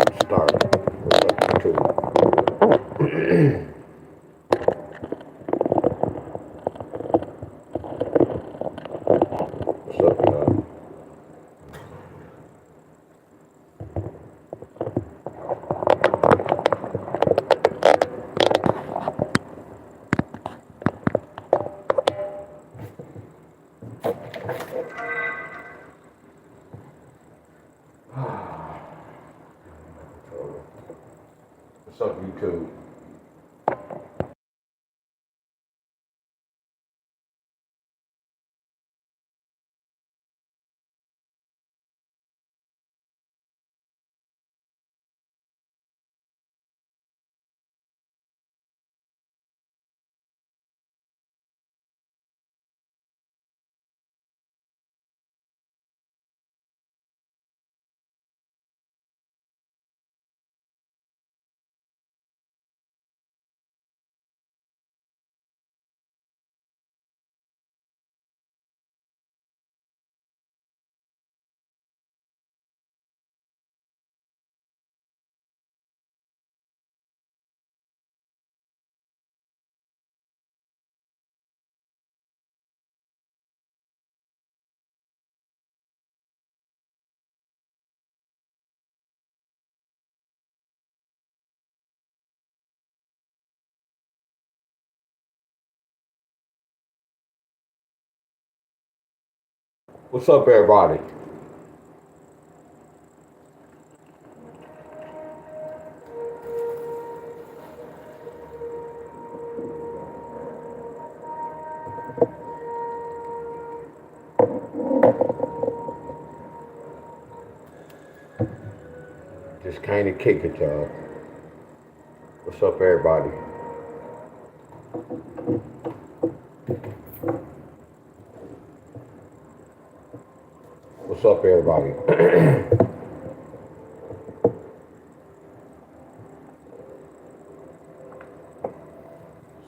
Start. What's up, YouTube? What's up, y'all? What's up, YouTube? What's up, everybody? Just kind of kick it, y'all. What's up, everybody? What's up, everybody?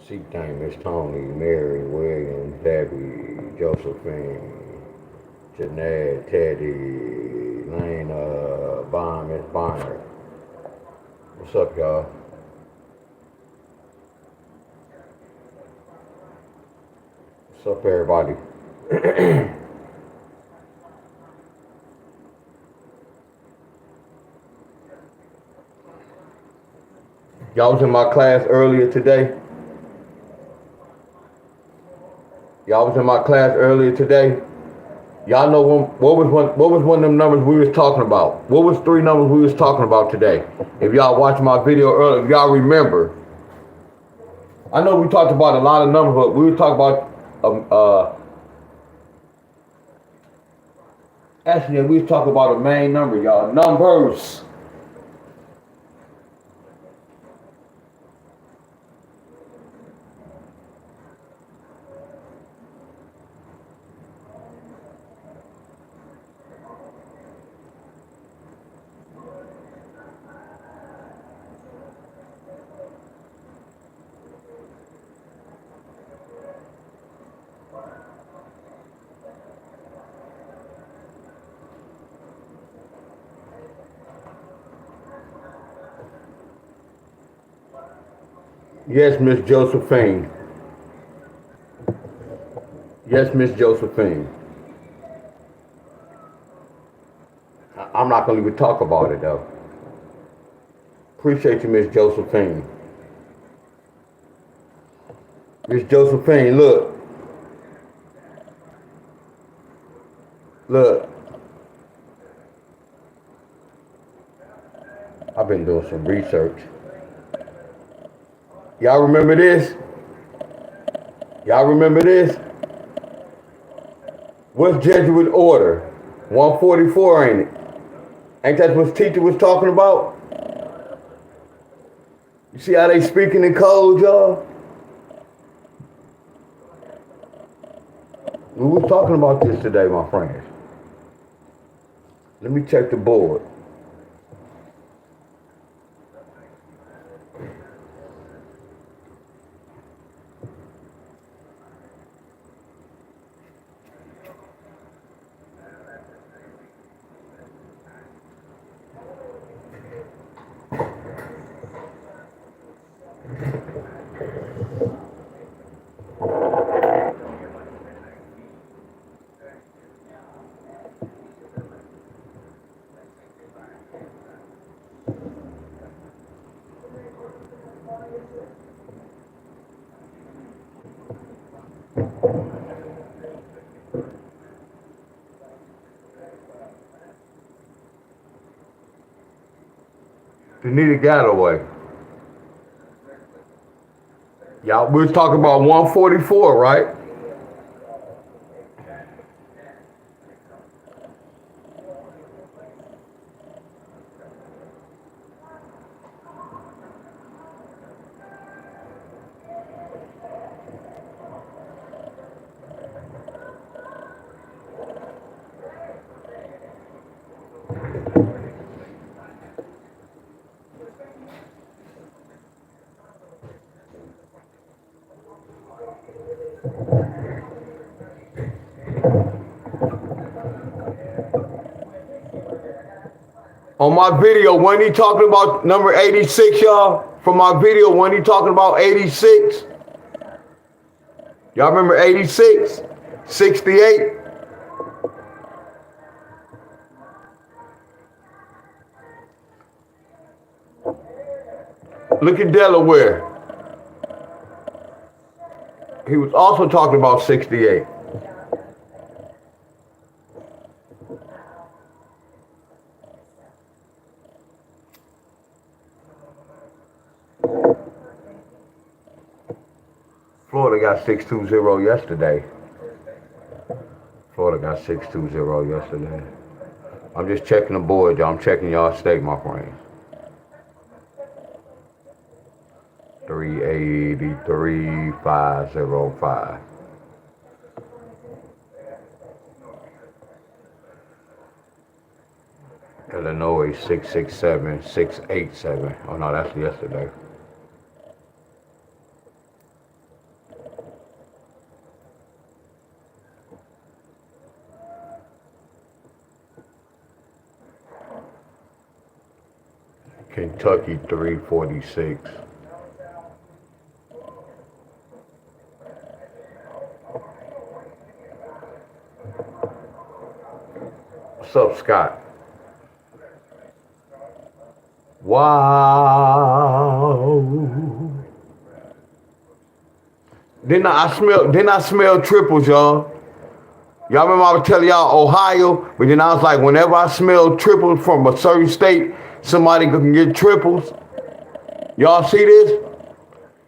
Seat Miss Tony, Mary, William, Debbie, Josephine, Jeanette, Teddy, Lena, Bond, Miss Bonner. What's up, y'all? What's up, everybody? Y'all was in my class earlier today. Y'all was in my class earlier today. Y'all know what was one of them numbers we was talking about? What was 3 numbers we was talking about today? If y'all watched my video earlier, if y'all remember. I know we talked about a lot of numbers, but we were talking about actually we was talking about a main number, y'all. Numbers. Yes, Miss Josephine. Yes, Miss Josephine. I'm not gonna even talk about it though. Appreciate you, Miss Josephine. Miss Josephine, look. Look. I've been doing some research. Y'all remember this? Y'all remember this? What's Jesuit order? 144, ain't it? Ain't that what teacher was talking about? You see how they speaking in code, y'all? We were talking about this today, my friends. Let me check the board. Danita Galloway. Y'all, we was talking about 144, right? On my video, when he talking about number 86, y'all? From my video, when he talking about 86? Y'all remember 86? 68? Look at Delaware. He was also talking about 68. Florida got 620 yesterday. Florida got 620 yesterday. I'm just checking the board, y'all. I'm checking y'all state, my friends. 383,505. Illinois 667, 687. Oh no, that's yesterday. Kentucky 346. What's up, Scott? Wow. Didn't I smell triples, y'all? Y'all remember I was telling y'all Ohio, but then I was like, whenever I smell triples from a certain state, somebody can get triples. Y'all see this?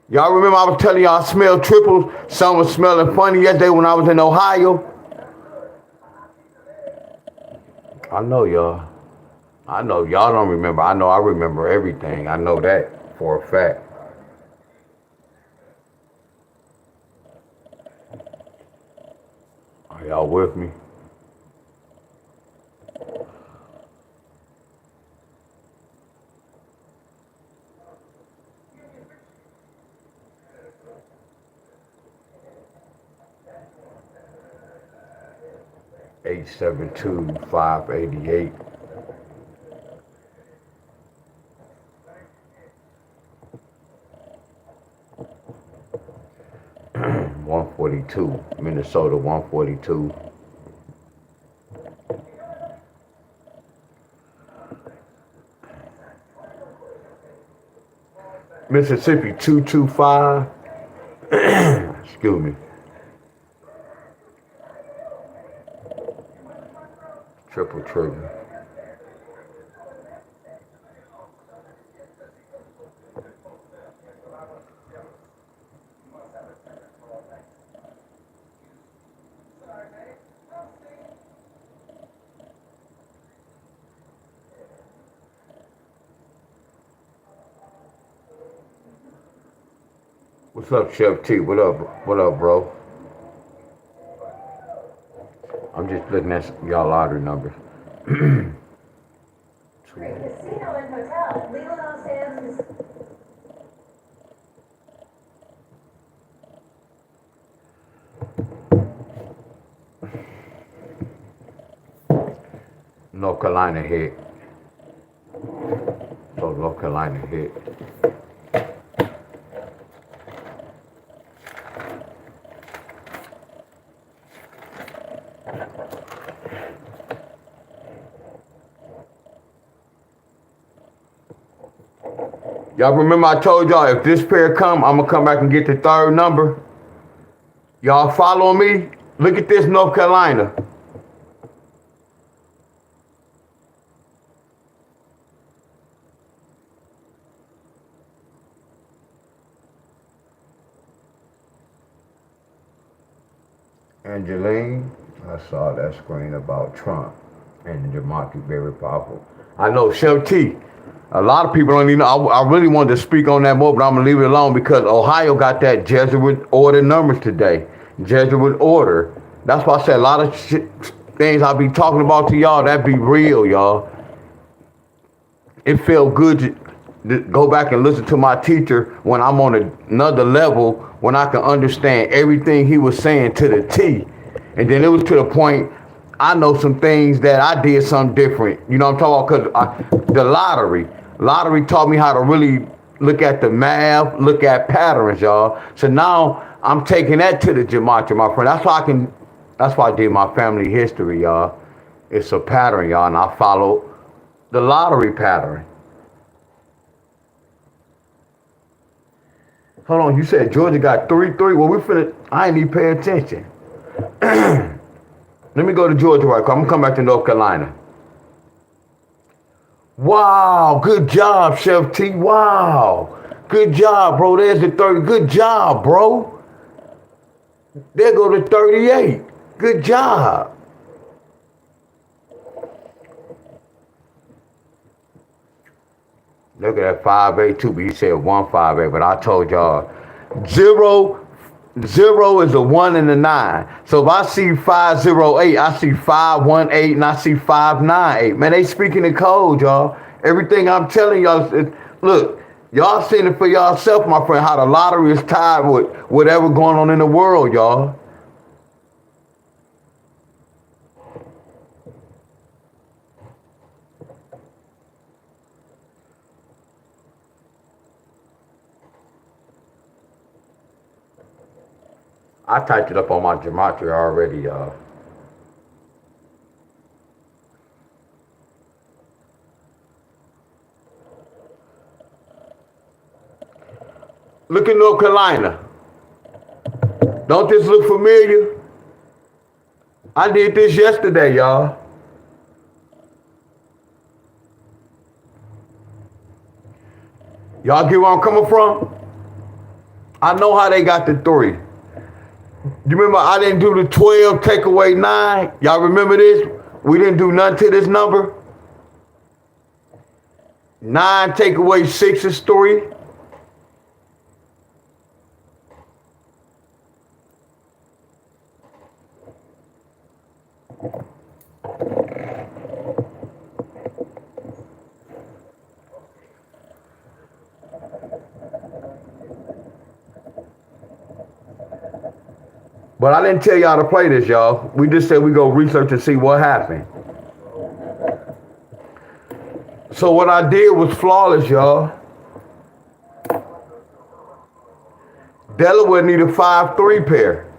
Y'all remember I was telling y'all I smelled triples? Some was smelling funny yesterday when I was in Ohio. I know y'all. I know y'all don't remember. I know I remember everything. I know that for a fact. Are y'all with me? Eight 872-588. $142. Minnesota 142. Mississippi 225. Excuse me. Triple trigger. What's up, Chef T? What up? What up, bro? I'm just looking at y'all lottery numbers. Casino and hotel. Legal downstairs. North Carolina hit. So North Carolina hit. Y'all remember I told y'all if this pair come, I'm gonna come back and get the third number. Y'all follow me? Look at this, North Carolina. Angeline, I saw that screen about Trump and Democracy very powerful. I know Chef T. A lot of people don't even know. I really wanted to speak on that more, but I'm gonna leave it alone because Ohio got that Jesuit order numbers today. Jesuit order. That's why I said a lot of things I'll be talking about to y'all. That be real, y'all. It felt good to go back and listen to my teacher when I'm on another level, when I can understand everything he was saying to the T. And then it was to the point I know some things that I did something different. You know what I'm talking about? Because the lottery taught me how to really look at the math, look at patterns, y'all. So now I'm taking that to the gematria, my friend. That's why I did my family history, y'all. It's a pattern, y'all, and I follow the lottery pattern. Hold on, you said Georgia got 3-3. Well, I ain't even pay attention. Let me go to Georgia right quick. I'm gonna come back to North Carolina. Wow, good job, Chef T. Wow. Good job, bro. There's the 30. Good job, bro. There go to 38. Good job. Look at that 5-8 too, but you said 1-5-8, but I told y'all 0 is a 1 and a 9. So if I see 508, I see 518 and I see 598. Man, they speaking in code, y'all. Everything I'm telling y'all, look, y'all seen it for yourself, my friend, how the lottery is tied with whatever going on in the world, y'all. I typed it up on my gematria already, y'all. Look at North Carolina. Don't this look familiar? I did this yesterday, y'all. Y'all get where I'm coming from? I know how they got the 3. You remember I didn't do the 12 take away 9? Y'all remember this? We didn't do nothing to this number. 9 take away 6 is 3. But I didn't tell y'all to play this, y'all. We just said we go research and see what happened. So what I did was flawless, y'all. Delaware needed 5-3 pair.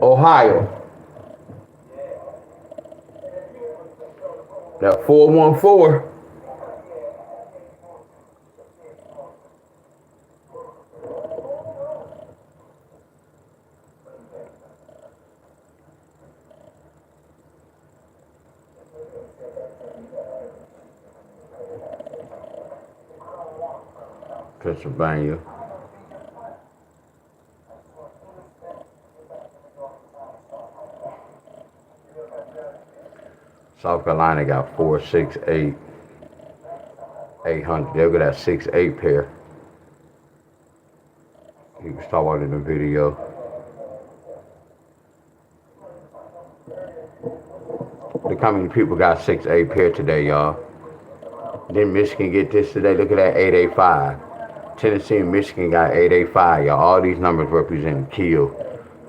Ohio. That 414. Pennsylvania. South Carolina got 468, 800. They'll get that 6-8 pair. He was talking about in the video. Look how many people got 6-8 pair today, y'all. Didn't Michigan get this today? Look at that 885. Tennessee and Michigan got 885, y'all. All these numbers represent kill.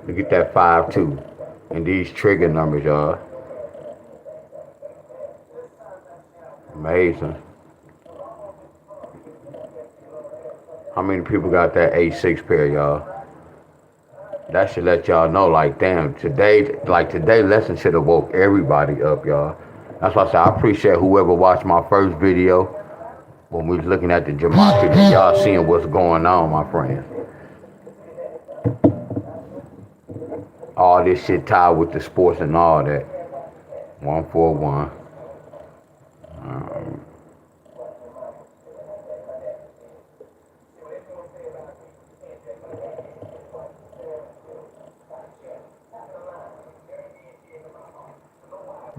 Look at that 5-2. And these trigger numbers, y'all. Amazing. How many people got that 8-6 pair, y'all? That should let y'all know, like, damn, today lesson should have woke everybody up, y'all. That's why I said I appreciate whoever watched my first video. when we was looking at the gematria, then y'all seeing what's going on, my friends. All this shit tied with the sports and all that. 141.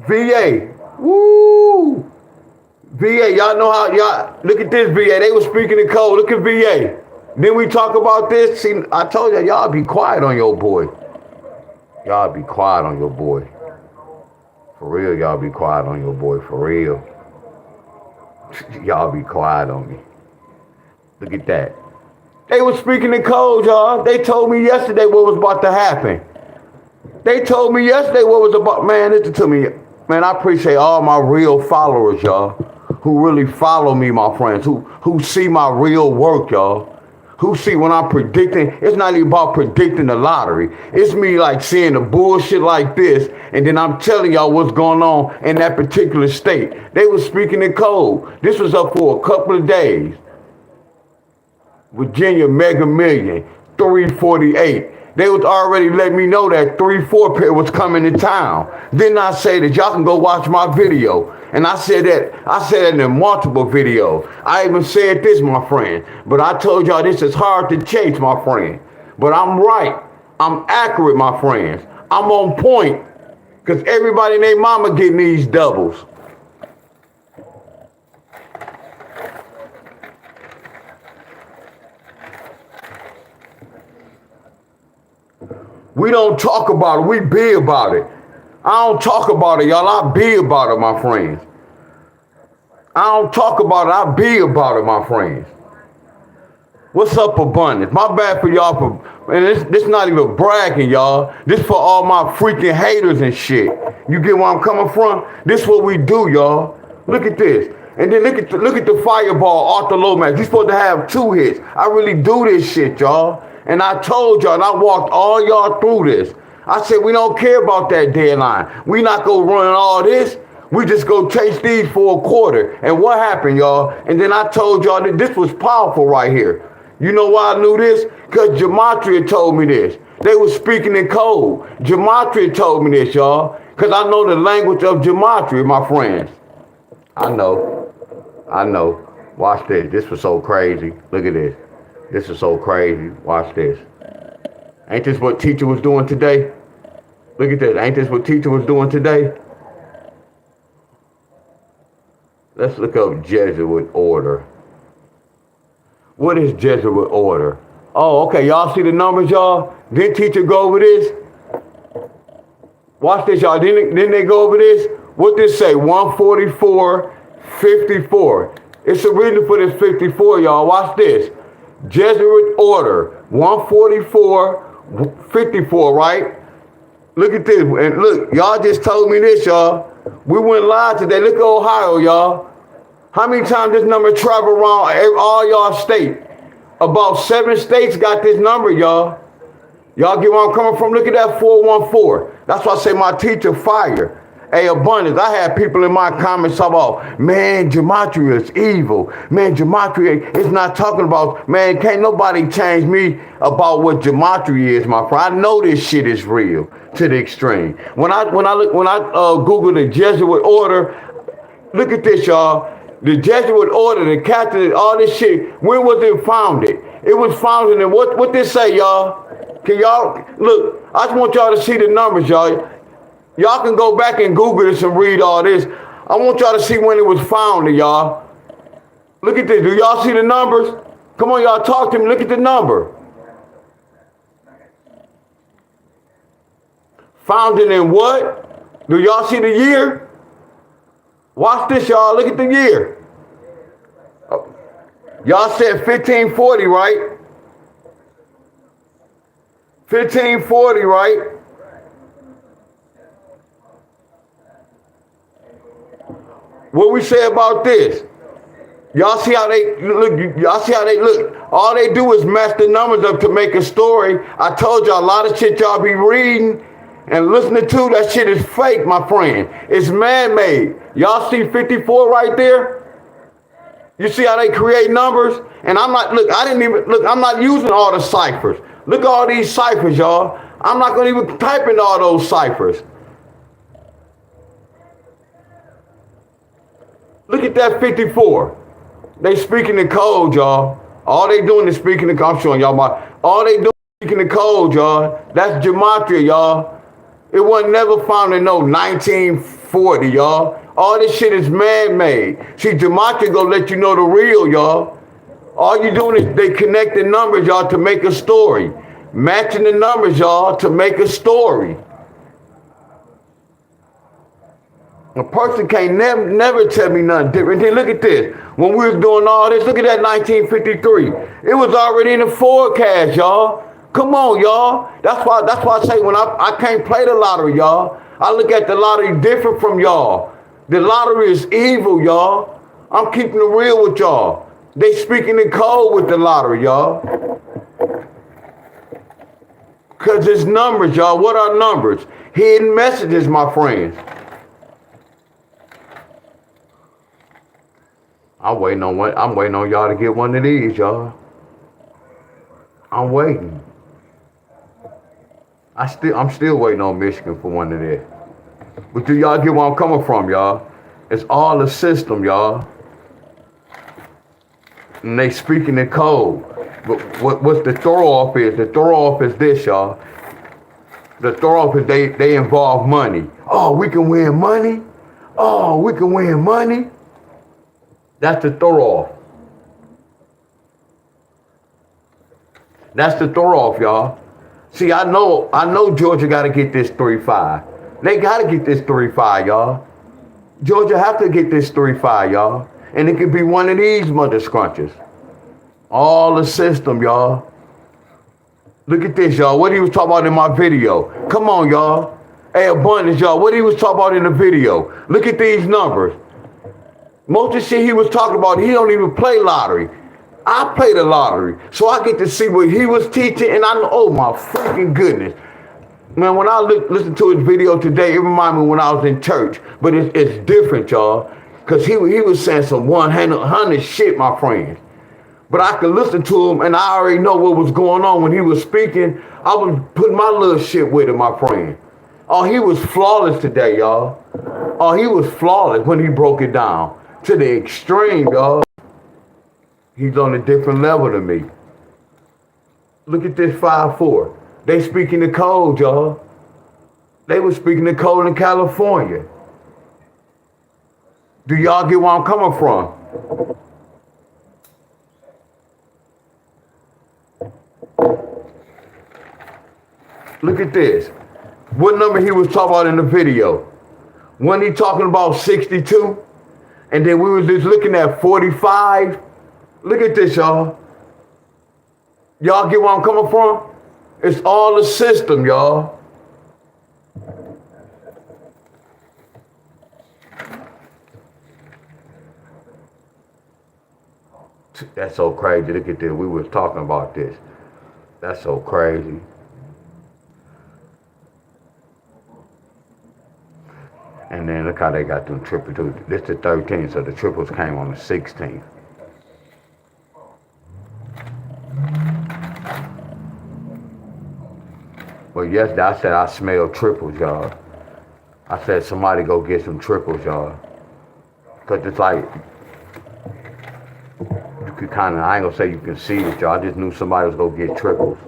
VA. Woo! VA, y'all know how, y'all, look at this VA. They were speaking in code. Look at VA. Then we talk about this. See, I told y'all be quiet on your boy. Y'all be quiet on your boy. For real, y'all be quiet on your boy. For real. Y'all be quiet on me. Look at that. They were speaking in code, y'all. They told me yesterday what was about to happen. They told me yesterday what was about. Man, listen to me. Man, I appreciate all my real followers, y'all, who really follow me, my friends, who see my real work, y'all. Who see when I'm predicting, it's not even about predicting the lottery. It's me like seeing the bullshit like this, and then I'm telling y'all what's going on in that particular state. They were speaking in code. This was up for a couple of days. Virginia Mega Million, 348. They was already letting me know that 3-4 pair was coming to town. Then I say that y'all can go watch my video. And I said that in multiple videos. I even said this, my friend. But I told y'all this is hard to chase, my friend. But I'm right. I'm accurate, my friends. I'm on point. Because everybody and their mama getting these doubles. We don't talk about it. We be about it. I don't talk about it, y'all. I be about it, my friends. I don't talk about it. I be about it, my friends. What's up, abundance? My bad for y'all for, and this not even bragging, y'all. This for all my freaking haters and shit. You get where I'm coming from? This what we do, y'all. Look at this. And then look at the fireball, Arthur Lomax. He's supposed to have 2 hits. I really do this shit, y'all. And I told y'all, and I walked all y'all through this. I said, we don't care about that deadline. We not gonna run all this. We just go chase these for a quarter. And what happened, y'all? And then I told y'all that this was powerful right here. You know why I knew this? Because gematria told me this. They were speaking in code. Gematria told me this, y'all. Because I know the language of gematria, my friends. I know. Watch this. This was so crazy. Look at this. This is so crazy. Watch this. Ain't this what teacher was doing today? Look at this. Ain't this what teacher was doing today? Let's look up Jesuit order. What is Jesuit order? Oh, okay. Y'all see the numbers, y'all? Didn't teacher go over this? Watch this, y'all. Didn't they go over this? What this say? 144, 54. It's a reason for this 54, y'all. Watch this. Jesuit order, 144, 54, right? Look at this. And look, y'all just told me this, y'all. We went live today. Look at Ohio, y'all. How many times this number travel around all y'all state? About 7 states got this number, y'all. Y'all get where I'm coming from? Look at that 414. That's why I say my teacher fire. Hey, abundance. I had people in my comments talk about, man, gematria is evil. Man, gematria is not talking about, man, can't nobody change me about what gematria is, my friend. I know this shit is real to the extreme. When I Google the Jesuit order, look at this, y'all. The Jesuit order, the Catholic, all this shit, when was it founded? It was founded in, what this say, y'all? Can y'all, look, I just want y'all to see the numbers, y'all. Y'all can go back and Google this and read all this. I want y'all to see when it was founded, y'all. Look at this. Do y'all see the numbers? Come on, y'all, talk to me. Look at the number. Founded in what? Do y'all see the year? Watch this, y'all. Look at the year. Y'all said 1540, right? 1540, right? What we say about this? Y'all see how they look? Y'all see how they look? All they do is mess the numbers up to make a story. I told y'all a lot of shit y'all be reading and listening to. That shit is fake, my friend. It's man-made. Y'all see 54 right there? You see how they create numbers? And I'm not, look, I'm not using all the ciphers. Look at all these ciphers, y'all. I'm not going to even type in all those ciphers. Look at that 54. They speaking the code, y'all. All they doing is speaking the code. I'm showing y'all all they doing is speaking the code, y'all. That's gematria, y'all. It wasn't never found in no 1940, y'all. All this shit is man-made. See, gematria gonna let you know the real, y'all. All you doing is they connect the numbers, y'all, to make a story. Matching the numbers, y'all, to make a story. A person can't never tell me nothing different. Then look at this. When we was doing all this, look at that 1953. It was already in the forecast, y'all. Come on, y'all. That's why I say when I can't play the lottery, y'all. I look at the lottery different from y'all. The lottery is evil, y'all. I'm keeping it real with y'all. They speaking in code with the lottery, y'all. Because it's numbers, y'all. What are numbers? Hidden messages, my friends. I'm waiting on y'all to get one of these, y'all. I'm waiting. I'm still waiting on Michigan for one of these. But do y'all get where I'm coming from, y'all? It's all a system, y'all. And they speaking in code. But what's the throw off is? The throw off is this, y'all. The throw off is they involve money. Oh, we can win money. Oh, we can win money. That's the throw off. That's the throw off, y'all. See, I know Georgia got to get this 3-5. They got to get this 3-5, y'all. Georgia have to get this 3-5, y'all. And it could be one of these mother scrunches. All the system, y'all. Look at this, y'all. What he was talking about in my video. Come on, y'all. Hey, abundance, y'all. What he was talking about in the video. Look at these numbers. Most of the shit he was talking about, he don't even play lottery. I play the lottery. So I get to see what he was teaching, and I know, oh my freaking goodness. Man, when I listen to his video today, it reminded me when I was in church. But it's different, y'all. Because he was saying some 100 shit, my friends. But I could listen to him, and I already know what was going on when he was speaking. I was putting my little shit with him, my friend. Oh, he was flawless today, y'all. Oh, he was flawless when he broke it down. To the extreme, y'all. He's on a different level than me. Look at this 5-4. They speaking the code, y'all. They were speaking the code in California. Do y'all get where I'm coming from? Look at this. What number he was talking about in the video? Wasn't he talking about 62? And then we was just looking at 45. Look at this, y'all. Y'all get where I'm coming from? It's all a system, y'all. That's so crazy. Look at this. We was talking about this. That's so crazy. And then look how they got them triple two. This the 13th, so the triples came on the 16th. Well, yesterday I said I smell triples, y'all. I said somebody go get some triples, y'all. Because it's like, you could kind of, I ain't gonna say you can see it, y'all. I just knew somebody was gonna get triples.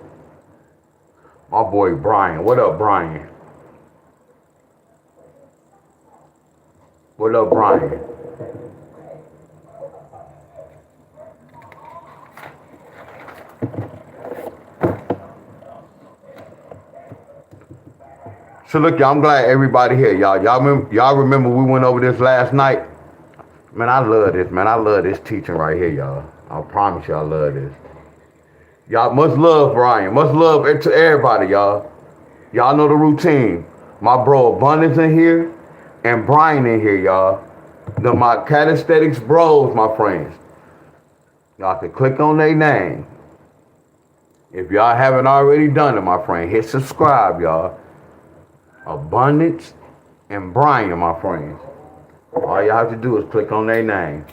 My boy Brian. What up, Brian? What up, Brian? So look, y'all, I'm glad everybody here, y'all. Y'all remember we went over this last night? Man, I love this, man. I love this teaching right here, y'all. I promise y'all love this. Y'all must love Brian. Must love it to everybody, y'all. Y'all know the routine. My bro Abundance in here and Brian in here, y'all. My Calisthenics bros, my friends. Y'all can click on their name. If y'all haven't already done it, my friend, hit subscribe, y'all. Abundance and Brian, my friends. All y'all have to do is click on their name.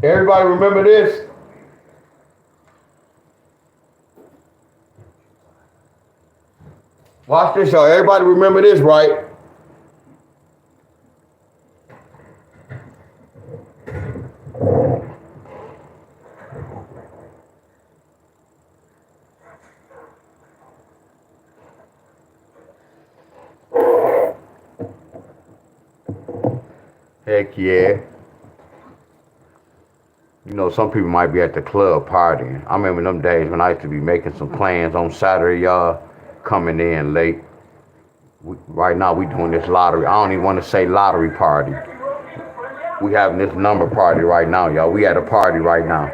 Everybody remember this? Watch this, y'all. Everybody remember this, right? Heck yeah. You know, some people might be at the club partying. I remember them days when I used to be making some plans on Saturday, y'all, coming in late. Right now, we doing this lottery. I don't even want to say lottery party. We having this number party right now, y'all. We at a party right now.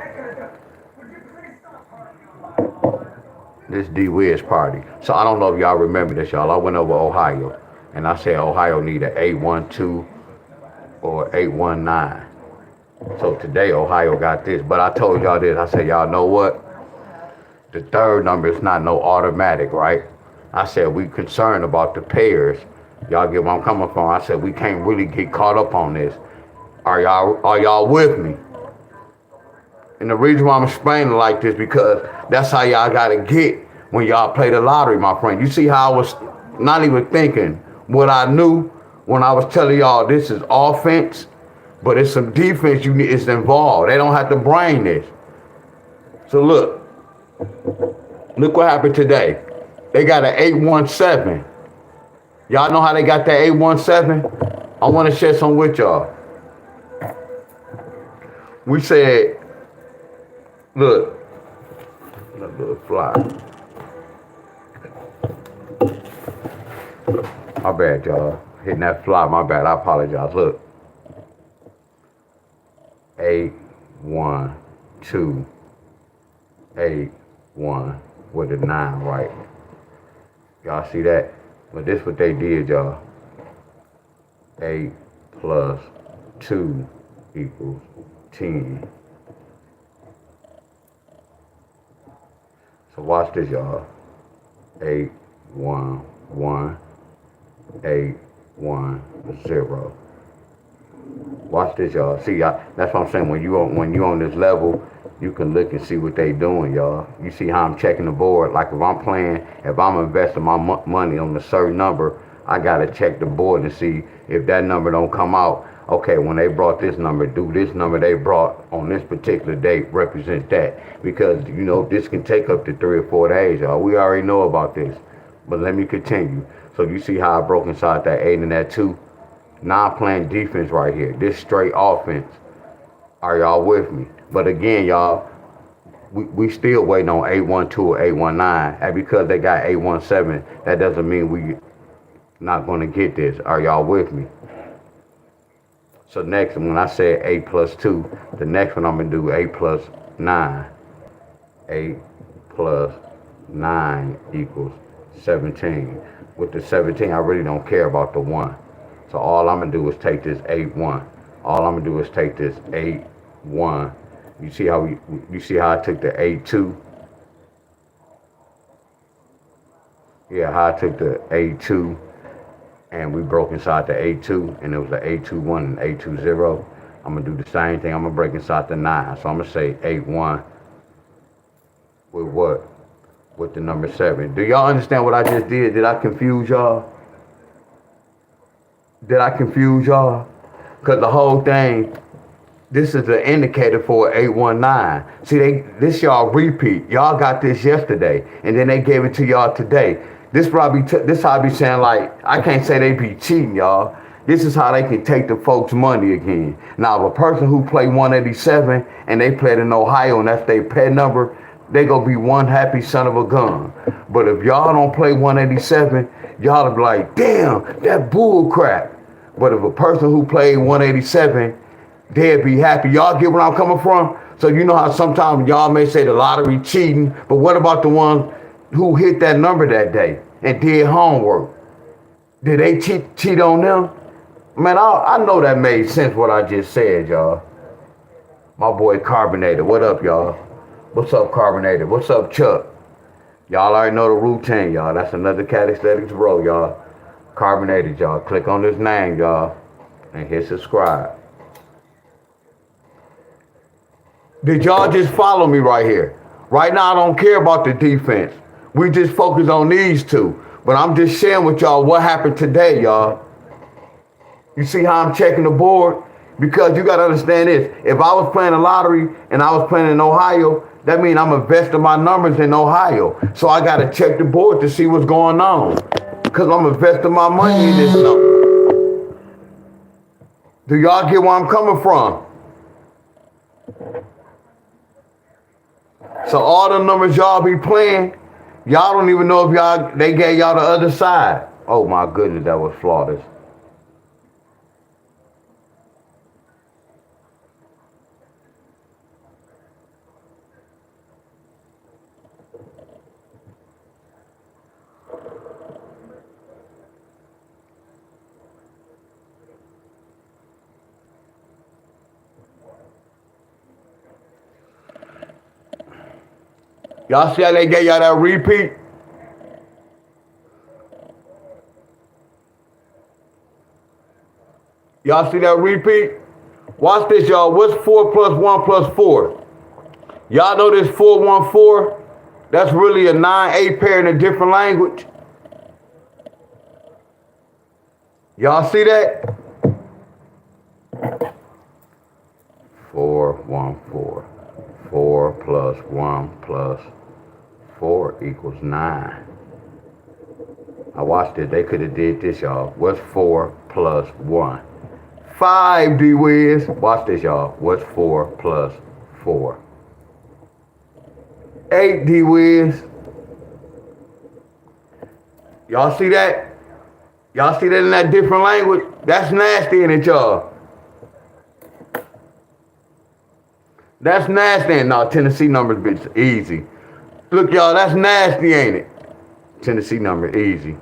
This D-Wiz party. So I don't know if y'all remember this, y'all. I went over Ohio, and I said Ohio need an 812 or 819. So today Ohio got this, but I told y'all this. I said, y'all know what? The third number is not no automatic, right? I said we concerned about the pairs. Y'all get where I'm coming from. I said we can't really get caught up on this. Are y'all with me? And the reason why I'm explaining like this because that's how y'all gotta get when y'all play the lottery, my friend. You see how I was not even thinking what I knew when I was telling y'all this is offense. But it's some defense it's involved. They don't have to brain this. So look what happened today. They got an 817. Y'all know how they got that 817? I want to share some with y'all. We said, look, fly. My bad, y'all. Hitting that fly, my bad. I apologize. Look. 812 81 with a 9, right? Y'all see that? But this what they did, y'all. 8 plus 2 equals 10. So watch this, y'all. 8 1 1 8 1 0. Watch this, y'all. See, that's what I'm saying. When you on this level, you can look and see what they doing, y'all. You see how I'm checking the board. Like if I'm investing my money on a certain number, I gotta check the board and see if that number don't come out. Okay, when they brought this number, do this number they brought on this particular date represent that? Because you know this can take up to 3 or 4 days, y'all. We already know about this, but let me continue. So you see how I broke inside that 8 and that 2. Now I'm playing defense right here. This straight offense. Are y'all with me? But again, y'all, we still waiting on 812 or 819. And because they got 817, that doesn't mean we not going to get this. Are y'all with me? So next, when I said 8 plus 2, the next one I'm going to do 8 plus 9. 8 plus 9 equals 17. With the 17, I really don't care about the 1. So all I'm gonna do is take this 8-1. All I'm gonna do is take this 8-1. You see how I took the 8-2? Yeah, how I took the 8-2 and we broke inside the 8-2 and it was the 8-2-1 and 8-2-0. I'm gonna do the same thing. I'm gonna break inside the 9. So I'm gonna say 8-1 with what? With the number 7. Do y'all understand what I just did? Did I confuse y'all? Did I confuse y'all? Because the whole thing, this is the indicator for 819. See, this y'all repeat. Y'all got this yesterday, and then they gave it to y'all today. This how I be saying, like, I can't say they be cheating, y'all. This is how they can take the folks' money again. Now, if a person who play 187 and they played in Ohio and that's their pet number, they gonna be one happy son of a gun. But if y'all don't play 187, y'all be like, damn, that bull crap. But if a person who played 187, they'd be happy. Y'all get where I'm coming from? So you know how sometimes y'all may say the lottery cheating, but what about the ones who hit that number that day and did homework? Did they cheat on them? Man, I know that made sense what I just said, y'all. My boy Carbonated, what up, y'all? What's up, Carbonated? What's up, Chuck? Y'all already know the routine, y'all. That's another Cat Aesthetics bro, y'all. Carbonated, y'all. Click on this name, y'all, and hit subscribe. Did y'all just follow me right here? Right now, I don't care about the defense. We just focus on these two. But I'm just sharing with y'all what happened today, y'all. You see how I'm checking the board? Because you got to understand this. If I was playing a lottery and I was playing in Ohio, that means I'm investing my numbers in Ohio. So I got to check the board to see what's going on. Because I'm investing my money in this number. Do y'all get where I'm coming from? So all the numbers y'all be playing, y'all don't even know if they gave y'all the other side. Oh my goodness, that was flawless. Y'all see how they gave y'all that repeat? Y'all see that repeat? Watch this, y'all. What's 4 plus 1 plus 4? Y'all know this 414? That's really a 9-8 pair in a different language. Y'all see that? 414. 4 plus 1 plus 4 equals 9. I watched it. They could have did this, y'all. What's 4 plus 1? 5, D-Wiz. Watch this, y'all. What's 4 plus 4? 8, D-Wiz. Y'all see that? Y'all see that in that different language? That's nasty, ain't it, y'all? That's nasty. No, Tennessee numbers bitch easy. Look, y'all, that's nasty, ain't it? Tennessee number easy.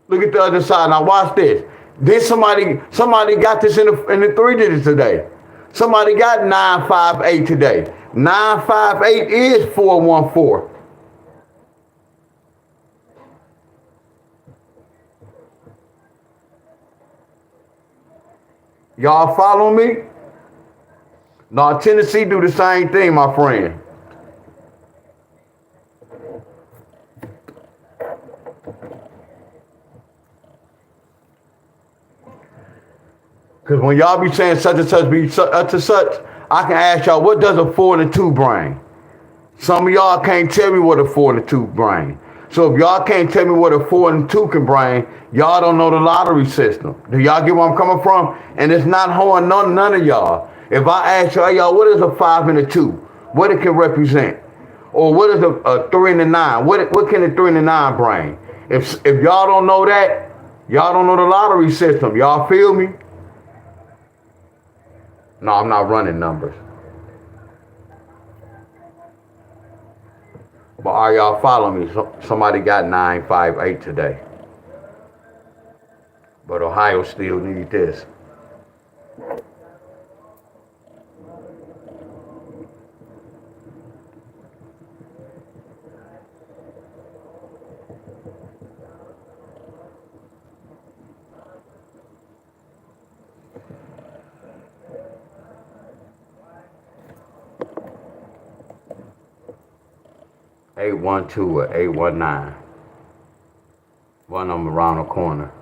Look at the other side. Now watch this. Then somebody got this in the 3 digits today. Somebody got 958 today. 958 is 414. Y'all follow me? No, Tennessee do the same thing, my friend. Because when y'all be saying such and such be such and such, I can ask y'all, what does a 4 and a 2 bring? Some of y'all can't tell me what a 4 and a 2 bring. So if y'all can't tell me what a 4 and a 2 can bring, y'all don't know the lottery system. Do y'all get where I'm coming from? And it's not hoeing none of y'all. If I ask y'all, what is a 5 and a 2? What it can represent? Or what is a 3 and a 9? What can a 3 and a 9 bring? If y'all don't know that, y'all don't know the lottery system. Y'all feel me? No, I'm not running numbers. But are y'all following me? Somebody got 958 today. But Ohio still need this. Eight 1-2 or 8-1-9. One of them around the corner.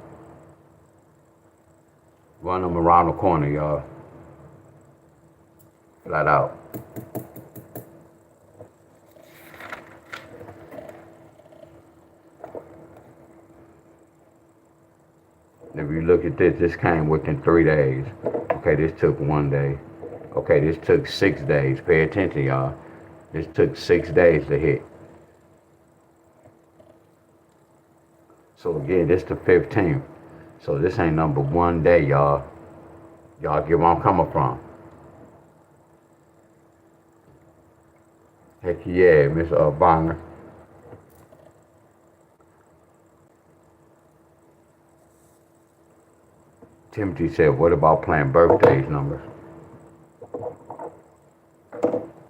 One of them around the corner, y'all. Flat out. If you look at this came within 3 days. Okay, this took 1 day. Okay, this took 6 days. Pay attention, y'all. This took 6 days to hit. So again, this the 15th. So this ain't number 1 day, y'all. Y'all get where I'm coming from. Heck yeah, Miss Bonner. Timothy said, what about playing birthdays numbers?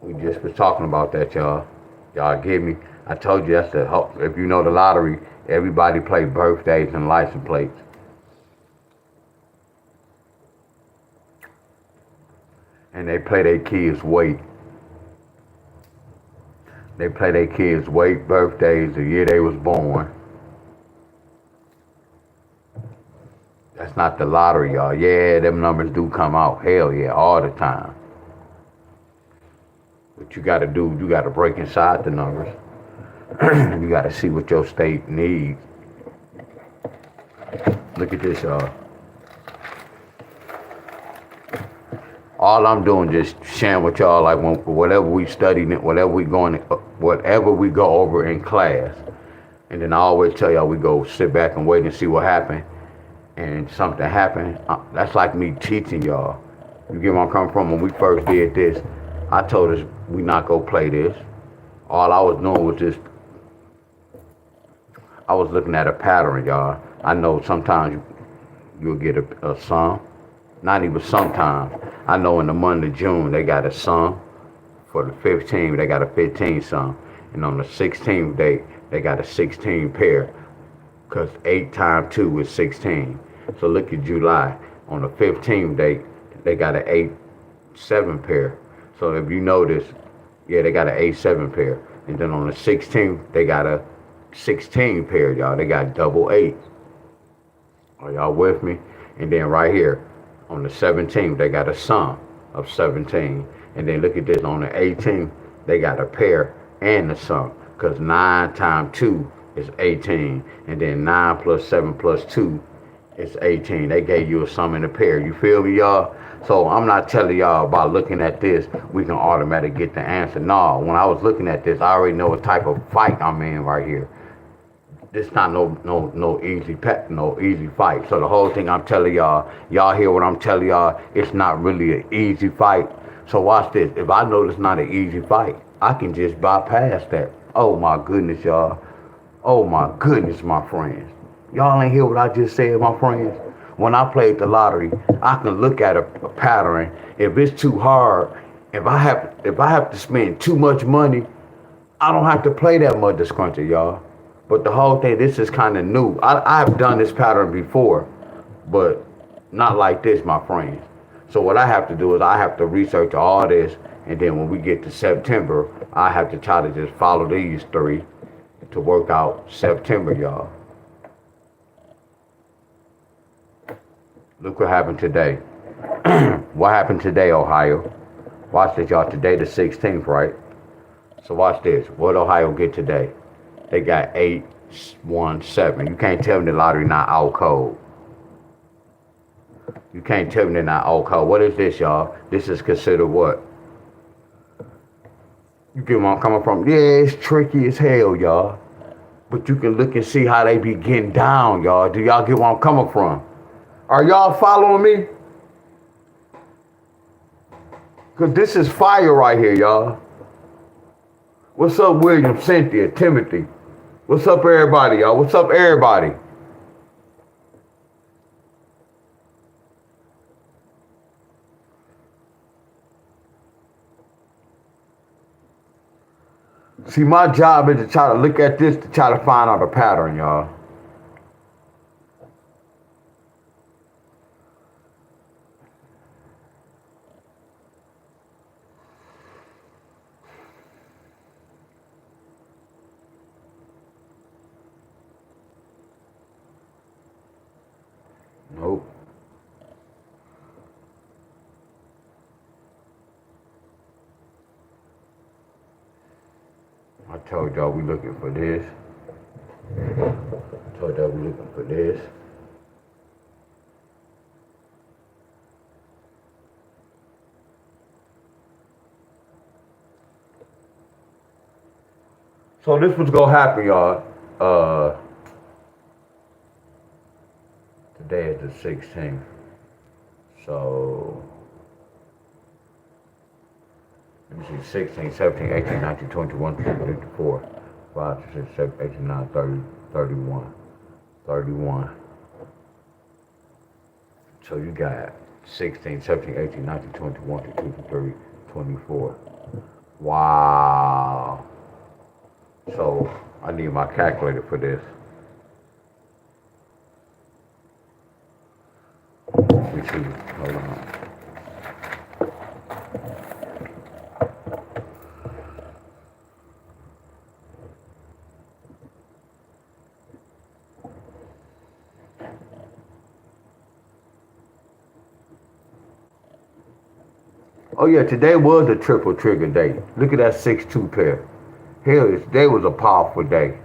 We just was talking about that, y'all. Y'all get me? I told you that's if you know the lottery, everybody play birthdays and license plates. And they play their kids' weight. They play their kids' weight, birthdays, the year they was born. That's not the lottery, y'all. Yeah, them numbers do come out. Hell yeah, all the time. What you gotta do, you gotta break inside the numbers. You gotta see what your state needs. Look at this, y'all. All I'm doing just sharing with y'all, like whatever we study, whatever we go over in class. And then I always tell y'all, we go sit back and wait and see what happened. And something happened. That's like me teaching y'all. You get where I'm coming from? When we first did this, I told us we not go play this. All I was doing was just, I was looking at a pattern, y'all. I know sometimes you'll get a sum. Not even sometimes. I know in the month of June, they got a sum. For the 15th, they got a 15 sum. And on the 16th date, they got a 16 pair. Because 8 times 2 is 16. So look at July. On the 15th date, they got an 8-7 pair. So if you notice, yeah, they got an 8-7 pair. And then on the 16th, they got a 16 pair, y'all. They got double 8. Are y'all with me? And then right here, on the 17th, they got a sum of 17. And then look at this, on the 18th, they got a pair and a sum. Because 9 times 2 is 18. And then 9 plus 7 plus 2 is 18. They gave you a sum and a pair. You feel me, y'all? So I'm not telling y'all about looking at this, we can automatically get the answer. No, when I was looking at this, I already know what type of fight I'm in right here. This not no easy fight. So the whole thing I'm telling y'all hear what I'm telling y'all, it's not really an easy fight. So watch this. If I know it's not an easy fight, I can just bypass that. Oh my goodness, y'all. Oh my goodness, my friends. Y'all ain't hear what I just said, my friends? When I played the lottery, I can look at a pattern. If it's too hard, if I have to spend too much money, I don't have to play that much disgruntled, y'all. But the whole thing, this is kind of new. I've done this pattern before, but not like this, my friends. So what I have to do is I have to research all this, and then when we get to September, I have to try to just follow these 3 to work out September, y'all. Look what happened today. What happened today, Ohio? Watch this, y'all. Today the 16th, right? So watch this. What Ohio get today? They got 817. You can't tell me the lottery not out cold. You can't tell me they're not out cold. What is this, y'all? This is considered what? You get where I'm coming from? Yeah, it's tricky as hell, y'all. But you can look and see how they be getting down, y'all. Do y'all get where I'm coming from? Are y'all following me? Because this is fire right here, y'all. What's up, William, Cynthia, Timothy? What's up, everybody, y'all? What's up, everybody? See, my job is to try to look at this to try to find out a pattern, y'all. Nope. I told y'all we looking for this. I told y'all we looking for this. So this was gonna happen, y'all. Today is the 16th. So let me see, 16, 17, 18, 19, 21, 22, 24, 5, 6, 7, 8, 9, 30, 31. 31. So you got 16, 17, 18, 19, 21, 22, 23, 24. Wow. So I need my calculator for this. Let me see. Hold on. Oh yeah, today was a triple trigger day. Look at that 6-2 pair. Hell, today was a powerful day.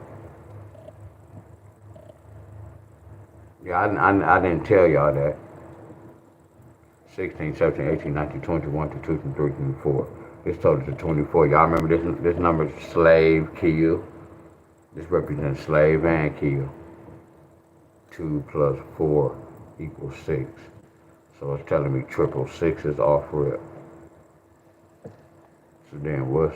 Yeah, I didn't tell y'all that. 16, 17, 18, 19, 20, 1, 2, 2, 3, 4. This total to 24. Y'all remember this number is slave, kill. This represents slave and kill. 2 plus 4 equals 6. So it's telling me triple six is off rip. So then what's...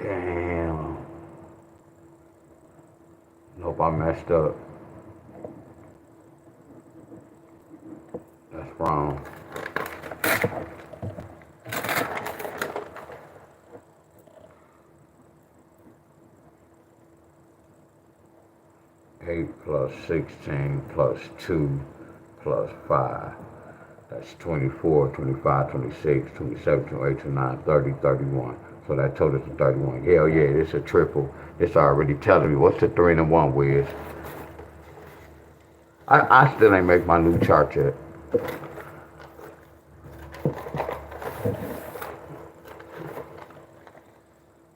Damn. Nope, I messed up. That's wrong. Eight plus 16 plus 2 plus 5. That's 24, 25, 26, 27, 28, 29, 30, 31. So that totals to 31. Hell yeah, it's a triple. It's already telling me what's the 3 and the 1 Wiz. I still ain't make my new chart yet.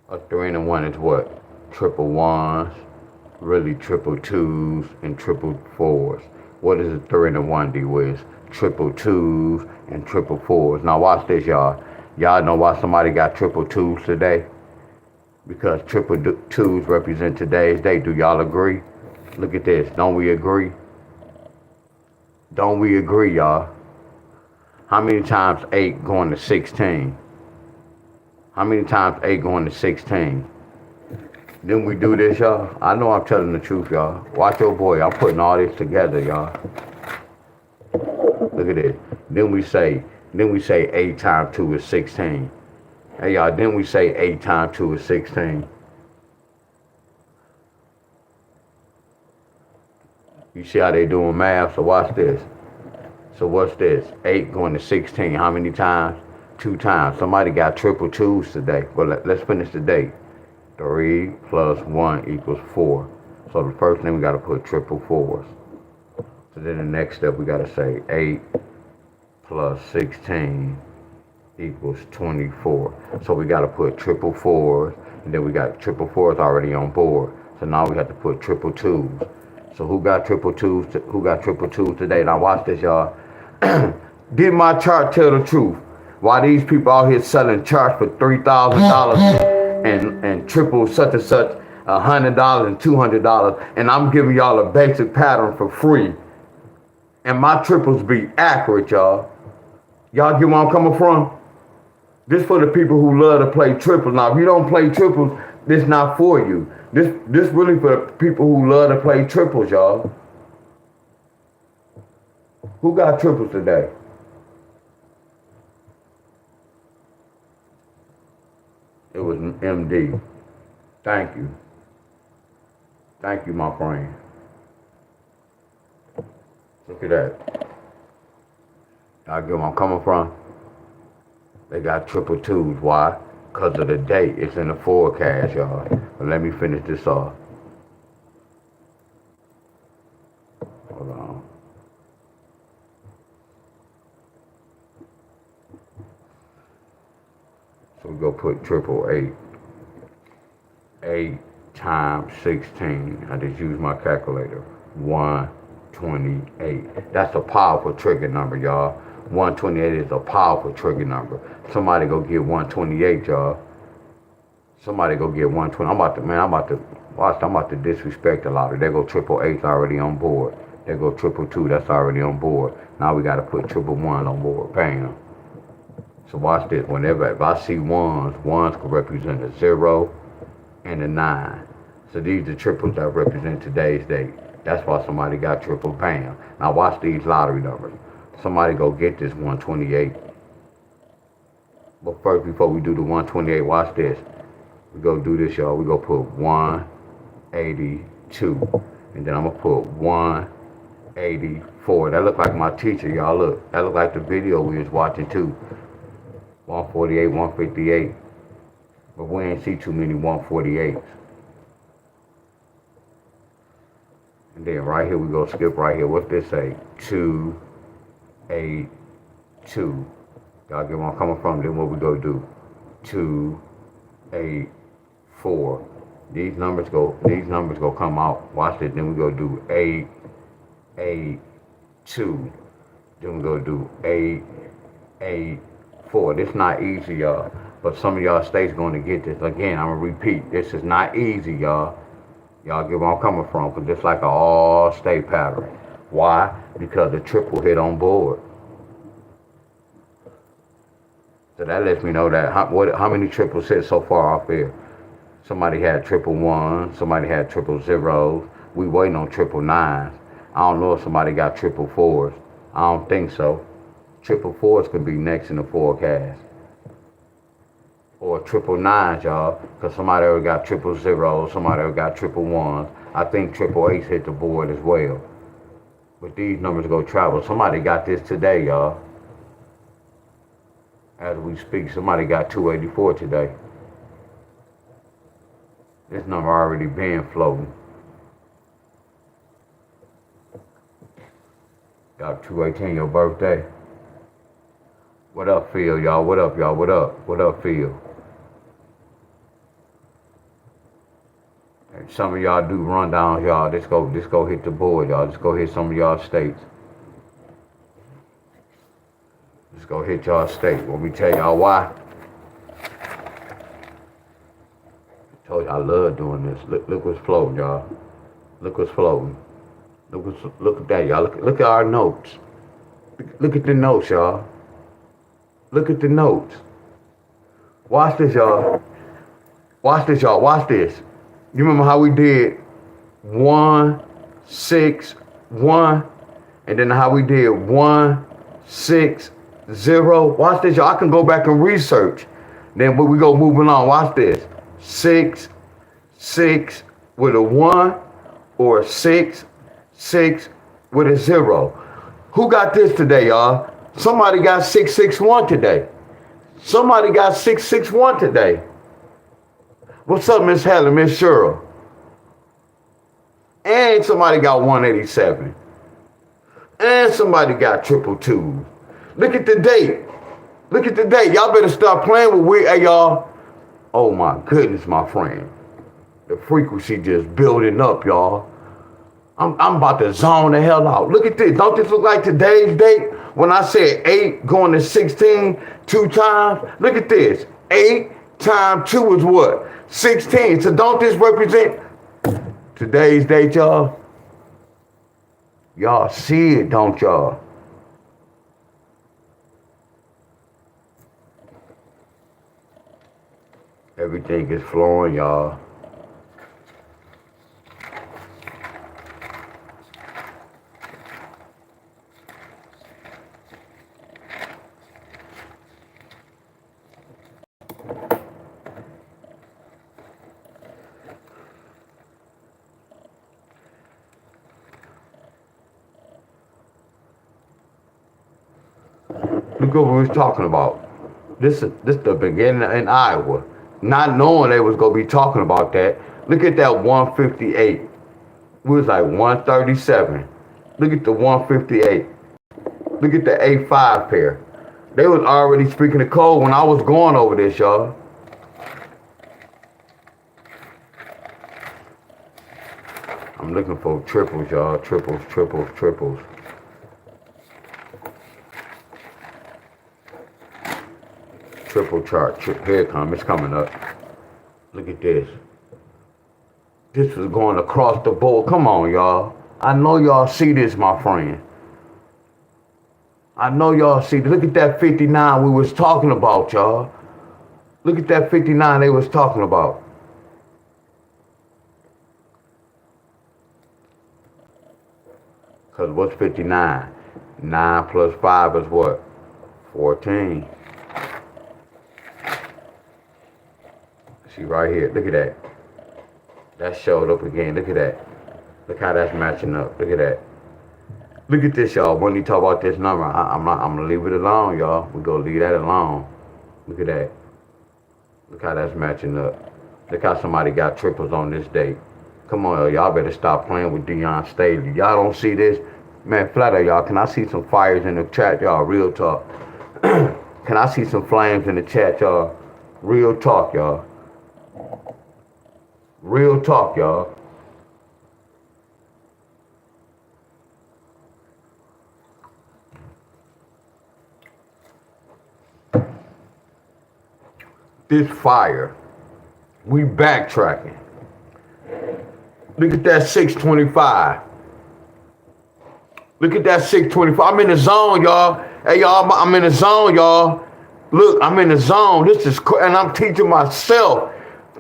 A 3 and a 1 is what? Triple ones, really triple twos, and triple fours. What is a 3 and a 1, D-Wiz? Triple twos and triple fours. Now watch this, y'all. Y'all know why somebody got triple twos today? Because triple twos represent today's day. Do y'all agree? Look at this. Don't we agree? Don't we agree, y'all? How many times 8 going to 16? How many times 8 going to 16? Then we do this, y'all. I know I'm telling the truth, y'all. Watch your boy. I'm putting all this together, y'all. Look at this. Then we say 8 times 2 is 16. Hey, y'all, then we say 8 times 2 is 16. You see how they doing math? So watch this. So what's this? 8 going to 16. How many times? 2 times. Somebody got triple twos today. Well, let's finish the day. 3 plus 1 equals 4. So the first thing we got to put triple fours. So then the next step we got to say 8 plus 16 equals 24. So we got to put triple fours, and then we got triple fours already on board. So now we have to put triple twos. So who got triple twos? Who got triple twos today? Now watch this, y'all. Did my chart tell the truth? Why these people out here selling charts for $3,000 and triple such and such $100 and $200, and I'm giving y'all a basic pattern for free, and my triples be accurate, y'all. Y'all get where I'm coming from? This for the people who love to play triples. Now, if you don't play triples, this not for you. This really for the people who love to play triples, y'all. Who got triples today? It was MD. Thank you. Thank you, my friend. Look at that. Y'all get where I'm coming from? They got triple twos. Why? Because of the date. It's in the forecast, y'all. But let me finish this off. Hold on. So we go put triple 8. 8 times 16. I just use my calculator. 128. That's a powerful trigger number, y'all. 128 is a powerful trigger number. Somebody go get 128, y'all. Somebody go get 120. I'm about to disrespect a lot of. There go triple 8's already on board. There go triple 2, that's already on board. Now we gotta put triple 1 on board. Bam. So watch this. Whenever if I see ones could represent a 0 and a 9. So these are triples that represent today's date. That's why somebody got triple. Bam. Now watch these lottery numbers. Somebody go get this 128. But first, before we do the 128, watch this. We go do this, y'all. We go put 182. And then I'm going to put 184. That look like my teacher, y'all. Look. That look like the video we was watching, too. 148, 158. But we ain't see too many 148s. And then right here, we go skip right here. What's this say? 282. Y'all get where I'm coming from. Then what we go do? 284. These numbers go come out. Watch this. Then we go do 882. Then we go do 884. This not easy, y'all. But some of y'all states gonna get this. Again, I'm gonna repeat. This is not easy, y'all. Y'all get where I'm coming from, because it's like an all-state pattern. Why? Because the triple hit on board. So that lets me know that how many triples hit so far off here. Somebody had triple ones, somebody had triple zeros. We waiting on triple nines. I don't know if somebody got triple fours. I don't think so. Triple fours could be next in the forecast. Or triple nines, y'all, because somebody already got triple zeros, somebody already got triple ones. I think triple eights hit the board as well. But these numbers go travel. Somebody got this today, y'all. As we speak, somebody got 284 today. This number already been floating. Got 218, your birthday. What up, Phil, y'all? What up, y'all? What up? What up, Phil? And some of y'all do rundowns, y'all. Just go hit the board, y'all. Just go hit some of y'all states. Just go hit y'all state. Let me tell y'all why. I told you I love doing this. Look what's floating, y'all. Look what's floating. Look at that, y'all. Look at our notes. Look at the notes, y'all. Look at the notes. Watch this, y'all. Watch this, y'all. Watch this. You remember how we did 1, 6, 1, and then how we did 1, 6, 0. Watch this, y'all. I can go back and research. Then we go moving on. Watch this. 6, 6 with a 1, or 6, 6 with a 0. Who got this today, y'all? Somebody got 661 today. Somebody got 661 today. What's up, Miss Helen, Miss Cheryl? And somebody got 187. And somebody got 222. Look at the date. Look at the date. Y'all better stop playing with hey, y'all. Oh my goodness, my friend. The frequency just building up, y'all. I'm about to zone the hell out. Look at this. Don't this look like today's date? When I said 8 going to 16 2 times. Look at this. 8 times 2 is what? 16. So don't this represent today's date, y'all? Y'all see it, don't y'all? Everything is flowing, y'all. Look what we was talking about. This the beginning in Iowa. Not knowing they was gonna be talking about that. Look at that 158. We was like 137. Look at the 158. Look at the A5 pair. They was already speaking the code when I was going over this, y'all. I'm looking for triples, y'all. Triples, triples, triples. Triple chart. Here it comes. It's coming up. Look at this. This is going across the board. Come on, y'all. I know y'all see this, my friend. I know y'all see this. Look at that 59 we was talking about, y'all. Look at that 59 they was talking about. Because what's 59? 9 plus 5 is what? 14. See right here. Look at that. That showed up again. Look at that. Look how that's matching up. Look at that. Look at this, y'all. When you talk about this number, I'm gonna leave it alone, y'all. We're gonna leave that alone. Look at that. Look how that's matching up. Look how somebody got triples on this date. Come on, y'all better stop playing with Deon Staley. Y'all don't see this? Man, flat out, y'all. Can I see some fires in the chat, y'all? Real talk. Can I see some flames in the chat, y'all? Real talk, y'all. Real talk, y'all. This fire. We backtracking. Look at that 625. Look at that 625. I'm in the zone, y'all. Hey, y'all, I'm in the zone, y'all. Look, I'm in the zone. This is and I'm teaching myself.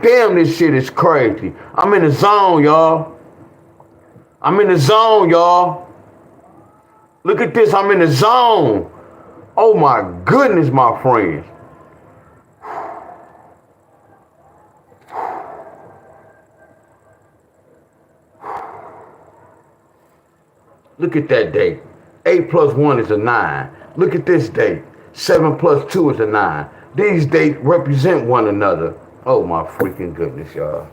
Damn, this shit is crazy. I'm in the zone, y'all. I'm in the zone, y'all. Look at this. I'm in the zone. Oh, my goodness, my friends. Look at that date. 8 plus 1 is a 9. Look at this date. 7 plus 2 is a 9. These dates represent one another. Oh my freaking goodness, y'all.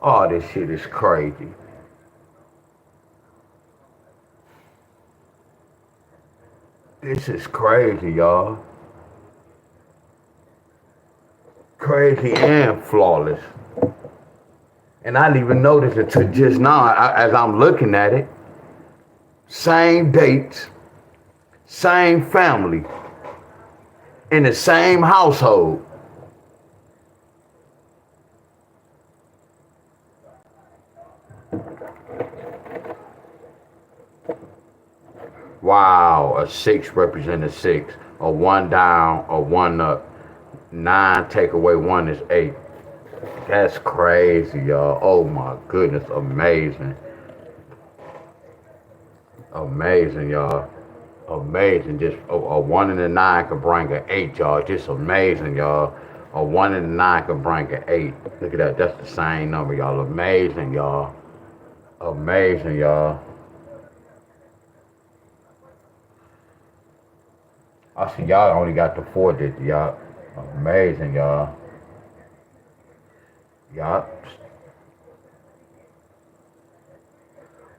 Oh, this shit is crazy. This is crazy, y'all. Crazy and flawless. And I didn't even notice it until just now as I'm looking at it. Same dates, same family, in the same household. Wow, a 6 represents a 6, a 1 down, a 1 up. 9 take away 1 is 8. That's crazy, y'all. Oh my goodness, amazing. Amazing, y'all. Amazing. Just a 1 and a 9 can bring an 8, y'all. Just amazing, y'all. A 1 and a 9 can bring an 8. Look at that. That's the same number, y'all. Amazing, y'all. Amazing, y'all. I see y'all only got the 4 digits, y'all. Amazing, y'all. Y'all.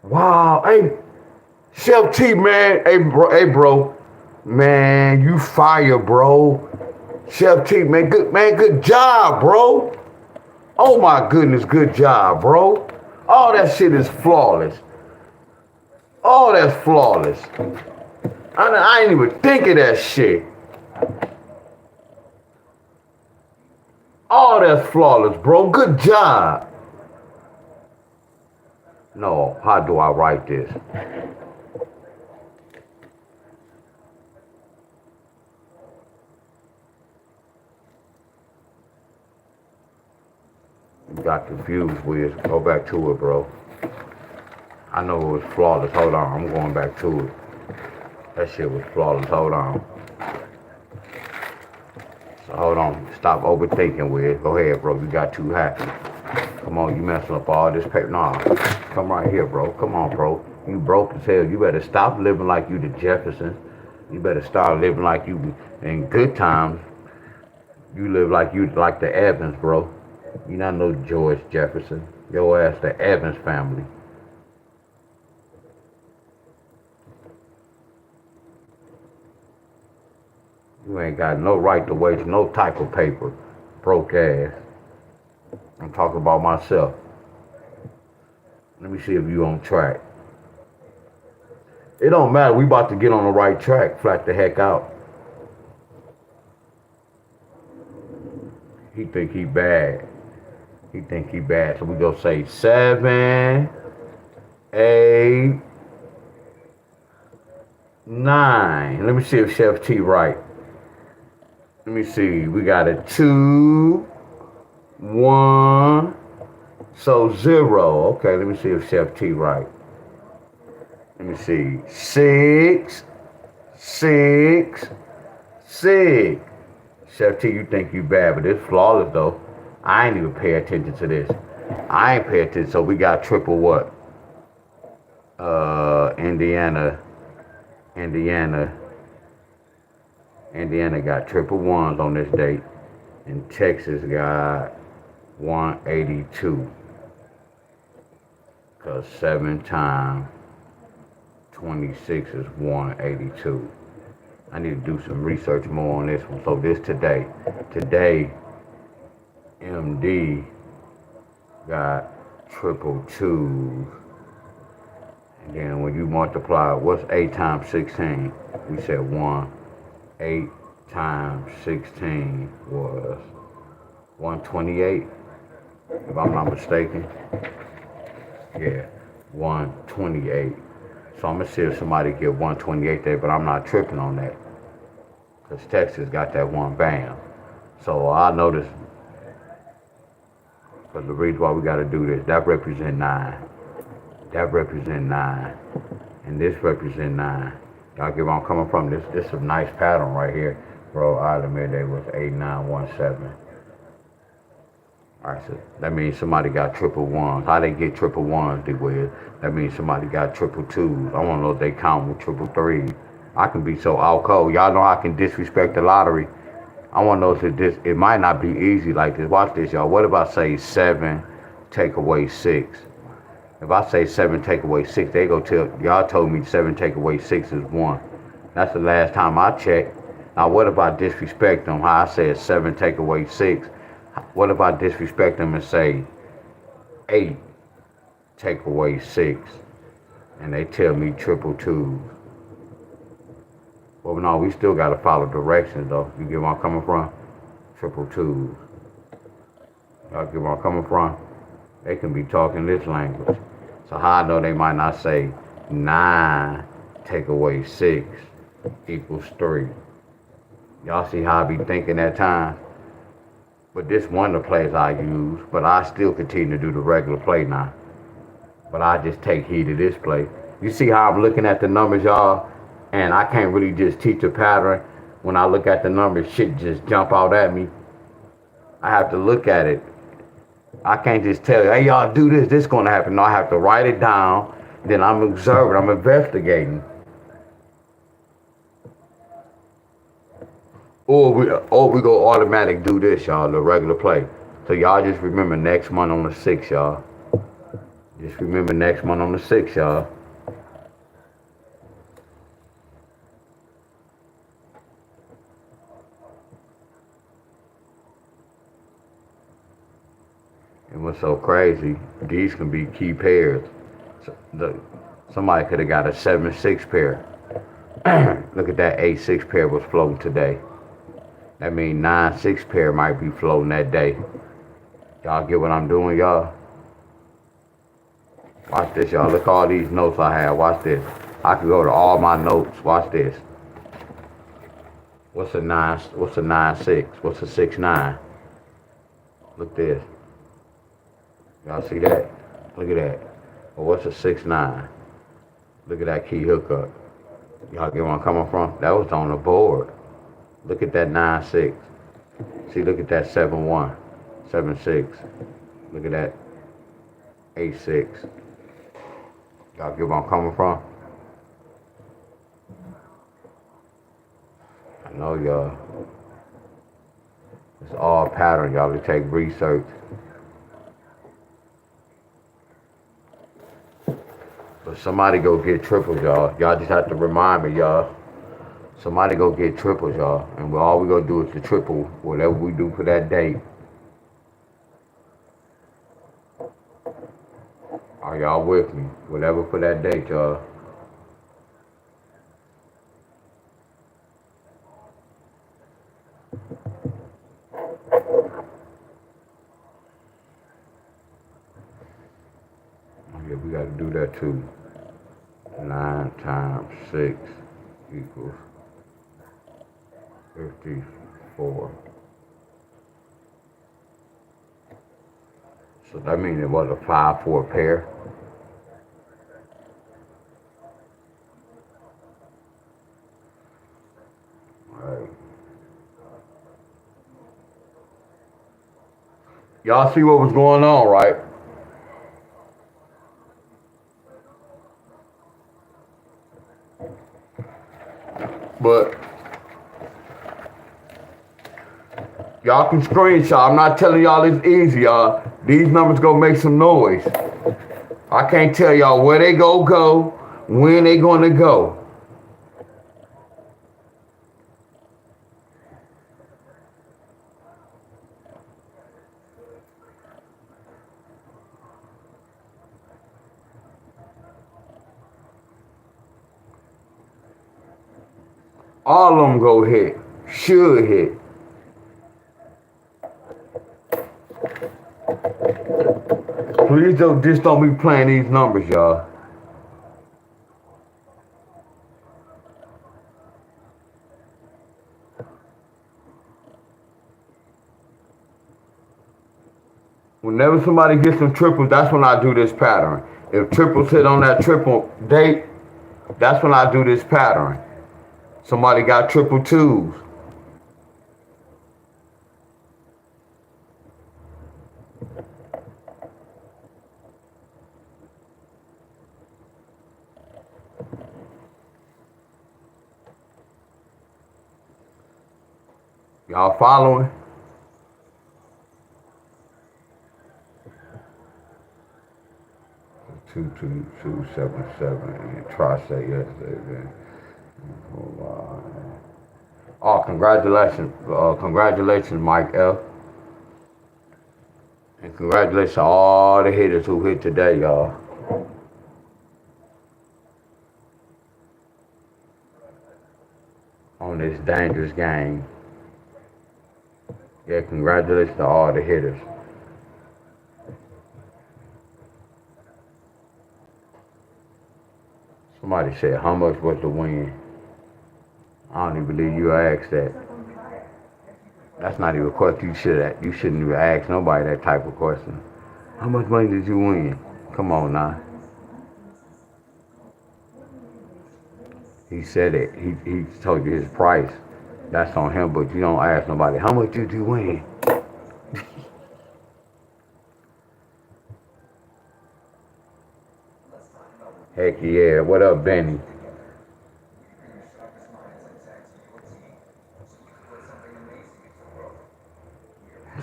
Wow. Hey. Chef T, man, hey bro, man, you fire, bro. Chef T, man, good job, bro. Oh my goodness, good job, bro. All that shit is flawless. All that's flawless. I ain't even think of that shit. All that's flawless, bro. Good job. No, how do I write this? Got confused with. Go back to it, bro. I know it was flawless. Hold on, I'm going back to it. That shit was flawless. Hold on. So hold on. Stop overthinking with. Go ahead, bro. You got too happy. Come on, you messing up all this paper. Nah, come right here, bro. Come on, bro. You broke as hell. You better stop living like you the Jeffersons. You better start living like you in good times. You live like you like the Evans, bro. You not no George Jefferson. Your ass the Evans family. You ain't got no right to waste no type of paper. Broke ass. I'm talking about myself. Let me see if you on track. It don't matter. We about to get on the right track. Flat the heck out. He think he bad. He think he bad. So we go say 7, 8, 9. Let me see if Chef T right. Let me see. We got a 2, 1. So 0. Okay, let me see if Chef T right. Let me see. 6, 6, 6. Chef T, you think you bad, but it's flawless though. I ain't even pay attention to this. I ain't pay attention. So we got triple what? Indiana, Indiana, Indiana got triple ones on this date, and Texas got 182. Cause 7 times 26 is 182. I need to do some research more on this one. So this today, MD got triple twos. And then when you multiply, what's 8 times 16? We said 1. 8 times 16 was 128, if I'm not mistaken. Yeah, 128. So I'm gonna see if somebody get 128 there, but I'm not tripping on that. Because Texas got that one bam. So I noticed, because the reason why we gotta do this, that represent 9. That represent 9. And this represent 9. Y'all get where I'm coming from? This is a nice pattern right here. Bro, I admit they was 8917. Alright, so that means somebody got triple ones. How they get triple ones, D-Wiz? That means somebody got triple twos. I wanna know if they count with triple threes. I can be so out cold. Y'all know I can disrespect the lottery. I wanna know if it might not be easy like this. Watch this, y'all. What if I say 7 take away 6? If I say 7 take away 6, they go tell, y'all told me 7 take away 6 is 1. That's the last time I checked. Now what if I disrespect them? How I said 7 take away 6. What if I disrespect them and say 8 take away 6? And they tell me triple twos. Well, no, we still got to follow directions, though. You get where I'm coming from? Triple twos. Y'all get where I'm coming from? They can be talking this language. So how I know they might not say 9 take away 6 equals 3. Y'all see how I be thinking at times? But this one of the plays I use, but I still continue to do the regular play now. But I just take heed of this play. You see how I'm looking at the numbers, y'all? And I can't really just teach a pattern. When I look at the numbers, shit just jump out at me. I have to look at it. I can't just tell you, hey, y'all do this gonna happen. No, I have to write it down. Then I'm observing, I'm investigating. Or we go automatic do this, y'all, the regular play. So y'all just remember next month on the 6th, y'all. Just remember next month on the 6th, y'all. And what's so crazy, these can be key pairs. Somebody could have got a 7-6 pair. Look at that 8-6 pair was floating today. That means 9-6 pair might be floating that day. Y'all get what I'm doing, y'all? Watch this, y'all. Look at all these notes I have. Watch this. I can go to all my notes. Watch this. What's a 9? What's a 9-6? What's a 6-9? Look this. Y'all see that? Look at that. Well, what's a 6-9? Look at that key hookup. Y'all get where I'm coming from? That was on the board. Look at that 9-6. See, look at that 7-1, 7-6. Look at that 8-6. Y'all get where I'm coming from? I know y'all. It's all pattern, y'all. To take research. But somebody go get triples, y'all. Y'all just have to remind me, y'all. Somebody go get triples, y'all. And all we gonna do is the triple, whatever we do for that date. Are y'all with me? Whatever for that date, y'all. Yeah, we gotta do that too. 9 times 6 equals 54. So that means it was a 5-4 pair. Alright. Y'all see what was going on, right? But y'all can screenshot. I'm not telling y'all it's easy, y'all. These numbers gonna make some noise. I can't tell y'all where they go, when they gonna go. All of them go hit. Should hit. Please just don't be playing these numbers, y'all. Whenever somebody gets some triples, that's when I do this pattern. If triples hit on that triple date, that's when I do this pattern. Somebody got triple twos. Y'all following? Two, 277, and try say yesterday. Oh, congratulations, Mike F. And congratulations to all the hitters who hit today, y'all. On this dangerous game. Yeah, congratulations to all the hitters. Somebody said, how much was the win? I don't even believe you asked that. That's not even a question you shouldn't even ask nobody that type of question. How much money did you win? Come on now. He said it. He told you his price. That's on him, but you don't ask nobody, how much did you win? Heck yeah. What up, Benny?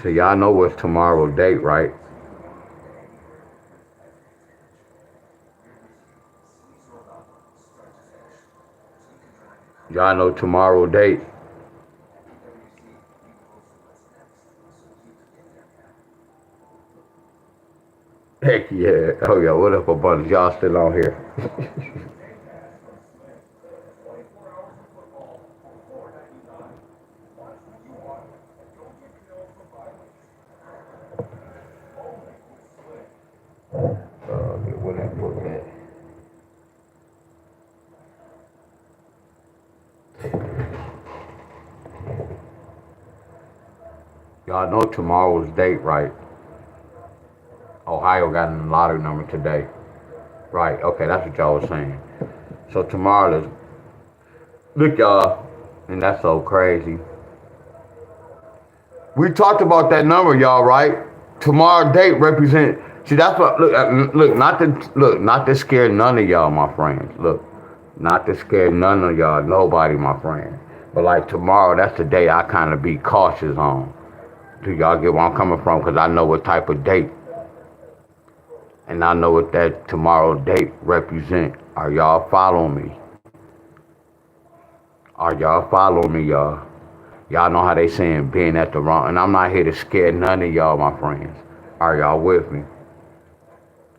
So y'all know what's tomorrow's date, right? Y'all know tomorrow's date. Heck yeah. Oh yeah, what up, abundance? Y'all still on here. What I put that? Y'all know tomorrow's date, right? Ohio got a lottery number today. Right, okay, that's what y'all was saying. So tomorrow, look y'all, and that's so crazy. We talked about that number, y'all, right? Tomorrow's date represent. See, that's what. Look, not to scare none of y'all, my friends. Look, not to scare none of y'all, nobody, my friend. But like tomorrow, that's the day I kind of be cautious on. Do y'all get where I'm coming from? Because I know what type of date, and I know what that tomorrow date represent. Are y'all following me? Are y'all following me, y'all? Y'all know how they saying being at the wrong, and I'm not here to scare none of y'all, my friends. Are y'all with me?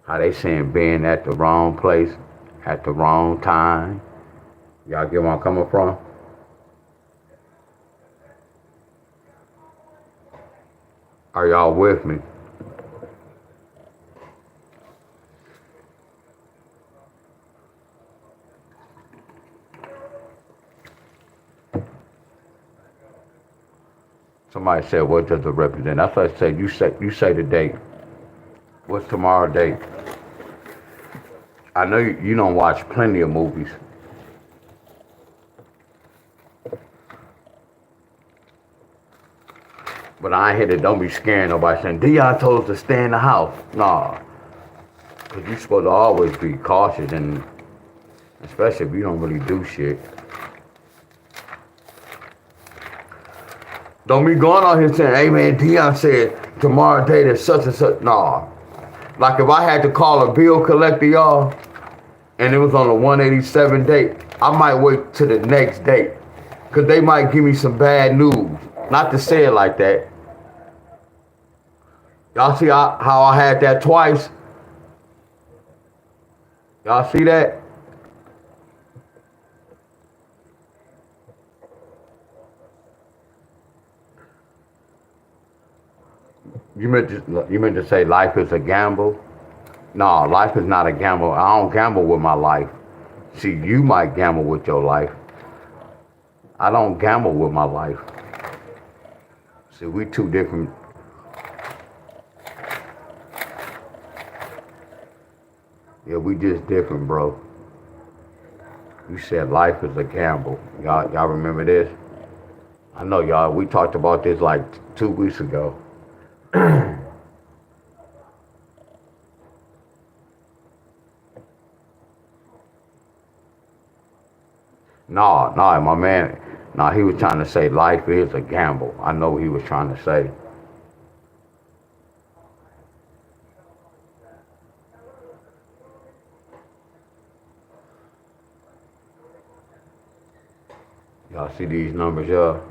How they saying being at the wrong place, at the wrong time. Y'all get where I'm coming from? Are y'all with me? Somebody said, what does it represent? That's what I said. You say the date. What's tomorrow's date? I know you don't watch plenty of movies. But I ain't here to don't be scaring nobody saying, Deon told us to stay in the house. Nah. Because you're supposed to always be cautious, and especially if you don't really do shit. Don't be going on here saying, hey man, Deon said tomorrow date is such and such. Nah. Like if I had to call a bill collector, y'all, and it was on a 187 date, I might wait to the next date. Because they might give me some bad news. Not to say it like that. Y'all see how I had that twice? Y'all see that? You meant to say life is a gamble? No, life is not a gamble. I don't gamble with my life. See, you might gamble with your life. I don't gamble with my life. See, we two different. Yeah, we just different, bro. You said life is a gamble. Y'all remember this? I know y'all, we talked about this like 2 weeks ago. Nah, my man, he was trying to say life is a gamble. I know what he was trying to say. Y'all see these numbers, y'all?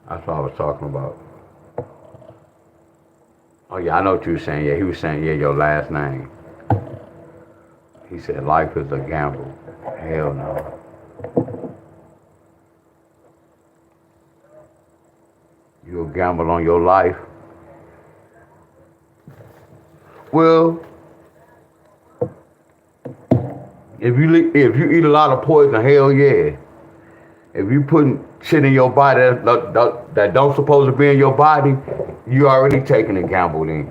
That's what I was talking about. Oh yeah, I know what you were saying. Yeah, he was saying, yeah, your last name. He said life is a gamble. Hell no. You'll gamble on your life? Well, if you eat a lot of poison, hell yeah. If you putting shit in your body that don't supposed to be in your body, you already taking a gamble then.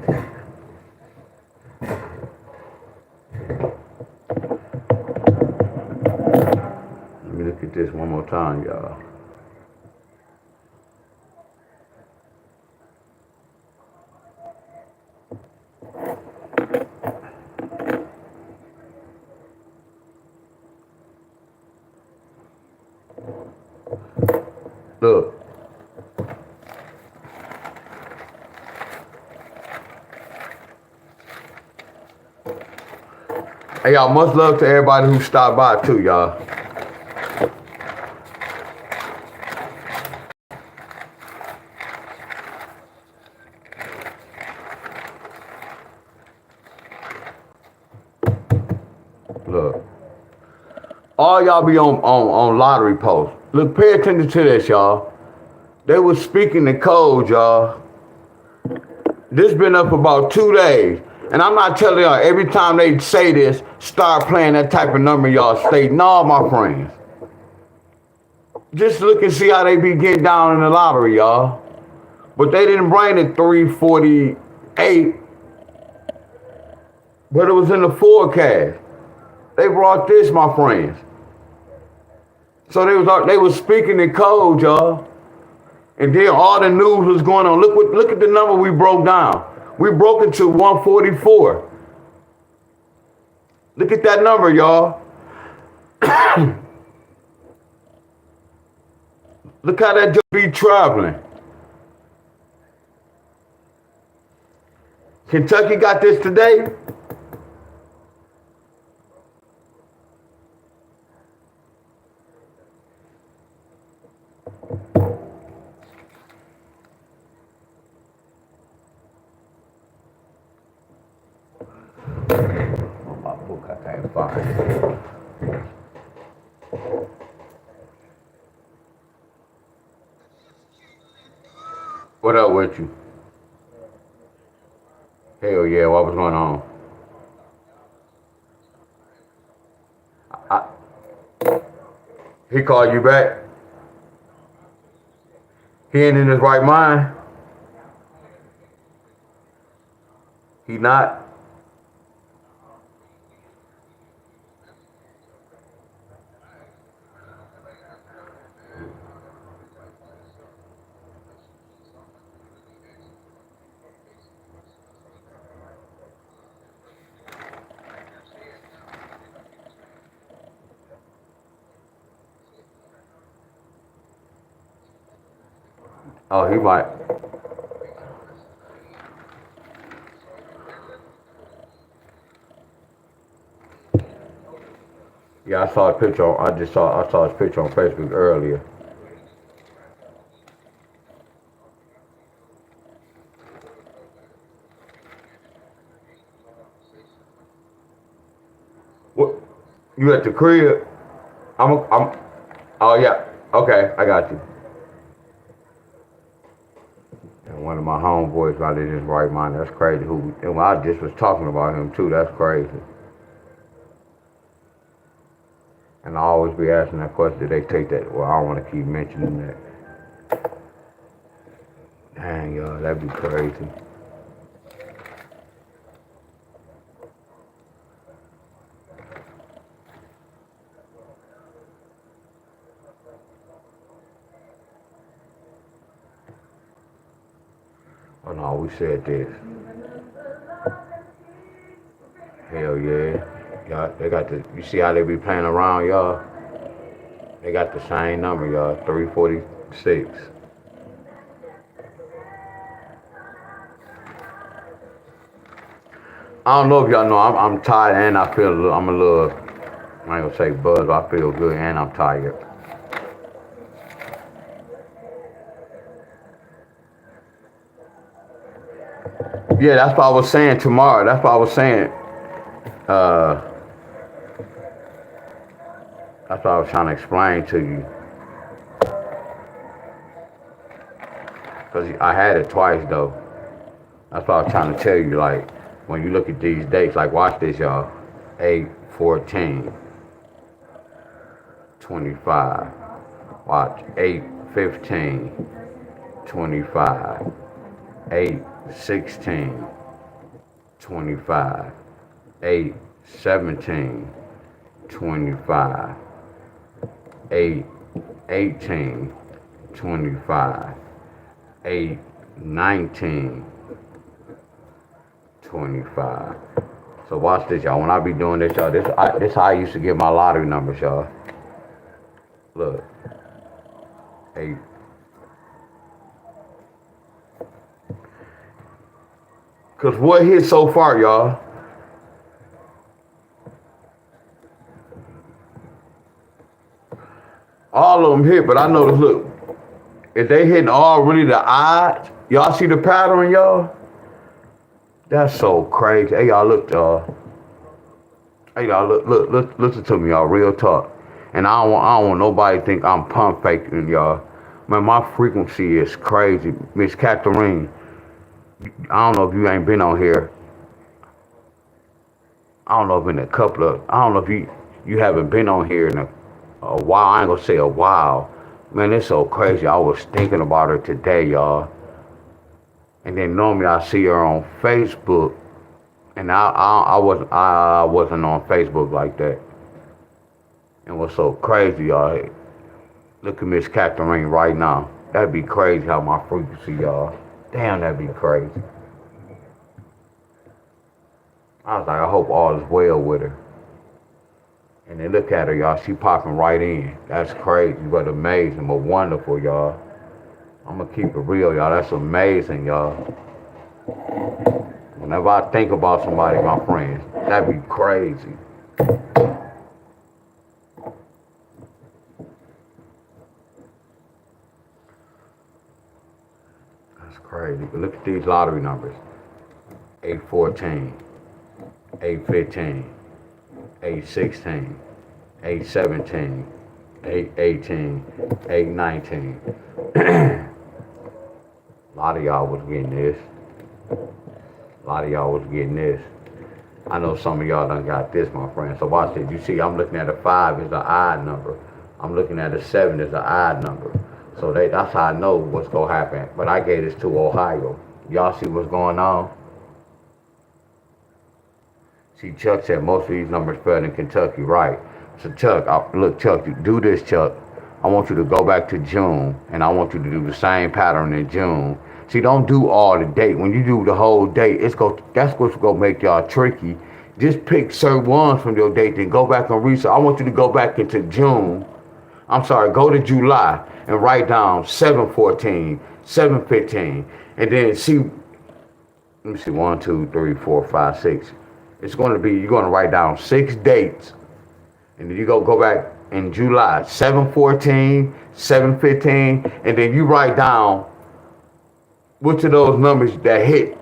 Let me look at this one more time, y'all. Look. Hey, y'all, much love to everybody who stopped by too, y'all. Look. All y'all be on lottery posts. Look, pay attention to this, y'all. They was speaking the code, y'all. This been up about 2 days. And I'm not telling y'all every time they say this, start playing that type of number y'all state. No, my friends. Just look and see how they be getting down in the lottery, y'all. But they didn't bring it 348. But it was in the forecast. They brought this, my friends. So they was speaking in code, y'all. And then all the news was going on. Look at the number we broke down. We broke it to 144. Look at that number, y'all. Look how that just be traveling. Kentucky got this today. My book I can't find. What up with you? Hell yeah, what was going on? He called you back? He ain't in his right mind? He not? Oh, he might. Yeah, I saw a picture. I saw his picture on Facebook earlier. What? You at the crib? I'm. Oh yeah. Okay, I got you. And one of my homeboys not in his right mind. That's crazy. Who? And I just was talking about him too. That's crazy. And I always be asking that question. Did they take that? Well, I don't want to keep mentioning that. Dang, y'all, that'd be crazy. Oh no, we said this. Hell yeah. Y'all, they got the. You see how they be playing around, y'all? They got the same number, y'all. 346. I don't know if y'all know. I'm tired and I feel a little. I'm a little. I ain't gonna say buzz, but I feel good and I'm tired. Yeah, that's what I was saying tomorrow. That's what I was saying. Uh, that's what I was trying to explain to you. Cause I had it twice though. That's what I was trying to tell you. Like when you look at these dates, like watch this, y'all. 8/14, 25. Watch 8/15, 25. 8/16, 25. 8/17, 25. 8/18, 25. 8/19, 25. So watch this, y'all. When I be doing this, y'all, this how I used to get my lottery numbers, y'all. Look, 8. Cause what hit so far, y'all? All of them hit, but I noticed, look, if they hitting all really the odds, y'all see the pattern, y'all? That's so crazy. Hey, y'all, look, y'all. Hey, y'all, look, listen to me, y'all, real talk. And I don't want nobody to think I'm pump faking, y'all. Man, my frequency is crazy. Miss Catherine, I don't know if you ain't been on here. I don't know if in a couple of, I don't know if you haven't been on here in a while. I ain't gonna say a while. Man, it's so crazy. I was thinking about her today, y'all. And then normally I see her on Facebook, and I wasn't on Facebook like that. And what's so crazy, y'all? Look at Miss Catherine right now. That'd be crazy how my frequency, y'all. Damn, that'd be crazy. I was like, I hope all is well with her. And then look at her, y'all. She popping right in. That's crazy, but amazing, but wonderful, y'all. I'm gonna keep it real, y'all. That's amazing, y'all. Whenever I think about somebody, my friends, that'd be crazy. That's crazy. But look at these lottery numbers. 8/14, 8/15, 8/16, 8/17, 8/18, 8/19. A lot of y'all was getting this. A lot of y'all was getting this. I know some of y'all done got this, my friend. So watch this. You see, I'm looking at a 5 as an odd number. I'm looking at a 7 as an odd number. So that's how I know what's going to happen. But I gave this to Ohio. Y'all see what's going on? See, Chuck said most of these numbers fell in Kentucky, right? So Chuck, look, Chuck, you do this, Chuck. I want you to go back to June, and I want you to do the same pattern in June. See, don't do all the date. When you do the whole date, that's what's gonna make y'all tricky. Just pick certain ones from your date, then go back and research. I want you to go back into June. I'm sorry, go to July and write down 7/14, 7:15. And then see, let me see, 1, 2, 3, 4, 5, 6. It's going to be, you're going to write down 6 dates. And then you go back in July, 7:14, 7:15. And then you write down which of those numbers that hit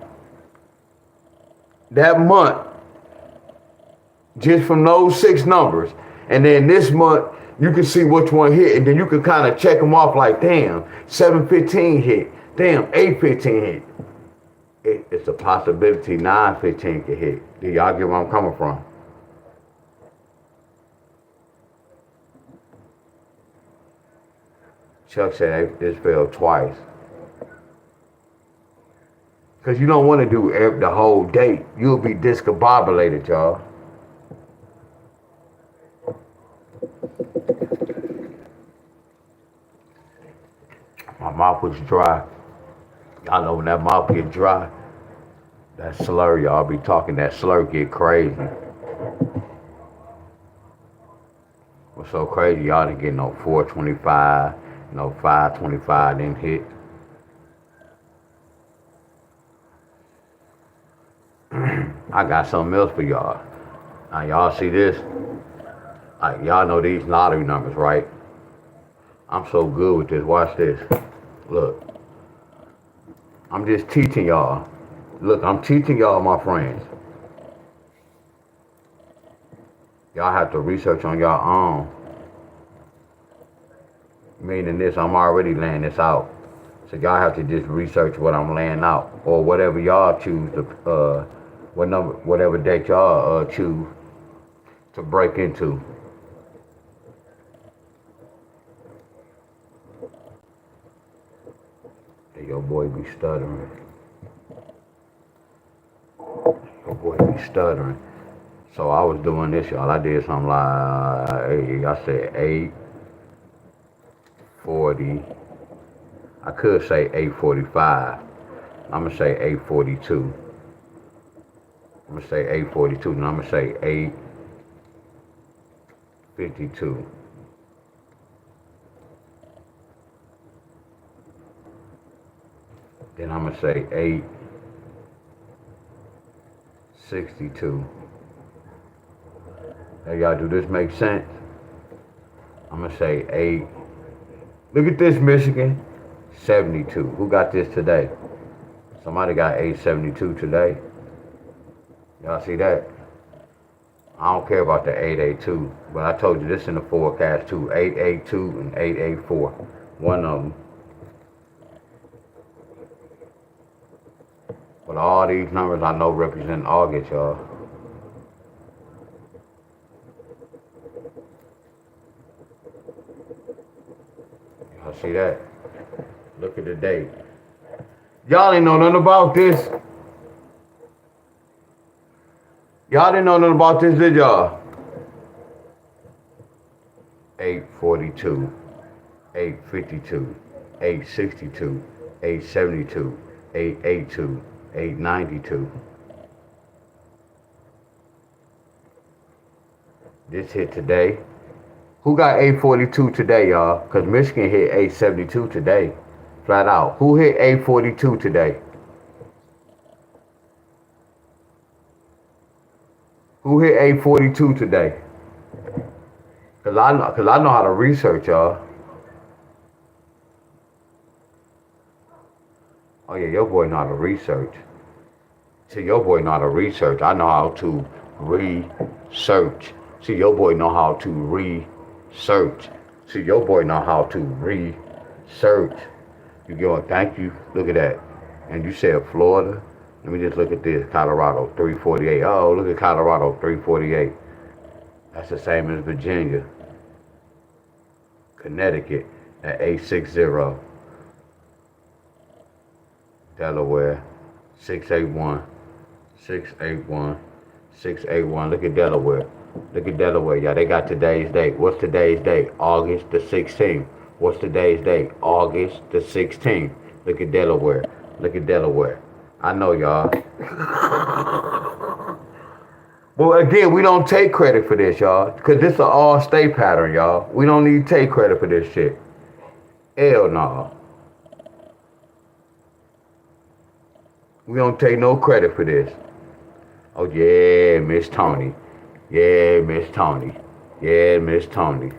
that month, just from those 6 numbers. And then this month, you can see which one hit, and then you can kind of check them off like, damn, 7:15 hit, damn, 8:15 hit. It's a possibility 9:15 can hit. Do y'all get where I'm coming from? Chuck said this failed twice. Because you don't want to do the whole date. You'll be discombobulated, y'all. My mouth was dry. Y'all know when that mouth get dry, that slur, y'all be talking, that slur get crazy. What's so crazy, y'all didn't get no 425, no 525 didn't hit. I got something else for y'all. Now y'all see this? Y'all know these lottery numbers, right? I'm so good with this. Watch this. Look. I'm just teaching y'all. Look, I'm teaching y'all, my friends. Y'all have to research on your own. Meaning this, I'm already laying this out. So y'all have to just research what I'm laying out. Or whatever y'all choose to, whatever date y'all choose to break into. Your boy be stuttering. Your boy be stuttering. So I was doing this, y'all. I did something like, I said 8:40. I could say 8:45. I'm going to say 8:42. I'm going to say 8:42. And I'm going to say 8:52. Then I'm going to say 8:62. Hey, y'all, do this make sense? I'm going to say 8. Look at this, Michigan. 72. Who got this today? Somebody got 872 today. Y'all see that? I don't care about the 882. But I told you this in the forecast too. 882 and 884. One of them. But all these numbers I know represent August, y'all. Y'all see that? Look at the date. Y'all didn't know nothing about this. Y'all didn't know nothing about this, did y'all? 8:42, 8:52, 8:62, 8:72, 8:82. 892. This hit today. Who got 842 today, y'all? Because Michigan hit 872 today. Flat out. Who hit 842 today? Who hit 842 today? Because I know how to research, y'all. Oh yeah, your boy know how to research. See, your boy know how to research. I know how to research. See, your boy know how to research. See, your boy know how to research. You go, thank you. Look at that. And you said Florida. Let me just look at this. Colorado, 348. Oh, look at Colorado, 348. That's the same as Virginia. Connecticut at 860. Delaware, 681, 681, 681. Look at Delaware. Look at Delaware, y'all. They got today's date. What's today's date? August the 16th. What's today's date? August the 16th. Look at Delaware. Look at Delaware. I know, y'all. Well, again, we don't take credit for this, y'all. Because this is an all-state pattern, y'all. We don't need to take credit for this shit. Hell no. We don't take no credit for this. Oh yeah, Miss Tony. Yeah, Miss Tony. Yeah, Miss Tony.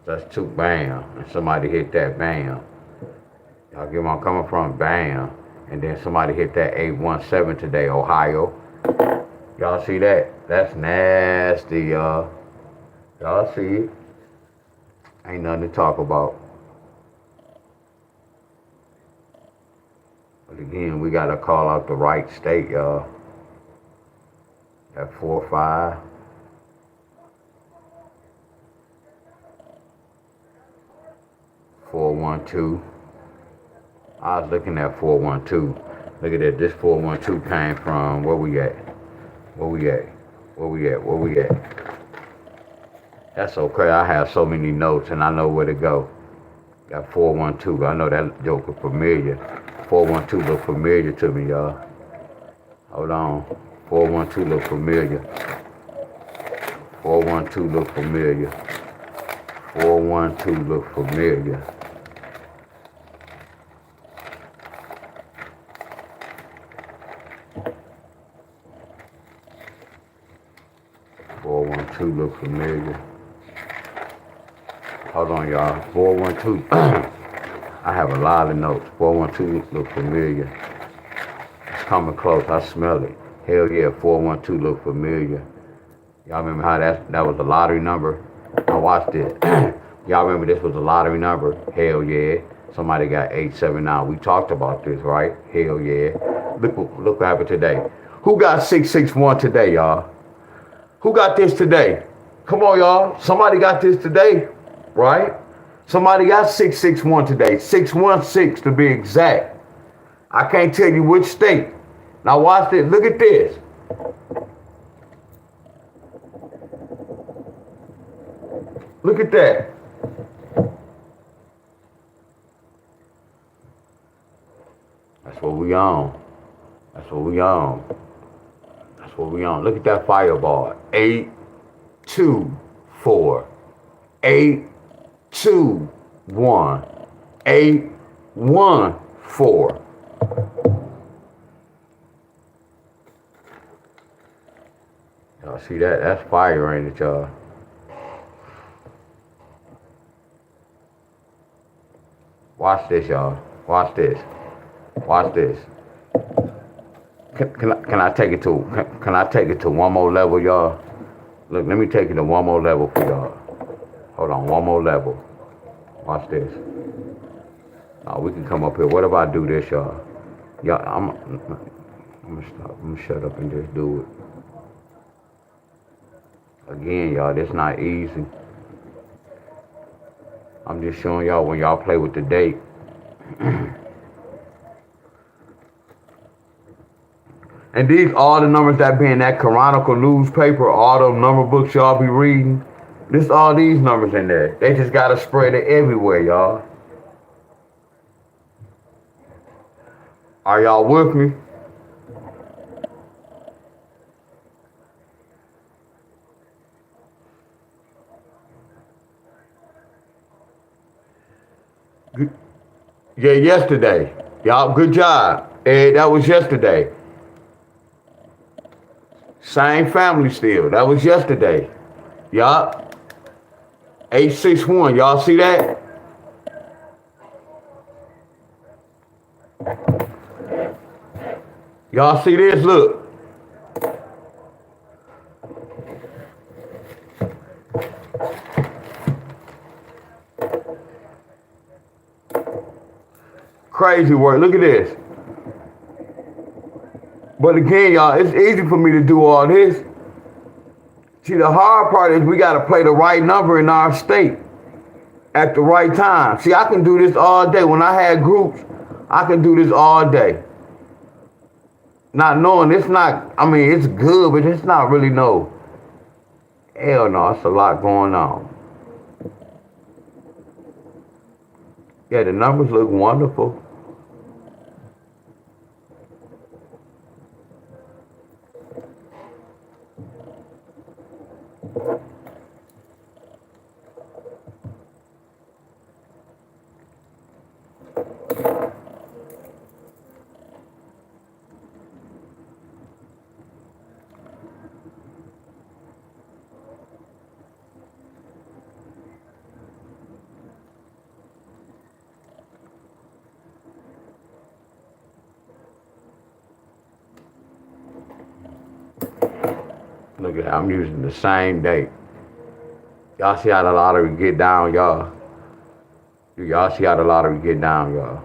That's two bam. And somebody hit that bam. Y'all get where I'm coming from? Bam. And then somebody hit that 817 today, Ohio. Y'all see that? That's nasty, y'all. Y'all see it? Ain't nothing to talk about. But again, we gotta call out the right state, y'all. That 4-5. 412. I was looking at 412. Look at that. This 412 came from where we at? Where we at? Where we at? Where we at? That's okay. I have so many notes and I know where to go. Got 412. I know that joke is familiar. 412 look familiar to me, y'all. Hold on. 412 look familiar. 412 look familiar. 412 look familiar. 412 look familiar. Hold on, y'all. 412. I have a lot of notes. 412 look familiar. It's coming close. I smell it. Hell yeah, 412 look familiar. Y'all remember how that was a lottery number? Now watch this. Y'all remember this was a lottery number? Hell yeah. Somebody got 879. We talked about this, right? Hell yeah. Look what happened today. Who got 661 today, y'all? Who got this today? Come on, y'all. Somebody got this today, right? Somebody got 661 today. 616 to be exact. I can't tell you which state. Now watch this. Look at this. Look at that. That's what we on. That's what we on. That's what we on. Look at that fireball. 824. 821. 814. Y'all see that? That's fire, ain't it, y'all? Watch this, y'all. Watch this. Watch this. Can I take it to one more level, y'all? Look, let me take it to one more level for y'all. Hold on, one more level. Watch this. Now we can come up here. What if I do this, y'all? Y'all, I'm gonna stop. I'm gonna shut up and just do it. Again, y'all, this not easy. I'm just showing y'all when y'all play with the date. And these all the numbers that be in that canonical newspaper, all the number books y'all be reading. This all these numbers in there. They just gotta spread it everywhere, y'all. Are y'all with me? Yeah, yesterday. Y'all, good job. That was yesterday. Same family still. That was yesterday. Yup. 861. Y'all see that? Y'all see this? Look. Crazy work. Look at this. But again, y'all, it's easy for me to do all this. See, the hard part is we got to play the right number in our state at the right time. See, I can do this all day. When I had groups, I can do this all day. Not knowing it's not, I mean, it's good, but it's not really no. Hell no, it's a lot going on. Yeah, the numbers look wonderful. Look at that. I'm using the same date. Y'all see how the lottery get down, y'all? Y'all see how the lottery get down, y'all?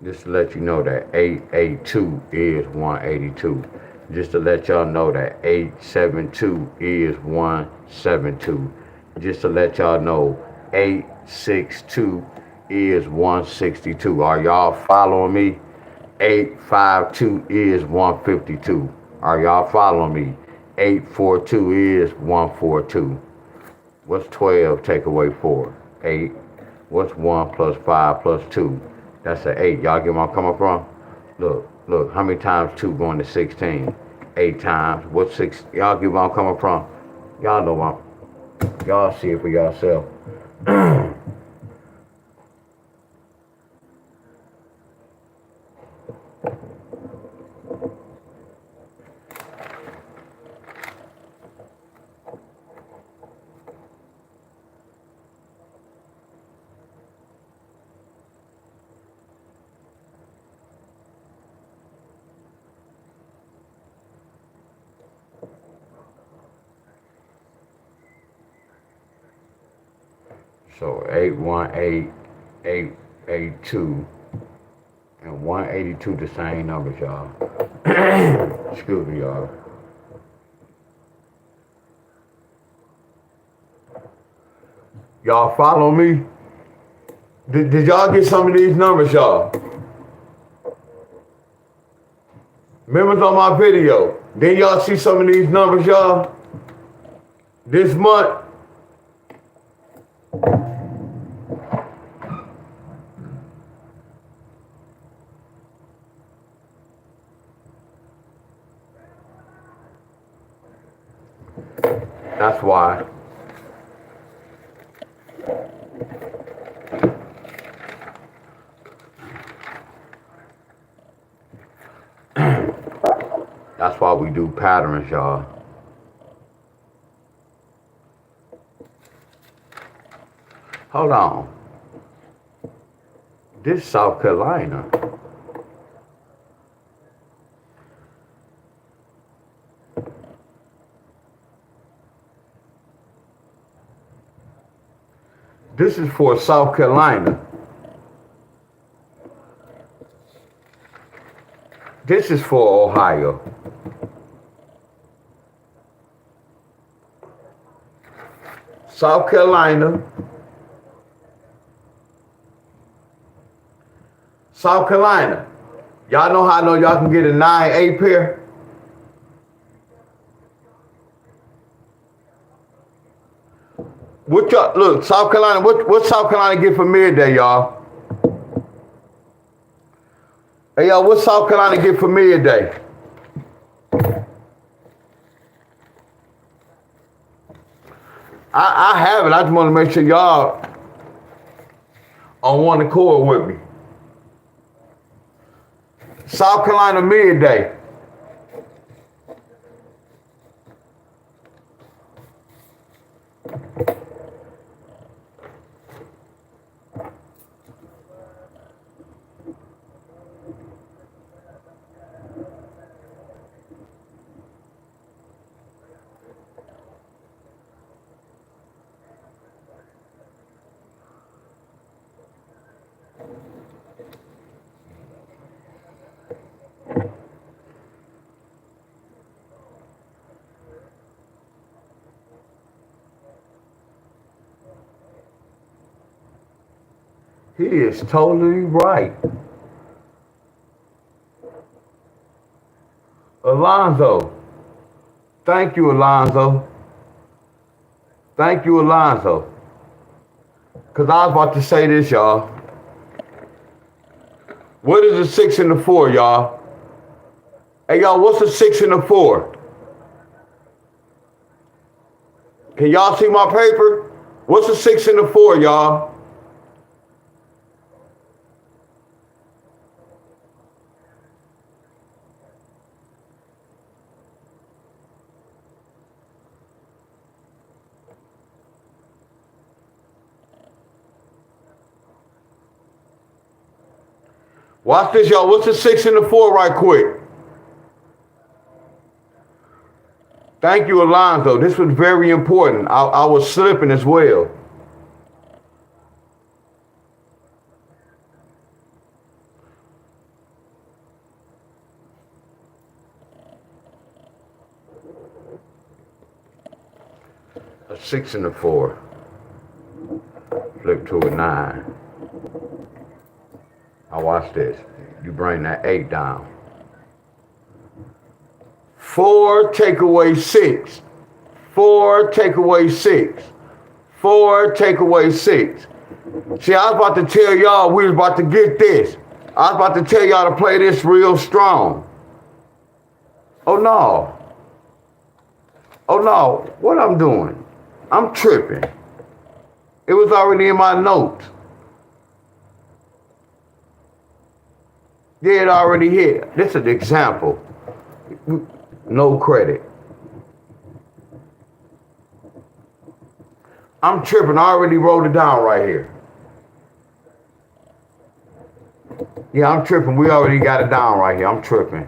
Just to let you know that 882 is 182. Just to let y'all know that 872 is 172. Just to let y'all know 862 is 162. Are y'all following me? 852 is 152. Are y'all following me? 842 is 142. What's 12 take away 4? 8. What's 1 plus 5 plus 2? That's an 8. Y'all get where I'm coming from? Look, how many times 2 going to 16? 8 times. What's 6? Y'all get where I'm coming from? Y'all know what y'all see it for yourself. So 818, 882, and 182 the same numbers, y'all. Excuse me, y'all. Y'all follow me? Did y'all get some of these numbers, y'all? Members on my video. Then y'all see some of these numbers, y'all? This month. That's why. That's why we do patterns, y'all. Hold on. This South Carolina. This is for South Carolina. This is for Ohio. South Carolina. South Carolina. Y'all know how I know y'all can get a 9-8 pair? What y'all, look, South Carolina, what South Carolina get for midday, y'all? Hey, y'all, what South Carolina get for midday? I have it. I just want to make sure y'all on one accord with me. South Carolina midday. He is totally right. Alonzo. Thank you, Alonzo. Thank you, Alonzo. Because I was about to say this, y'all. What is a 6 and a 4, y'all? Hey, y'all, what's a 6 and a 4? Can y'all see my paper? What's a 6 and a 4, y'all? Watch this, y'all. What's a 6 and a 4 right quick? Thank you, Alonzo. This was very important. I was slipping as well. A 6 and a 4. Flip to a 9. Now watch this. You bring that 8 down. 4 take away 6. 4 take away 6. 4 take away 6. See, I was about to tell y'all we was about to get this. I was about to tell y'all to play this real strong. Oh no. Oh no. What I'm doing? I'm tripping. It was already in my notes. Yeah, it already hit. This is an example. No credit. I'm tripping. I already wrote it down right here. Yeah, I'm tripping. We already got it down right here. I'm tripping.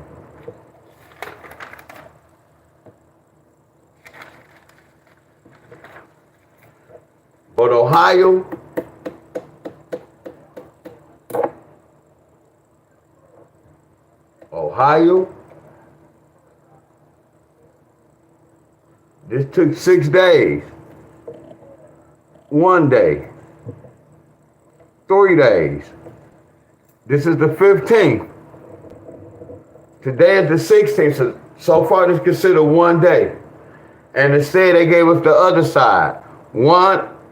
But Ohio, this took 6 days. 1 day. 3 days. This is the 15th. Today is the 16th. So far, this is considered 1 day. And instead, they gave us the other side.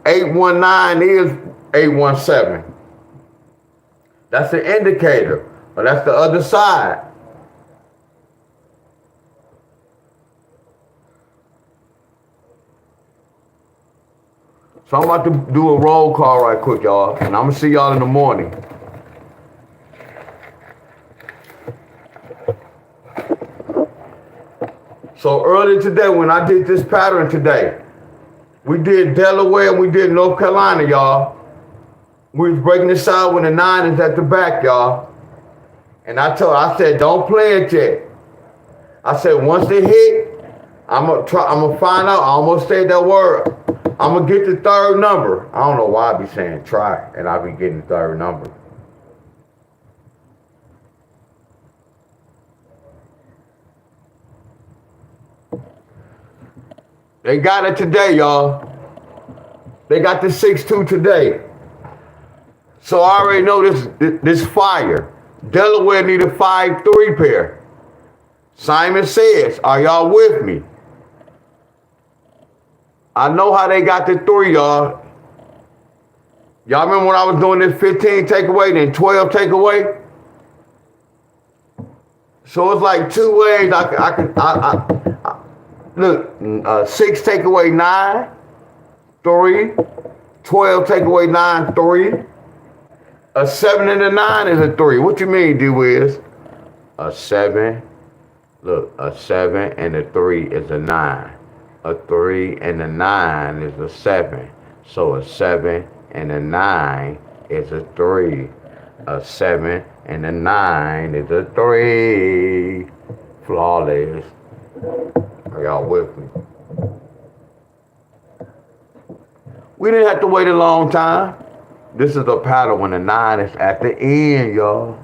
819 is 817. That's an indicator, but that's the other side. So I'm about to do a roll call right quick, y'all, and I'm gonna see y'all in the morning. So earlier today, when I did this pattern today, we did Delaware and we did North Carolina, y'all. We was breaking this out when the 9 is at the back, y'all. And I said, don't play it yet. I said, once it hit, I'm gonna find out. I almost said that word. I'm gonna get the 3rd number. I don't know why I be saying try, and I be getting the 3rd number. They got it today, y'all. They got the 6-2 today. So I already know this fire. Delaware need a 5-3 pair. Simon says, are y'all with me? I know how they got the 3, y'all. Y'all remember when I was doing this 15 takeaway, then 12 takeaway? So it's like 2 ways look, 6 take away 9, 3. 12 take away 9, 3. A 7 and a 9 is a 3. What you mean, D-Wiz? A 7. Look, a 7 and a 3 is a 9. A 3 and a 9 is a 7. So a 7 and a 9 is a 3. A 7 and a 9 is a 3. Flawless. Are y'all with me? We didn't have to wait a long time. This is a pattern when the 9 is at the end, y'all.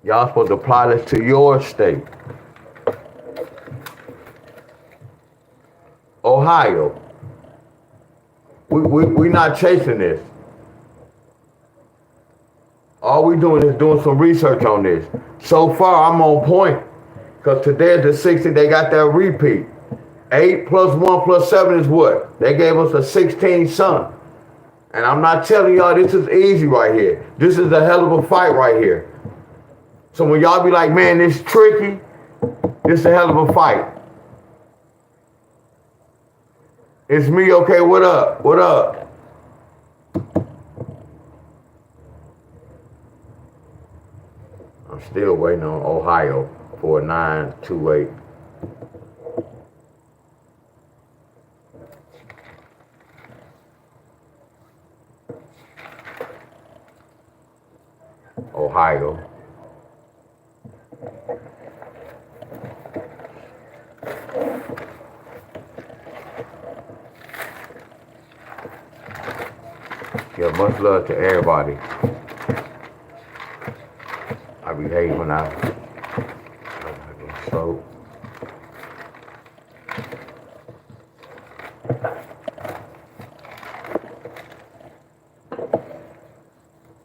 Y'all supposed to apply this to your state. Ohio. We not chasing this. All we doing is doing some research on this. So far, I'm on point. Because today is the 60, they got that repeat. 8 plus 1 plus 7 is what? They gave us a 16 son. And I'm not telling y'all this is easy right here. This is a hell of a fight right here. So when y'all be like, man, this tricky, this is a hell of a fight. It's me, okay, what up? What up? I'm still waiting on Ohio for a 928. Ohio. Yeah, much love to everybody. I behave when I get slow.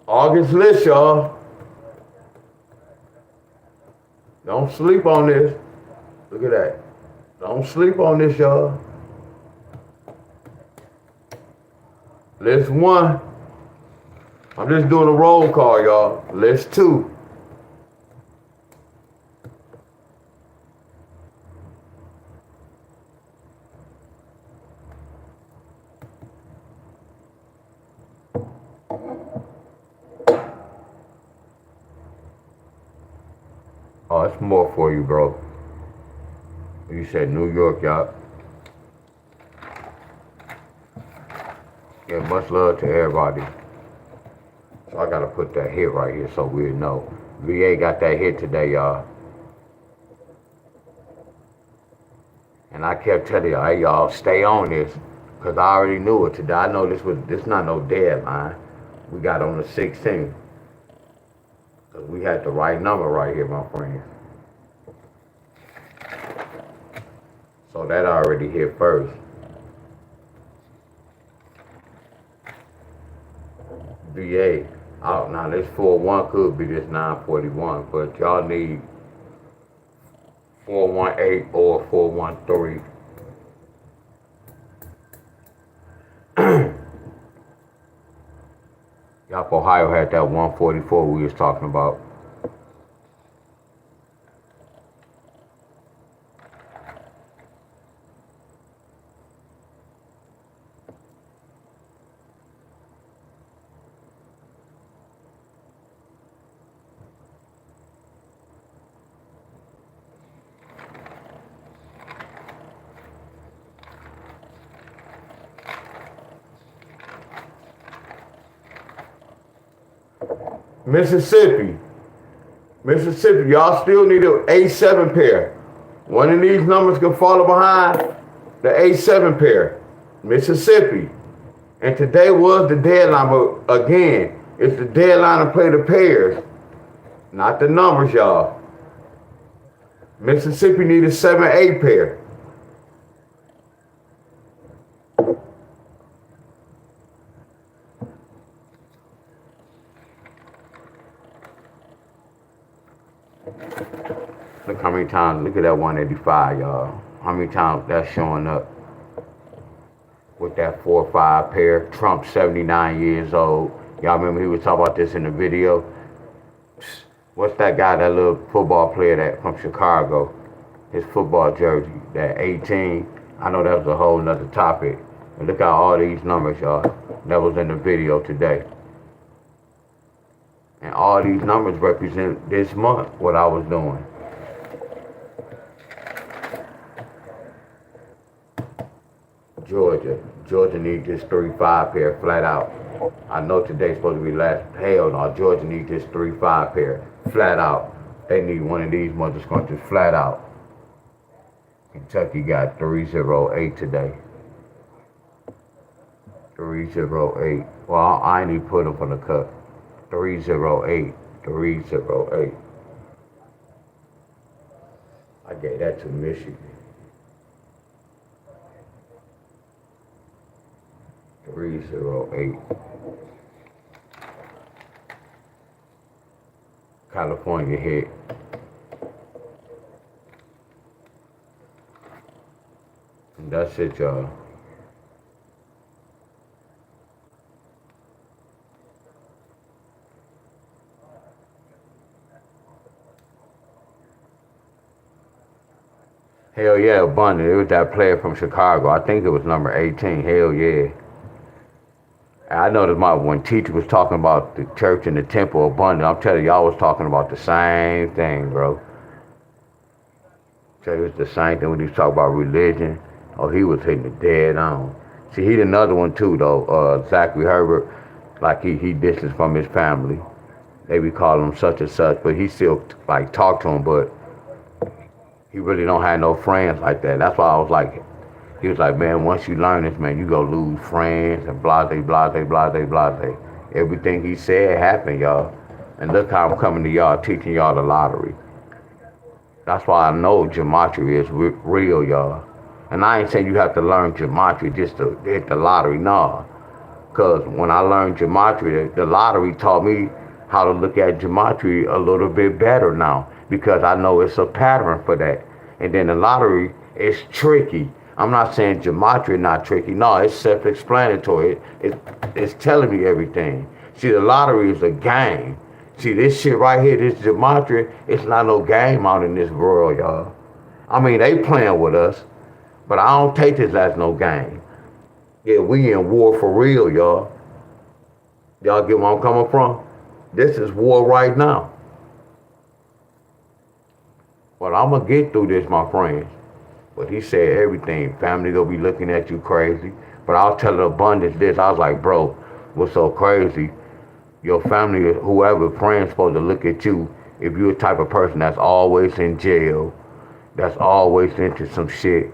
August list, y'all. Don't sleep on this. Look at that. Don't sleep on this, y'all. List 1. I'm just doing a roll call, y'all. List 2. Oh, it's more for you, bro. You said New York, y'all. Yeah, much love to everybody. So I gotta put that hit right here so we know. VA got that hit today, y'all. And I kept telling y'all, hey, y'all, stay on this. Because I already knew it today. I know this not no deadline. We got on the 16th. Because we had the right number right here, my friends. So that already hit first. VA. Oh, now this 4-1 could be this 941, but y'all need 418 or 413. Y'all, Ohio had that 144 we was talking about. Mississippi, y'all still need an A7 pair. One of these numbers can follow behind the A7 pair. Mississippi. And today was the deadline, but again, it's the deadline to play the pairs, not the numbers, y'all. Mississippi need a 7-8 pair. Look how many times, look at that 185, y'all. How many times that's showing up with that 4-5 pair. Trump, 79 years old. Y'all remember he was talking about this in the video? What's that guy, that little football player that from Chicago? His football jersey, that 18. I know that was a whole nother topic. But look at all these numbers, y'all. That was in the video today. And all these numbers represent this month, what I was doing. Georgia needs this 3-5 pair flat out. I know today's supposed to be last. Hell no, Georgia needs this 3-5 pair flat out. They need one of these mother scrunches flat out. Kentucky got 308 today. 308. Well, I ain't even put them for the cut. 308. 308. I gave that to Michigan. 308. California hit. And that's it, y'all. Hell yeah, abundant. It was that player from Chicago. I think it was number 18. Hell yeah. I noticed when teacher was talking about the church and the temple abundant, I'm telling you, y'all was talking about the same thing, bro. So it was the same thing when he was talking about religion. Oh, he was hitting it dead on. See, he another one too, though. Zachary Herbert, like he distanced from his family. They be calling him such and such, but he still like talk to him, but he really don't have no friends like that. That's why I was like, He was like, man, once you learn this, man, you gonna lose friends and blase, blase, blase, blase. Everything he said happened, y'all. And look how I'm coming to y'all, teaching y'all the lottery. That's why I know gematria is real, y'all. And I ain't saying you have to learn gematria just to hit the lottery, no. Because when I learned gematria, the lottery taught me how to look at gematria a little bit better now. Because I know it's a pattern for that. And then the lottery is tricky. I'm not saying gematria not tricky. No, it's self-explanatory. It's telling me everything. See, the lottery is a game. See, this shit right here, this gematria, it's not no game out in this world, y'all. I mean, they playing with us, but I don't take this as no game. Yeah, we in war for real, y'all. Y'all get where I'm coming from? This is war right now. But I'm gonna get through this, my friends. But he said everything. Family gonna be looking at you crazy. But I'll tell the abundance this. I was like, bro, what's so crazy? Your family, whoever, friends supposed to look at you if you're the type of person that's always in jail, that's always into some shit,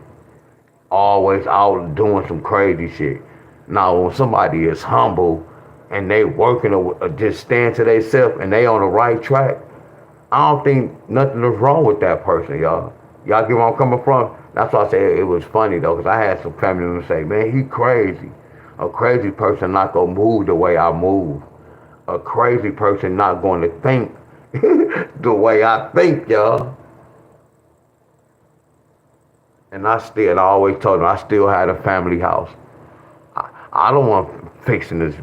always out doing some crazy shit. Now, when somebody is humble and they working or just stand to themselves and they on the right track, I don't think nothing is wrong with that person, y'all. Y'all get where I'm coming from? That's why I say it was funny, though, because I had some family members say, man, he crazy. A crazy person not going to move the way I move. A crazy person not going to think the way I think, y'all. And I always told them, I still had a family house. I don't want fixing this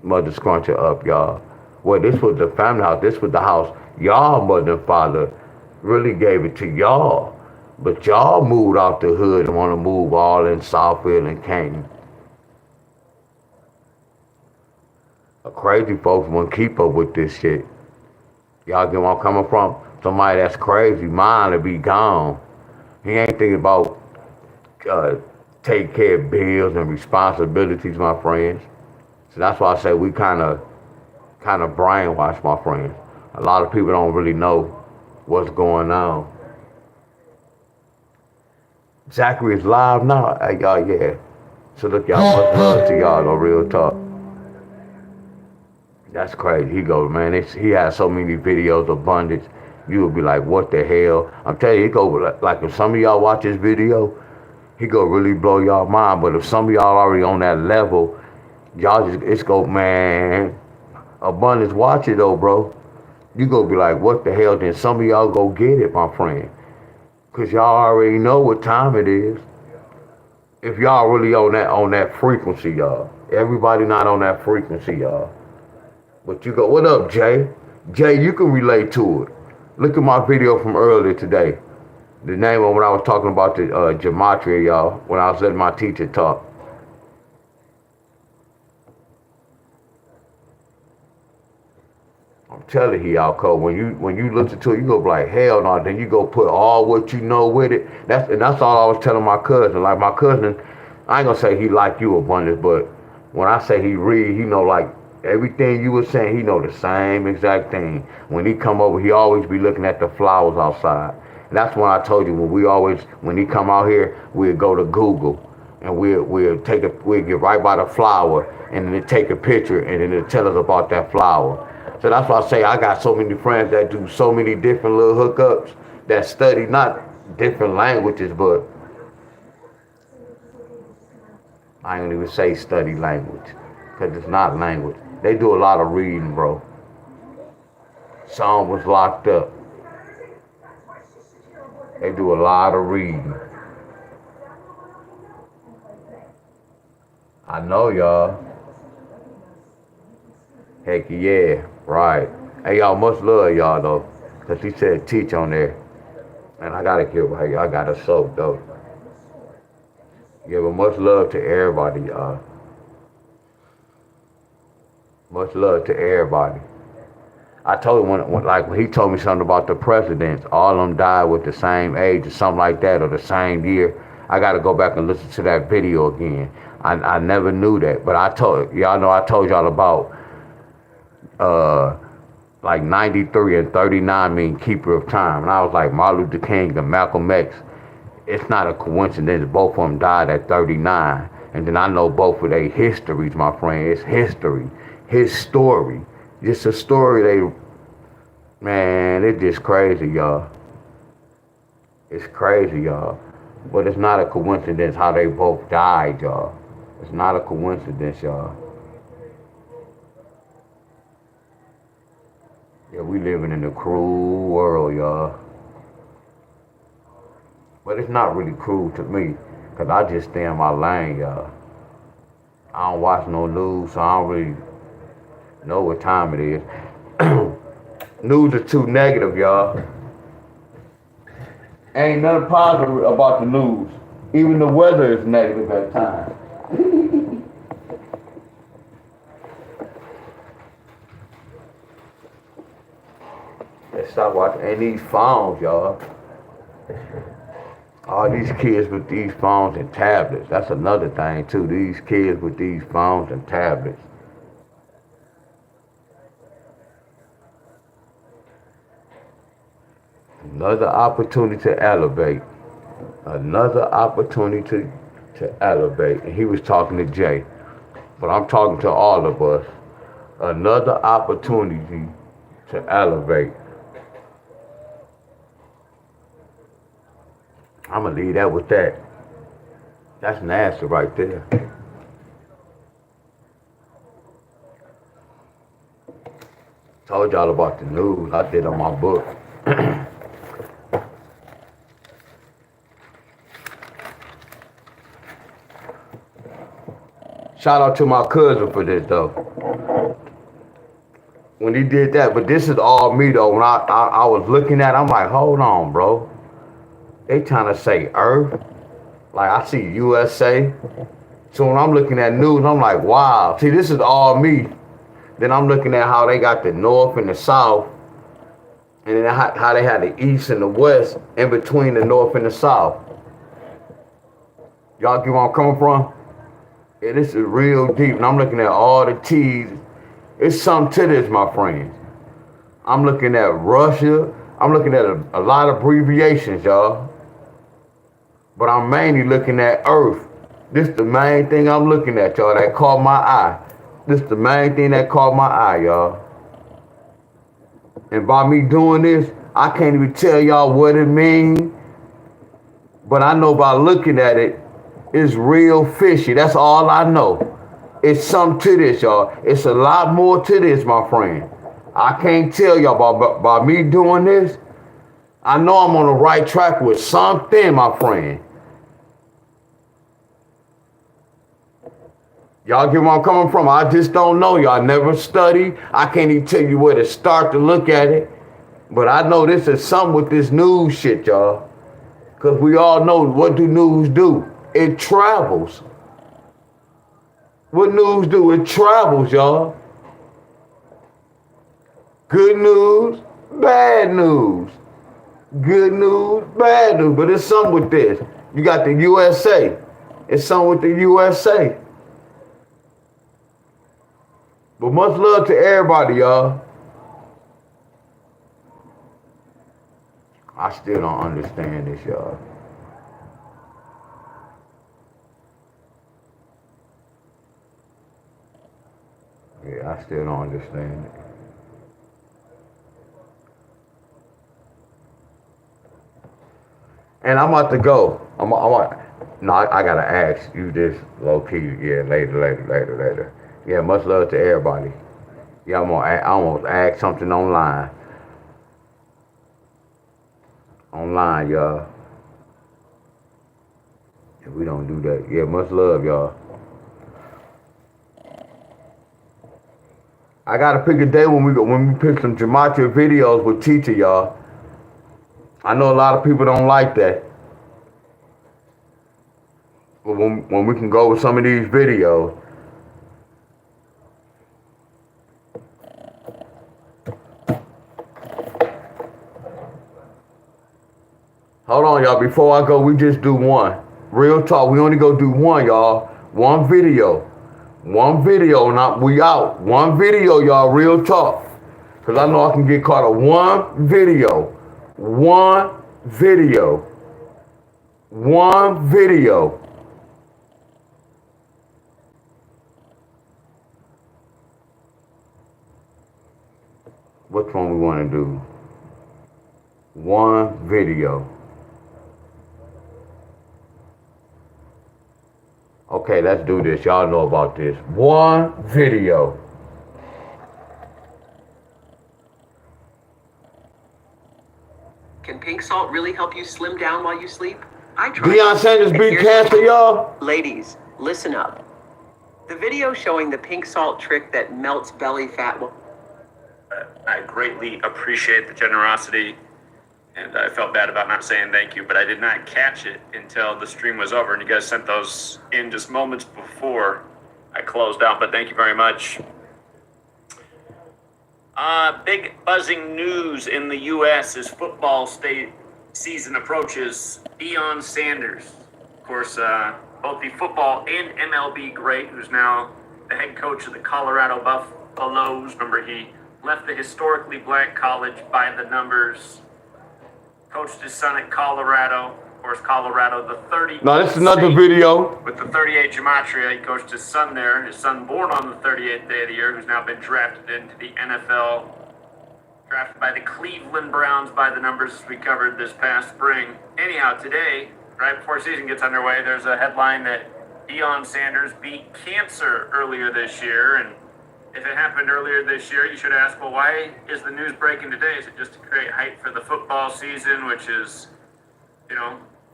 mother scruncher up, y'all. Well, this was the family house. This was the house y'all mother and father really gave it to y'all. But y'all moved out the hood and want to move all in Southfield and Canton. Crazy folks won't keep up with this shit. Y'all get where I'm coming from? Somebody that's crazy, mine to be gone. He ain't thinking about take care of bills and responsibilities, my friends. So that's why I say we kind of brainwashed, my friends. A lot of people don't really know what's going on. Zachary is live now. Hey, y'all, yeah. So look, y'all, much love to y'all, no real talk. That's crazy. He goes, man, he has so many videos, abundance. You would be like, what the hell? I'm telling you, he go like if some of y'all watch this video, he go really blow y'all mind. But if some of y'all already on that level, y'all it's go, man, abundance, watch it though, bro. You go be like, what the hell? Then some of y'all go get it, my friend. Cause y'all already know what time it is. If y'all really on that frequency, y'all. Everybody not on that frequency, y'all. But you go, what up, Jay? Jay, you can relate to it. Look at my video from earlier today. The name of when I was talking about the gematria, y'all, when I was letting my teacher talk. I'm telling you, y'all, cause when you listen to it, you go like, hell no. Then you go put all what you know with it. That's all I was telling my cousin. Like my cousin, I ain't gonna say he like you, Abundance, but when I say he read, he know like everything you were saying, he know the same exact thing. When he come over, he always be looking at the flowers outside. And that's when I told you when he come out here, we'll go to Google and we'll get right by the flower and then take a picture and then it'll tell us about that flower. So that's why I say I got so many friends that do so many different little hookups that study not different languages, but I ain't even say study language because it's not language. They do a lot of reading, bro. Some was locked up. They do a lot of reading. I know, y'all. Heck yeah, right. Hey, y'all, much love y'all, though. Because he said teach on there. And I got to get right. I got to soak, though. Yeah, but much love to everybody, y'all. Much love to everybody. I told him when he told me something about the presidents, all of them died with the same age or something like that, or the same year. I got to go back and listen to that video again. I never knew that, but I told y'all about like 93 and 39 mean keeper of time, and I was like Martin Luther King and Malcolm X. it's not a coincidence both of them died at 39. And then I know both of their histories, my friend. It's history. His story. Just a story man, it's just crazy, y'all. It's crazy, y'all. But it's not a coincidence how they both died, y'all. It's not a coincidence, y'all. Yeah, we living in a cruel world, y'all. But it's not really cruel to me, because I just stay in my lane, y'all. I don't watch no news, so I don't really know what time it is. News is too negative, y'all. Ain't nothing positive about the news. Even the weather is negative at times. Let's stop watching. And these phones, y'all. All these kids with these phones and tablets. That's another thing, too. These kids with these phones and tablets. Another opportunity to elevate. Another opportunity to elevate. And he was talking to Jay. But I'm talking to all of us. Another opportunity to elevate. I'm going to leave that with that. That's nasty right there. Told y'all about the news I did on my book. Shout out to my cousin for this, though. When he did that, but this is all me, though. When I was looking at it, I'm like, hold on, bro. They trying to say Earth. Like, I see USA. So when I'm looking at news, I'm like, wow. See, this is all me. Then I'm looking at how they got the North and the South. And then how they had the East and the West in between the North and the South. Y'all get where I'm coming from? Yeah, this is real deep. And I'm looking at all the T's. It's something to this, my friends. I'm looking at Russia. I'm looking at a lot of abbreviations, y'all. But I'm mainly looking at Earth. This is the main thing I'm looking at, y'all, that caught my eye. This is the main thing that caught my eye, y'all. And by me doing this, I can't even tell y'all what it means. But I know by looking at it, it's real fishy. That's all I know. It's something to this, y'all. It's a lot more to this, my friend. I can't tell y'all by me doing this. I know I'm on the right track with something, my friend. Y'all get where I'm coming from? I just don't know. Y'all never study. I can't even tell you where to start to look at it. But I know this is something with this news shit, y'all. Because we all know, what do news do? It travels. What news do? It travels, y'all. Good news, bad news. Good news, bad news. But it's something with this. You got the USA. It's something with the USA. But much love to everybody, y'all. I still don't understand this, y'all. Yeah, I still don't understand it. And I'm about to go. I gotta ask you this low key. Yeah, later. Yeah, much love to everybody. Yeah, I'm gonna ask something online. Online, y'all. If we don't do that, yeah, much love, y'all. I gotta pick a day when we pick some gematria videos with teacher, y'all. I know a lot of people don't like that. But when we can go with some of these videos. Hold on, y'all. Before I go, we just do one. Real talk. We only go do one, y'all. One video. One video. Not we out. One video, y'all. Real talk. Because I know I can get caught on one video. One video. One video. Which one we want to do? One video. Okay, let's do this. Y'all know about this. One video. Can pink salt really help you slim down while you sleep? I tried. Deon Sanders beat cancer, y'all. Ladies, listen up. The video showing the pink salt trick that melts belly fat. I greatly appreciate the generosity, and I felt bad about not saying thank you, but I did not catch it until the stream was over, and you guys sent those in just moments before I closed out, but thank you very much. Big buzzing news in the U.S. as football season approaches. Deon Sanders, of course, both the football and MLB great, who's now the head coach of the Colorado Buffaloes. Remember, he left the historically black college by the numbers, coached his son at Colorado. Of course, Colorado, the 30. No, this is another video. With the 38 gematria, he coached his son there. His son born on the 38th day of the year, who's now been drafted into the NFL. Drafted by the Cleveland Browns by the numbers we covered this past spring. Anyhow, today, right before season gets underway, there's a headline that Deon Sanders beat cancer earlier this year. And if it happened earlier this year, you should ask, well, why is the news breaking today? Is it just to create hype for the football season, which is,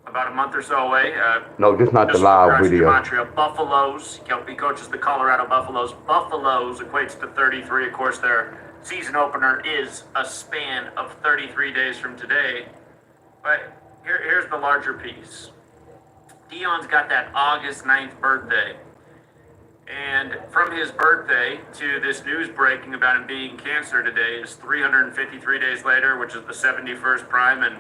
about a month or so away? No, this is not the live video. Gematria, Buffaloes. He coaches the Colorado Buffaloes. Buffaloes equates to 33. Of course, their season opener is a span of 33 days from today. But here's the larger piece. Deon's got that August 9th birthday. And from his birthday to this news breaking about him being cancer today is 353 days later, which is the 71st prime. And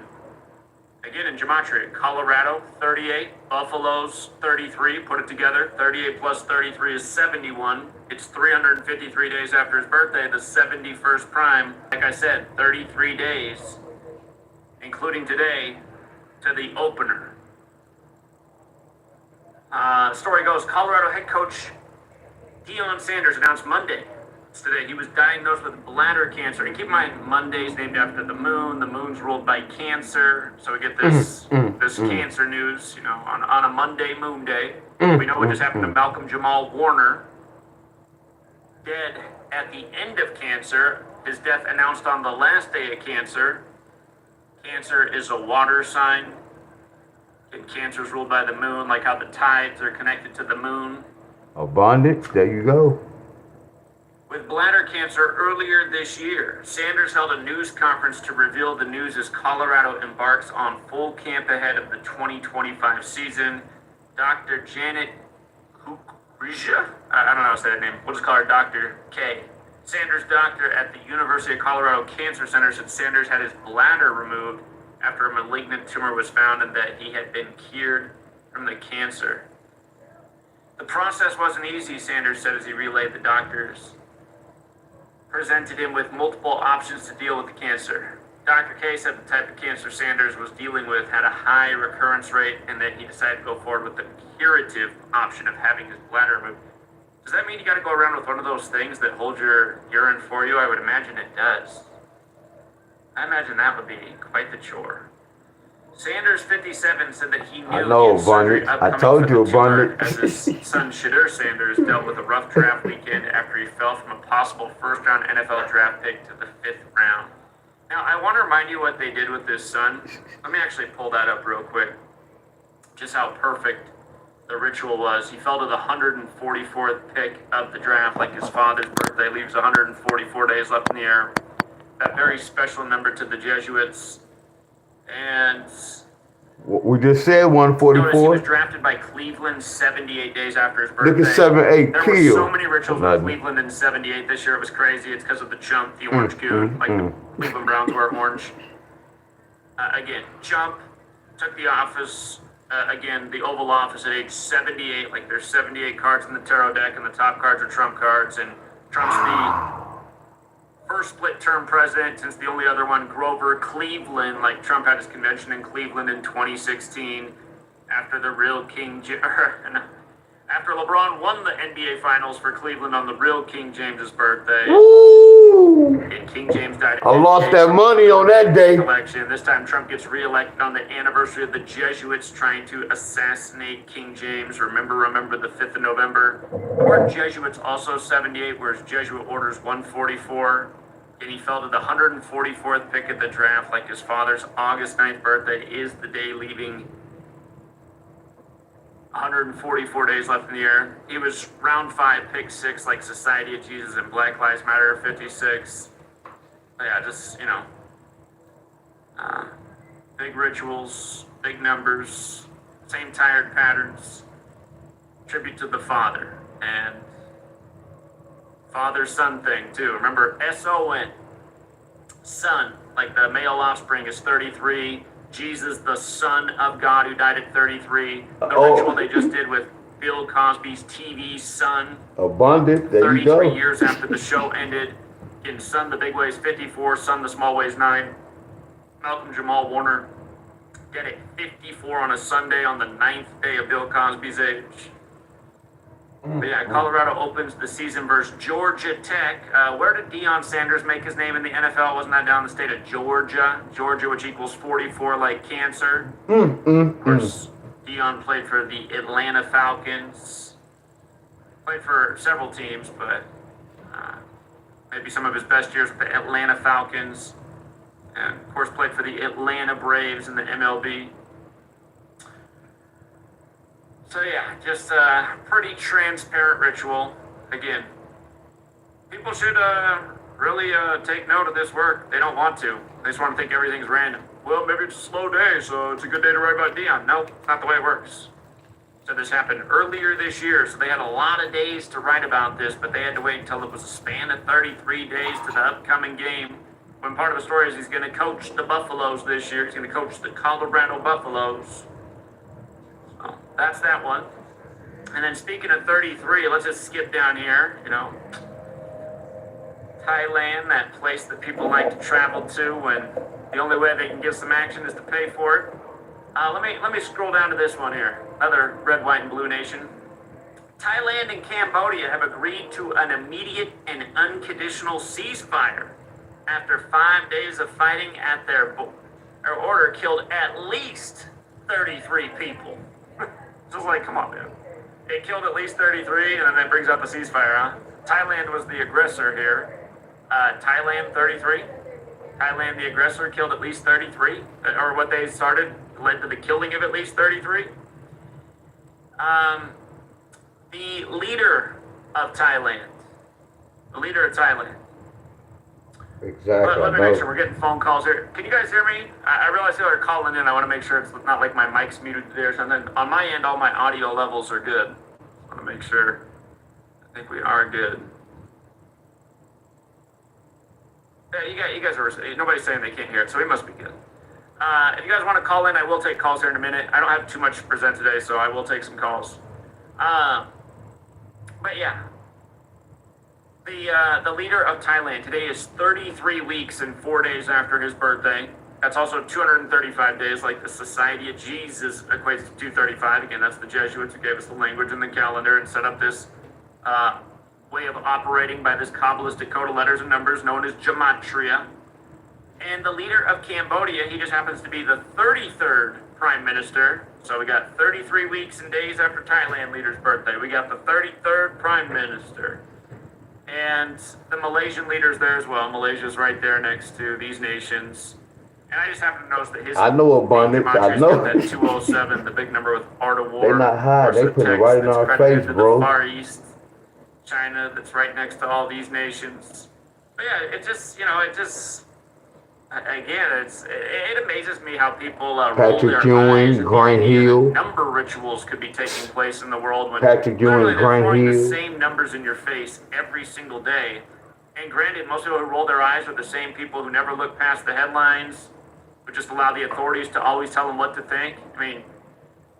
again, in gematria, Colorado, 38, Buffaloes, 33, put it together, 38 plus 33 is 71. It's 353 days after his birthday, the 71st prime. Like I said, 33 days, including today, to the opener. Story goes, Colorado head coach Deon Sanders announced Monday. Today, he was diagnosed with bladder cancer. And keep in mind, Monday's named after the moon. The moon's ruled by Cancer. So we get this cancer news, on a Monday, moon day. We know what just happened to Malcolm Jamal Warner. Dead at the end of cancer. His death announced on the last day of cancer. Cancer is a water sign. And cancer is ruled by the moon, like how the tides are connected to the moon. Abundance, there you go. With bladder cancer earlier this year, Sanders held a news conference to reveal the news as Colorado embarks on full camp ahead of the 2025 season. Dr. Janet Kukrija, I don't know how to say that name. We'll just call her Dr. K. Sanders' doctor at the University of Colorado Cancer Center said Sanders had his bladder removed after a malignant tumor was found and that he had been cured from the cancer. The process wasn't easy, Sanders said as he relayed the doctors presented him with multiple options to deal with the cancer. Dr. K said the type of cancer Sanders was dealing with had a high recurrence rate and that he decided to go forward with the curative option of having his bladder removed. Does that mean you got to go around with one of those things that hold your urine for you? I would imagine it does. I imagine that would be quite the chore. Sanders, 57, said that he knew I know, Abundant. I told you, Abundant. As his son, Shadur Sanders, dealt with a rough draft weekend after he fell from a possible first-round NFL draft pick to the 5th round. Now, I want to remind you what they did with this son. Let me actually pull that up real quick. Just how perfect the ritual was. He fell to the 144th pick of the draft, like his father's birthday leaves 144 days left in the air. That very special number to the Jesuits. And we just said notice he 144. was drafted by Cleveland 78 days after his birthday. Look at 7-8 There kill. were so many rituals with Cleveland in 78 this year. It was crazy. It's because of the jump, the orange goon, like the Cleveland Browns wear orange. Again, jump, took the office, again, the Oval Office at age 78. Like there's 78 cards in the tarot deck, and the top cards are Trump cards. And Trump's the first split-term president since the only other one, Grover Cleveland. Like Trump had his convention in Cleveland in 2016. after the real after LeBron won the NBA Finals for Cleveland on the real King James's birthday. Woo! And King James died. I lost that money on that day. Election. This time Trump gets reelected on the anniversary of the Jesuits trying to assassinate King James. Remember the 5th of November. Were Jesuits also 78, whereas Jesuit orders 144. And he fell to the 144th pick of the draft, like his father's August 9th birthday is the day leaving. 144 days left in the year. He was round 5, pick 6, like Society of Jesus and Black Lives Matter 56. Yeah, just, big rituals, big numbers, same tired patterns. Tribute to the father and father-son thing too. Remember, S-O-N, son, like the male offspring is 33. Jesus, the Son of God, who died at 33. The ritual they just did with Bill Cosby's TV Son. Abundant, there you go. 33 years after the show ended. In Son, the big way is 54. Son, the small way is 9. Malcolm Jamal Warner dead at 54 on a Sunday on the 9th day of Bill Cosby's age. But yeah, Colorado opens the season versus Georgia Tech. Where did Deon Sanders make his name in the NFL? Wasn't that down in the state of Georgia? Georgia, which equals 44 like cancer. Of course, Deon played for the Atlanta Falcons. Played for several teams, but maybe some of his best years with the Atlanta Falcons. And of course, played for the Atlanta Braves in the MLB. So yeah, just a pretty transparent ritual. Again, people should really take note of this work. They don't want to. They just want to think everything's random. Well, maybe it's a slow day, so it's a good day to write about Deon. No, it's not the way it works. So this happened earlier this year, so they had a lot of days to write about this, but they had to wait until it was a span of 33 days to the upcoming game. When part of the story is he's going to coach the Buffaloes this year. He's going to coach the Colorado Buffaloes. That's that one. And then speaking of 33, let's just skip down here, Thailand, that place that people like to travel to when the only way they can get some action is to pay for it. Let me scroll down to this one here. Another red, white, and blue nation. Thailand and Cambodia have agreed to an immediate and unconditional ceasefire after 5 days of fighting at their order killed at least 33 people. Just like, come on, man. It killed at least 33, and then that brings out the ceasefire, huh? Thailand was the aggressor here. Thailand, 33. Thailand, the aggressor, killed at least 33. Or what they started led to the killing of at least 33. The leader of Thailand. Exactly. Let me make sure we're getting phone calls here. Can you guys hear me? I realize people are calling in. I want to make sure it's not like my mic's muted there or something. On my end, all my audio levels are good. I want to make sure. I think we are good. Yeah, you guys are. Nobody's saying they can't hear it, so we must be good. If you guys want to call in, I will take calls here in a minute. I don't have too much to present today, so I will take some calls. But yeah. The leader of Thailand today is 33 weeks and 4 days after his birthday. That's also 235 days, like the Society of Jesus equates to 235. Again, that's the Jesuits who gave us the language and the calendar and set up this way of operating by this Kabbalistic code of letters and numbers known as gematria. And the leader of Cambodia, he just happens to be the 33rd prime minister. So we got 33 weeks and days after Thailand leader's birthday. We got the 33rd prime minister. And the Malaysian leader's there as well. Malaysia's right there next to these nations. And I just happen to notice that his I know abundance. I know. That 207, the big number with art of war. They're not high. They put it right in our face, bro. The Far East, China, that's right next to all these nations. But yeah, it amazes me how people Patrick Ewing, Grant Hill. Number rituals could be taking place in the world when Patrick Ewing, Grant throwing Hill. the same numbers in your face every single day. And granted, most people who roll their eyes are the same people who never look past the headlines, but just allow the authorities to always tell them what to think. I mean,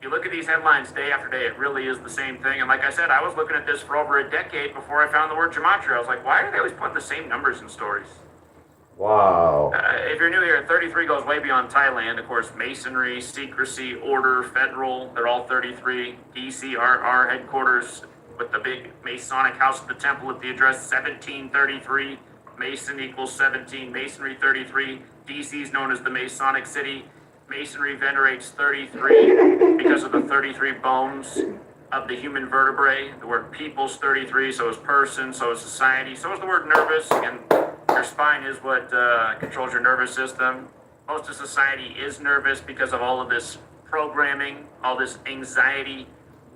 you look at these headlines day after day, it really is the same thing. And like I said, I was looking at this for over a decade before I found the word gematria. I was like, why are they always putting the same numbers in stories? Wow. If you're new here, 33 goes way beyond Thailand. Of course, Masonry, secrecy, order, federal, they're all 33. DC, our headquarters with the big Masonic House of the Temple at the address 1733. Mason equals 17, Masonry 33. DC is known as the Masonic City. Masonry venerates 33 because of the 33 bones of the human vertebrae. The word people's 33, so is person, so is society, so is the word nervous. Again, your spine is what controls your nervous system. Most of society is nervous because of all of this programming, all this anxiety,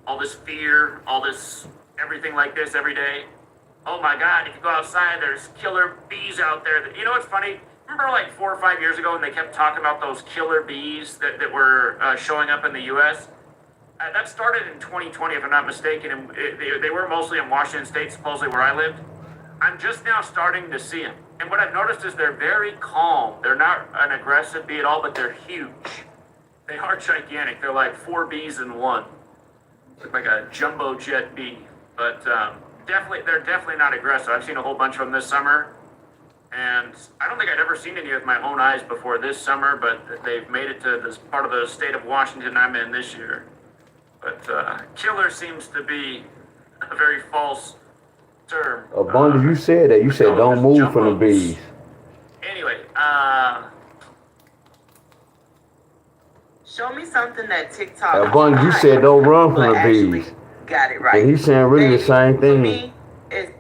all this fear, all this everything like this every day. Oh my God, if you go outside, there's killer bees out there. You know what's funny? Remember like 4 or 5 years ago when they kept talking about those killer bees that were showing up in the U.S.? That started in 2020, if I'm not mistaken, and they were mostly in Washington State, supposedly where I lived. I'm just now starting to see them. And what I've noticed is they're very calm. They're not an aggressive bee at all, but they're huge. They are gigantic. They're like 4 bees in one. Look like a jumbo jet bee. But they're definitely not aggressive. I've seen a whole bunch of them this summer. And I don't think I'd ever seen any with my own eyes before this summer, but they've made it to this part of the state of Washington I'm in this year. But killer seems to be a very false term. Abundance, you said that. You said don't move from the bees. Anyway, show me something that TikTok. Abundance, you said don't run from the actually bees. got it right. And he's saying really the same For thing. me, it's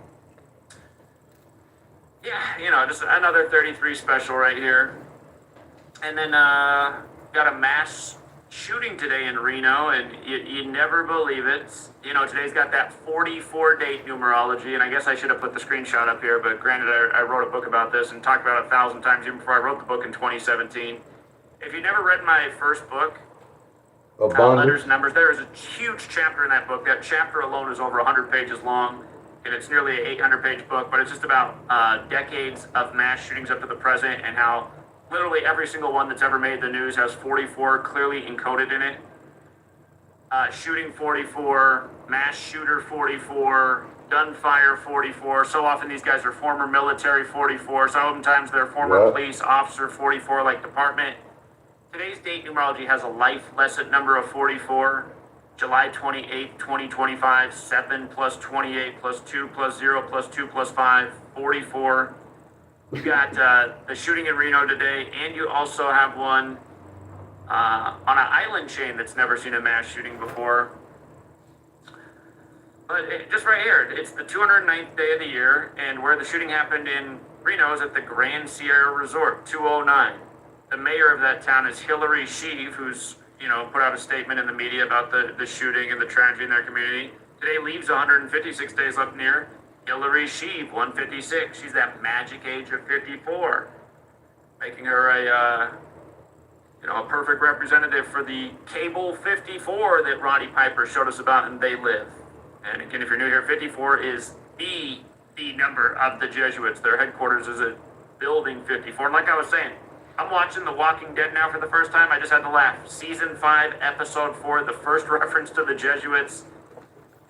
yeah, just another 33 special right here. And then got a mass shooting today in Reno, and you never believe it. You know, today's got that 44 date numerology, and I guess I should have put the screenshot up here, but granted, I wrote a book about this and talked about it 1,000 times even before I wrote the book in 2017. If you never read my first book, Letters and Numbers, there is a huge chapter in that book. That chapter alone is over 100 pages long, and it's nearly an 800-page book, but it's just about decades of mass shootings up to the present and how literally every single one that's ever made the news has 44 clearly encoded in it. Shooting 44, mass shooter 44, gunfire 44. So often these guys are former military 44. Sometimes they're former police officer 44, like department. Today's date numerology has a life lesson number of 44. July 28th, 2025, 7 plus 28 plus 2 plus 0 plus 2 plus 5, 44. You got the shooting in Reno today, and you also have one on an island chain that's never seen a mass shooting before. But just right here, it's the 209th day of the year, and where the shooting happened in Reno is at the Grand Sierra Resort, 209. The mayor of that town is Hillary Sheev, who's put out a statement in the media about the shooting and the tragedy in their community. Today leaves 156 days left in the year. Hillary Sheev, 156. She's that magic age of 54, making her a perfect representative for the Cable 54 that Roddy Piper showed us about in They Live. And again, if you're new here, 54 is the number of the Jesuits. Their headquarters is at Building 54. And like I was saying, I'm watching The Walking Dead now for the first time. I just had to laugh. Season 5, Episode 4, the first reference to the Jesuits,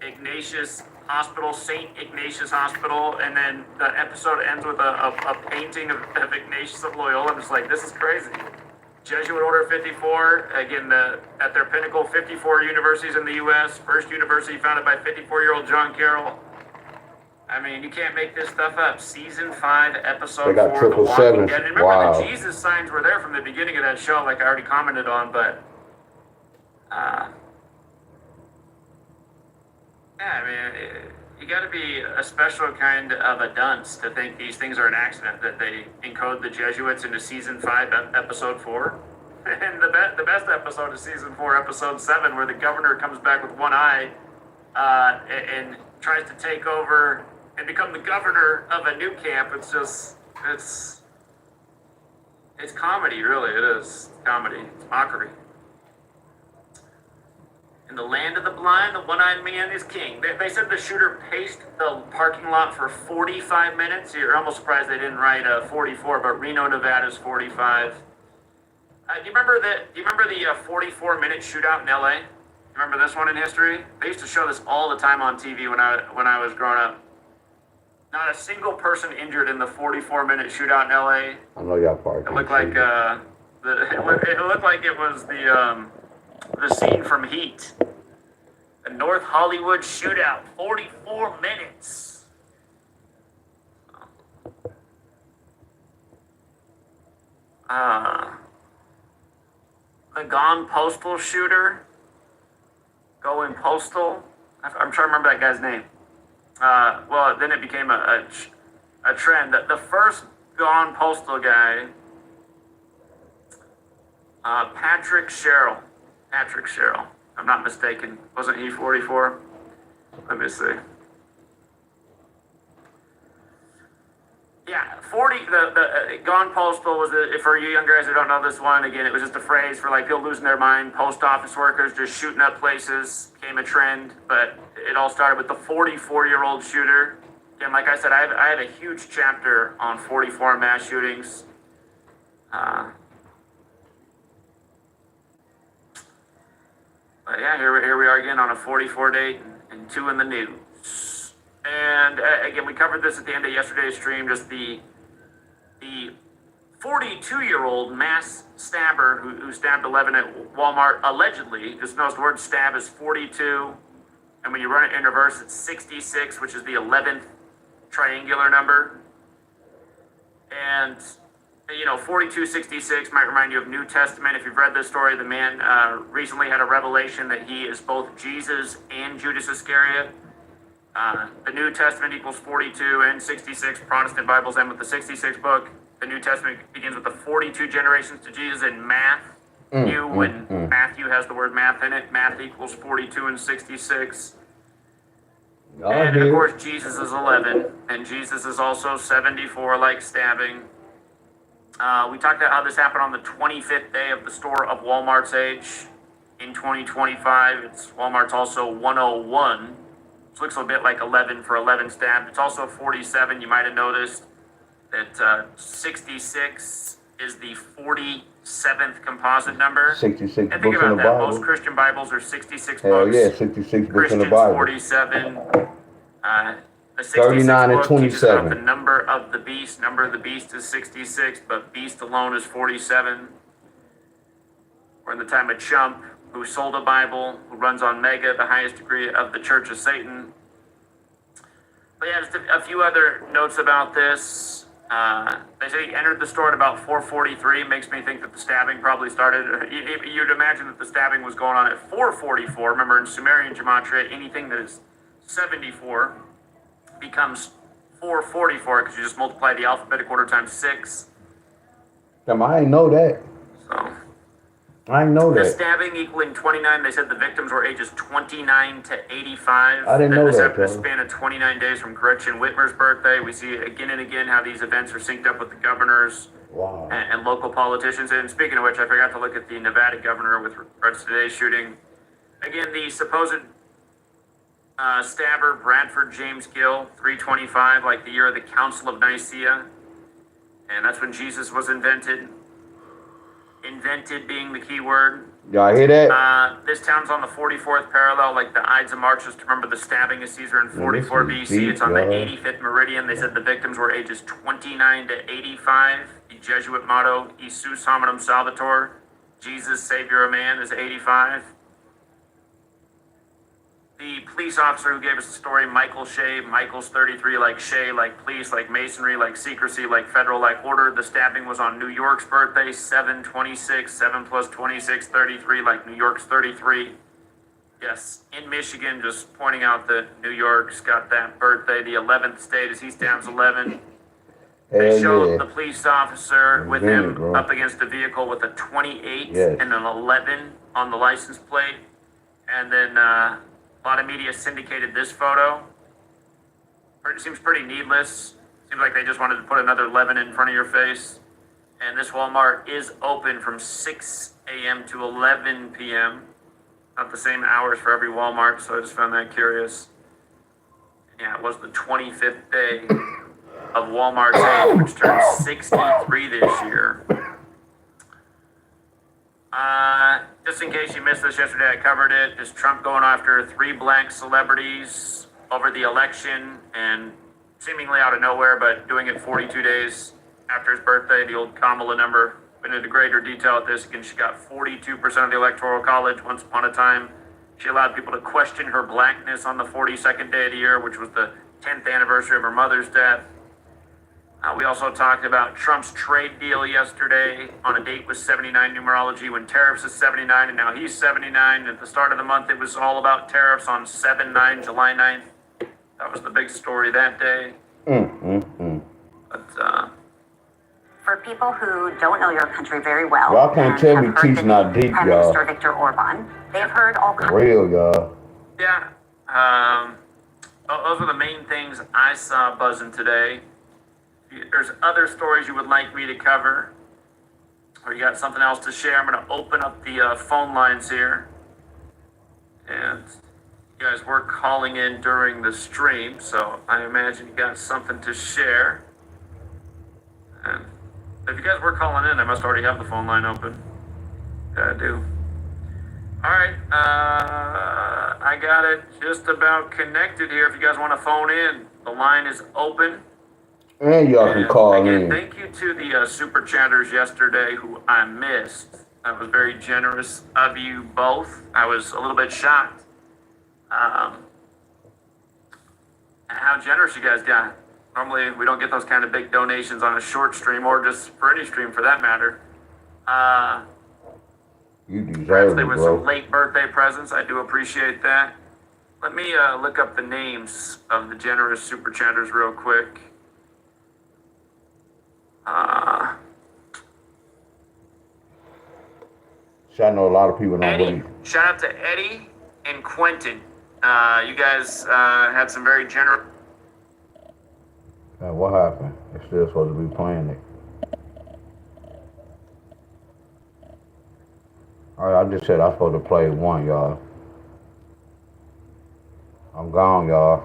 Ignatius Hospital, St. Ignatius Hospital, and then the episode ends with a painting of Ignatius of Loyola. I'm just like, this is crazy. Jesuit Order 54, again, at their pinnacle, 54 universities in the U.S., first university founded by 54-year-old John Carroll. I mean, you can't make this stuff up. Season 5, Episode 4, The Walking Dead. And remember, the Jesus signs were there from the beginning of that show, like I already commented on, but yeah, I mean, you got to be a special kind of a dunce to think these things are an accident, that they encode the Jesuits into Season 5, Episode 4. And the best episode is Season 4, Episode 7, where the governor comes back with one eye and tries to take over and become the governor of a new camp. It's just, it's comedy, really. It is comedy. It's mockery. In the land of the blind, the one-eyed man is king. They said the shooter paced the parking lot for 45 minutes. You're almost surprised they didn't write 44, but Reno, Nevada's 45. Do you remember the 44-minute shootout in LA? You remember this one in history? They used to show this all the time on TV when I was growing up. Not a single person injured in the 44-minute shootout in LA. I know y'all probably It can't looked see like it. it looked like it was the scene from Heat. The North Hollywood shootout, 44 minutes. The Gone Postal shooter, going postal. I'm trying to remember that guy's name. Well, then it became a trend. The first Gone Postal guy, Patrick Sherrill. Patrick Sherrill. I'm not mistaken. Wasn't he 44? Let me see. Yeah, 40. The Gone Postal was for you young guys who don't know this one. Again, it was just a phrase for like people losing their mind. Post office workers just shooting up places became a trend, but it all started with the 44-year-old shooter. And like I said, I have a huge chapter on 44 mass shootings. But yeah, here we are again on a 44 date and 2 in the news. And again, we covered this at the end of yesterday's stream, just the 42-year-old mass stabber who stabbed 11 at Walmart, allegedly. Just notice the word stab is 42. And when you run it in reverse, it's 66, which is the 11th triangular number. And, 4266 might remind you of New Testament. If you've read this story, the man recently had a revelation that he is both Jesus and Judas Iscariot. The New Testament equals 42 and 66. Protestant Bibles end with the 66 book. The New Testament begins with the 42 generations to Jesus in Matthew, when Matthew has the word math in it. Math equals 42 and 66. And of course, Jesus is 11, and Jesus is also 74, like stabbing. We talked about how this happened on the 25th day of the store of Walmart's age in 2025. Walmart's also 101, which looks a bit like 11 for 11 stabbed. It's also 47. You might have noticed that 66 is the 47th composite number. 66 and think books about in the that. Bible. Most Christian Bibles are 66 Hell books. yeah, 66 books in the Christians Bible. 47. The 66 39 and book teaches 27. about the number of the beast. Number of the beast is 66, but beast alone is 47. We're in the time of Chump, who sold a Bible, who runs on Mega, the highest degree of the Church of Satan. But yeah, just a few other notes about this. They say he entered the store at about 4:43. Makes me think that the stabbing probably started. You'd imagine that the stabbing was going on at 4:44. Remember, in Sumerian gematria, anything that is 74 becomes 444 because you just multiply the alphabetic order times 6. Damn, I ain't know that. So I ain't know the that. stabbing equaling 29. They said the victims were ages 29 to 85. I didn't know this that, happened a Charlie. span of 29 days from Gretchen Whitmer's birthday. We see again and again how these events are synced up with the governors Wow. and local politicians. And speaking of which, I forgot to look at the Nevada governor with regards to today's shooting. Again, the supposed stabber, Bradford James Gill, 325, like the year of the Council of Nicaea. And that's when Jesus was invented. Invented being the key word. Y'all hear that? This town's on the 44th parallel, like the Ides of March, to remember the stabbing of Caesar in 44 this is BC. deep, It's on the y'all. 85th meridian. They said the victims were ages 29 to 85. The Jesuit motto, Jesus Hominum Salvator, Jesus, Savior of Man, is 85. The police officer who gave us the story, Michael Shea, Michael's 33, like Shea, like police, like masonry, like secrecy, like federal, like order. The stabbing was on New York's birthday, 7/26, 7 plus 26, 33, like New York's 33. Yes, in Michigan, just pointing out that New York's got that birthday, the 11th state, as he stabs 11. They Hell showed yeah. the police officer with him Bro. up against a vehicle with a 28 Yes. and an 11 on the license plate. And then a lot of media syndicated this photo. It seems pretty needless. Seems like they just wanted to put another 11 in front of your face. And this Walmart is open from 6 a.m. to 11 p.m. Not the same hours for every Walmart, so I just found that curious. Yeah, it was the 25th day of Walmart's age, which turned 63 this year. Just in case you missed this yesterday, I covered it. Is Trump going after 3 black celebrities over the election? And seemingly out of nowhere, but doing it 42 days after his birthday, the old Kamala number. Went into greater detail at this. Again, she got 42% of the Electoral College. Once upon a time, she allowed people to question her blackness on the 42nd day of the year, which was the 10th anniversary of her mother's death. We also talked about Trump's trade deal yesterday on a date with 79 numerology when tariffs is 79 and now he's 79. At the start of the month, it was all about tariffs on 7/9, July 9th. That was the big story that day. But, for people who don't know your country very well, y'all can't tell me teach not deep, Prime y'all. Minister Viktor Orban, they've heard all kinds. Real, y'all. yeah, those are the main things I saw buzzing today. If there's other stories you would like me to cover, or you got something else to share, I'm going to open up the phone lines here. And you guys were calling in during the stream, so I imagine you got something to share. And if you guys were calling in, I must already have the phone line open. Yeah, I do. All right, I got it just about connected here. If you guys want to phone in, the line is open. And y'all can call again, in. thank you to the super chatters yesterday who I missed. That was very generous of you both. I was a little bit shocked at how generous you guys got. Normally, we don't get those kind of big donations on a short stream, or just for any stream for that matter. You deserve Perhaps it, there was bro. some late birthday presents. I do appreciate that. Let me look up the names of the generous super chatters real quick. So I know a lot of people don't Eddie, really. shout out to Eddie and Quentin. You guys had some very generous. What happened? They're still supposed to be playing it. Alright, I just said I'm supposed to play one, y'all. I'm gone, y'all.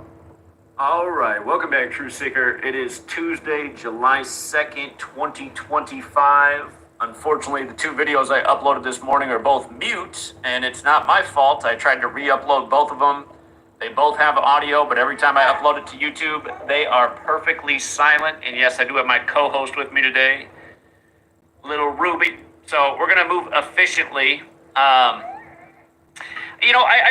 All right, welcome back, True Seeker. It is Tuesday, July 2nd, 2025. Unfortunately, the two videos I uploaded this morning are both mute, and it's not my fault. I tried to re-upload both of them. They both have audio, but every time I upload it to YouTube, they are perfectly silent. And yes, I do have my co-host with me today, Little Ruby. So we're going to move efficiently. I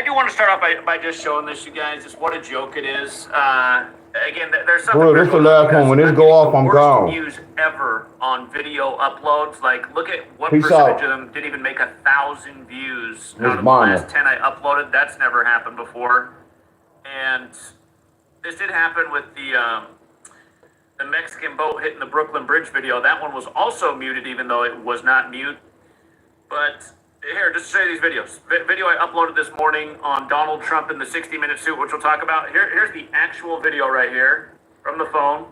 do want to start off by just showing this, you guys, just what a joke it is. Again, there's something. Bro, this the last one. When this go off, I'm gone. Views ever on video uploads. Like, look at what Peace percentage out. of them didn't even make 1,000 views Miss out of the Bonner. last 10 I uploaded. That's never happened before. And this did happen with the Mexican boat hitting the Brooklyn Bridge video. That one was also muted, even though it was not mute. But here, just to show you these videos. Video I uploaded this morning on Donald Trump in the 60-minute suit, which we'll talk about. Here's the actual video right here from the phone.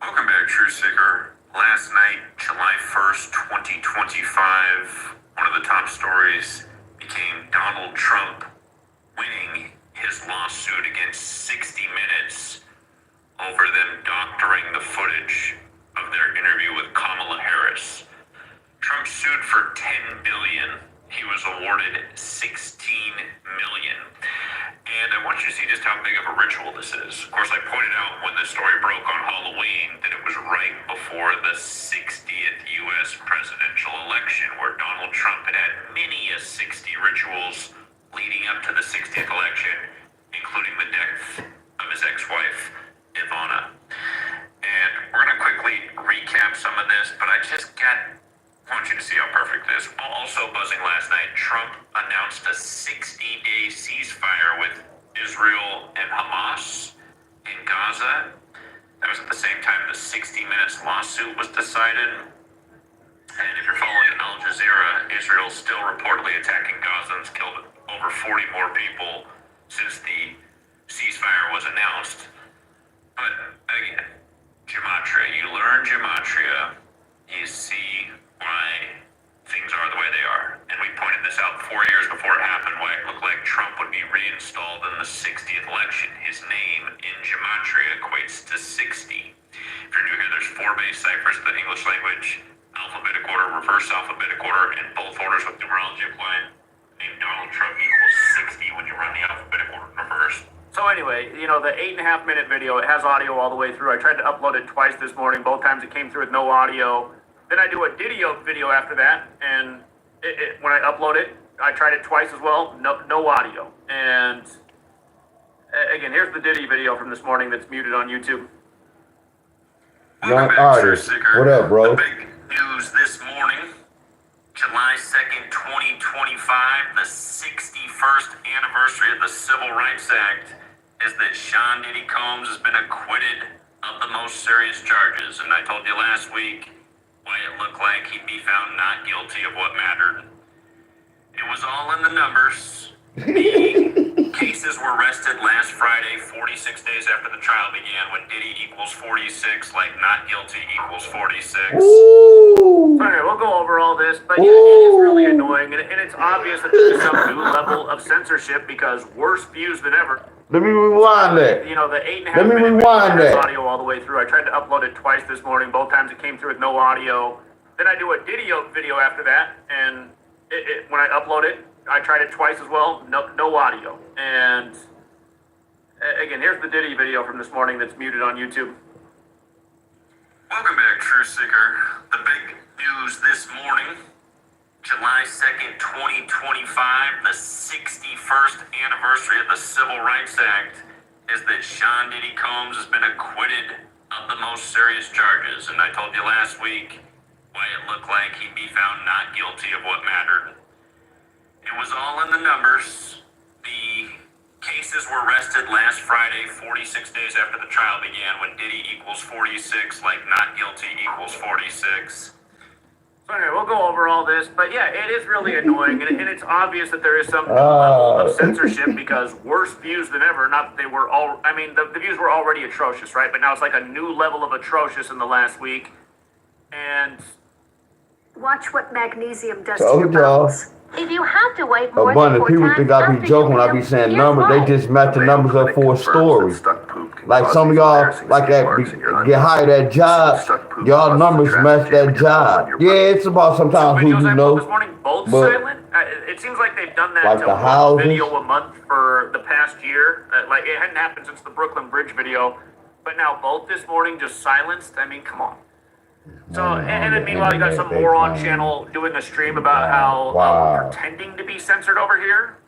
Welcome back, True Seeker. Last night, July 1st, 2025, one of the top stories became Donald Trump winning his lawsuit against 60 Minutes over them doctoring the footage of their interview with Kamala Harris. Trump sued for $10 billion. He was awarded $16 million. And I want you to see just how big of a ritual this is. Of course, I pointed out when this story broke on Halloween that it was right before the 60th U.S. presidential election, where Donald Trump had had many 60 rituals leading up to the 60th election, including the death of his ex-wife, Ivana. And we're going to quickly recap some of this, but I want you to see how perfect this is. Also buzzing last night, Trump announced a 60-day ceasefire with Israel and Hamas in Gaza. That was at the same time the 60 Minutes lawsuit was decided. And if you're following Al Jazeera, Israel's still reportedly attacking Gaza and has killed over 40 more people since the ceasefire was announced. But again, gematria. You learn gematria, you see why things are the way they are. And we pointed this out 4 years before it happened, why it looked like Trump would be reinstalled in the 60th election. His name in gematria equates to 60. If you're new here, there's 4 base ciphers of the English language: alphabetic order, reverse alphabetic order, and both orders with numerology applied. Name Donald Trump equals 60 when you run the alphabetic order in reverse. So anyway, you know, the 8.5-minute video, it has audio all the way through. I tried to upload it twice this morning. Both times it came through with no audio. Then I do a video after that, and when I upload it, I tried it twice as well. No audio. And again, here's the Diddy video from this morning that's muted on YouTube. Young artist. What up, bro? The big news this morning, July 2nd, 2025, the 61st anniversary of the Civil Rights Act, is that Sean Diddy Combs has been acquitted of the most serious charges. And I told you last week why it looked like he'd be found not guilty of what mattered. It was all in the numbers. The cases were rested last Friday, 46 days after the trial began, when Diddy equals 46, like not guilty equals 46. Ooh. So anyway, we'll go over all this, but yeah, it is really annoying, and it's obvious that there's some new level of censorship because worse views than ever. Let me rewind that. You know, the 8.5 Let me minute rewind video has that. audio all the way through. I tried to upload it twice this morning. Both times it came through with no audio. Then I do a video after that, and when I upload it, I tried it twice as well. No audio. And again, here's the Diddy video from this morning that's muted on YouTube. Welcome back, Truth Seeker. The big news this morning, July 2nd, 2025, the 61st anniversary of the Civil Rights Act, is that Sean Diddy Combs has been acquitted of the most serious charges. And I told you last week why it looked like he'd be found not guilty of what mattered. It was all in the numbers. The cases were rested last Friday, 46 days after the trial began, when Diddy equals 46, like not guilty equals 46. So anyway, we'll go over all this, but yeah, it is really annoying, and it's obvious that there is some new level of censorship because worse views than ever. Not that they were all, I mean, the views were already atrocious, right? But now it's like a new level of atrocious in the last week. And watch what magnesium does Told to your y'all. bones. If you have to wait A more bunch than of 4 people times think I be after joking when I you be meal, saying here's numbers. why. They just match the numbers up for a story. Like some of y'all, like that, get hired at job. Y'all numbers match that job. Yeah, it's about sometimes who videos you I upload know. this morning, both but- silent. It seems like they've done that Like to the one houses. video a month for the past year. Like it hadn't happened since the Brooklyn Bridge video, but now both this morning just silenced. I mean, come on. So, and then meanwhile, you got some moron channel doing a stream about how we're pretending to be censored over here.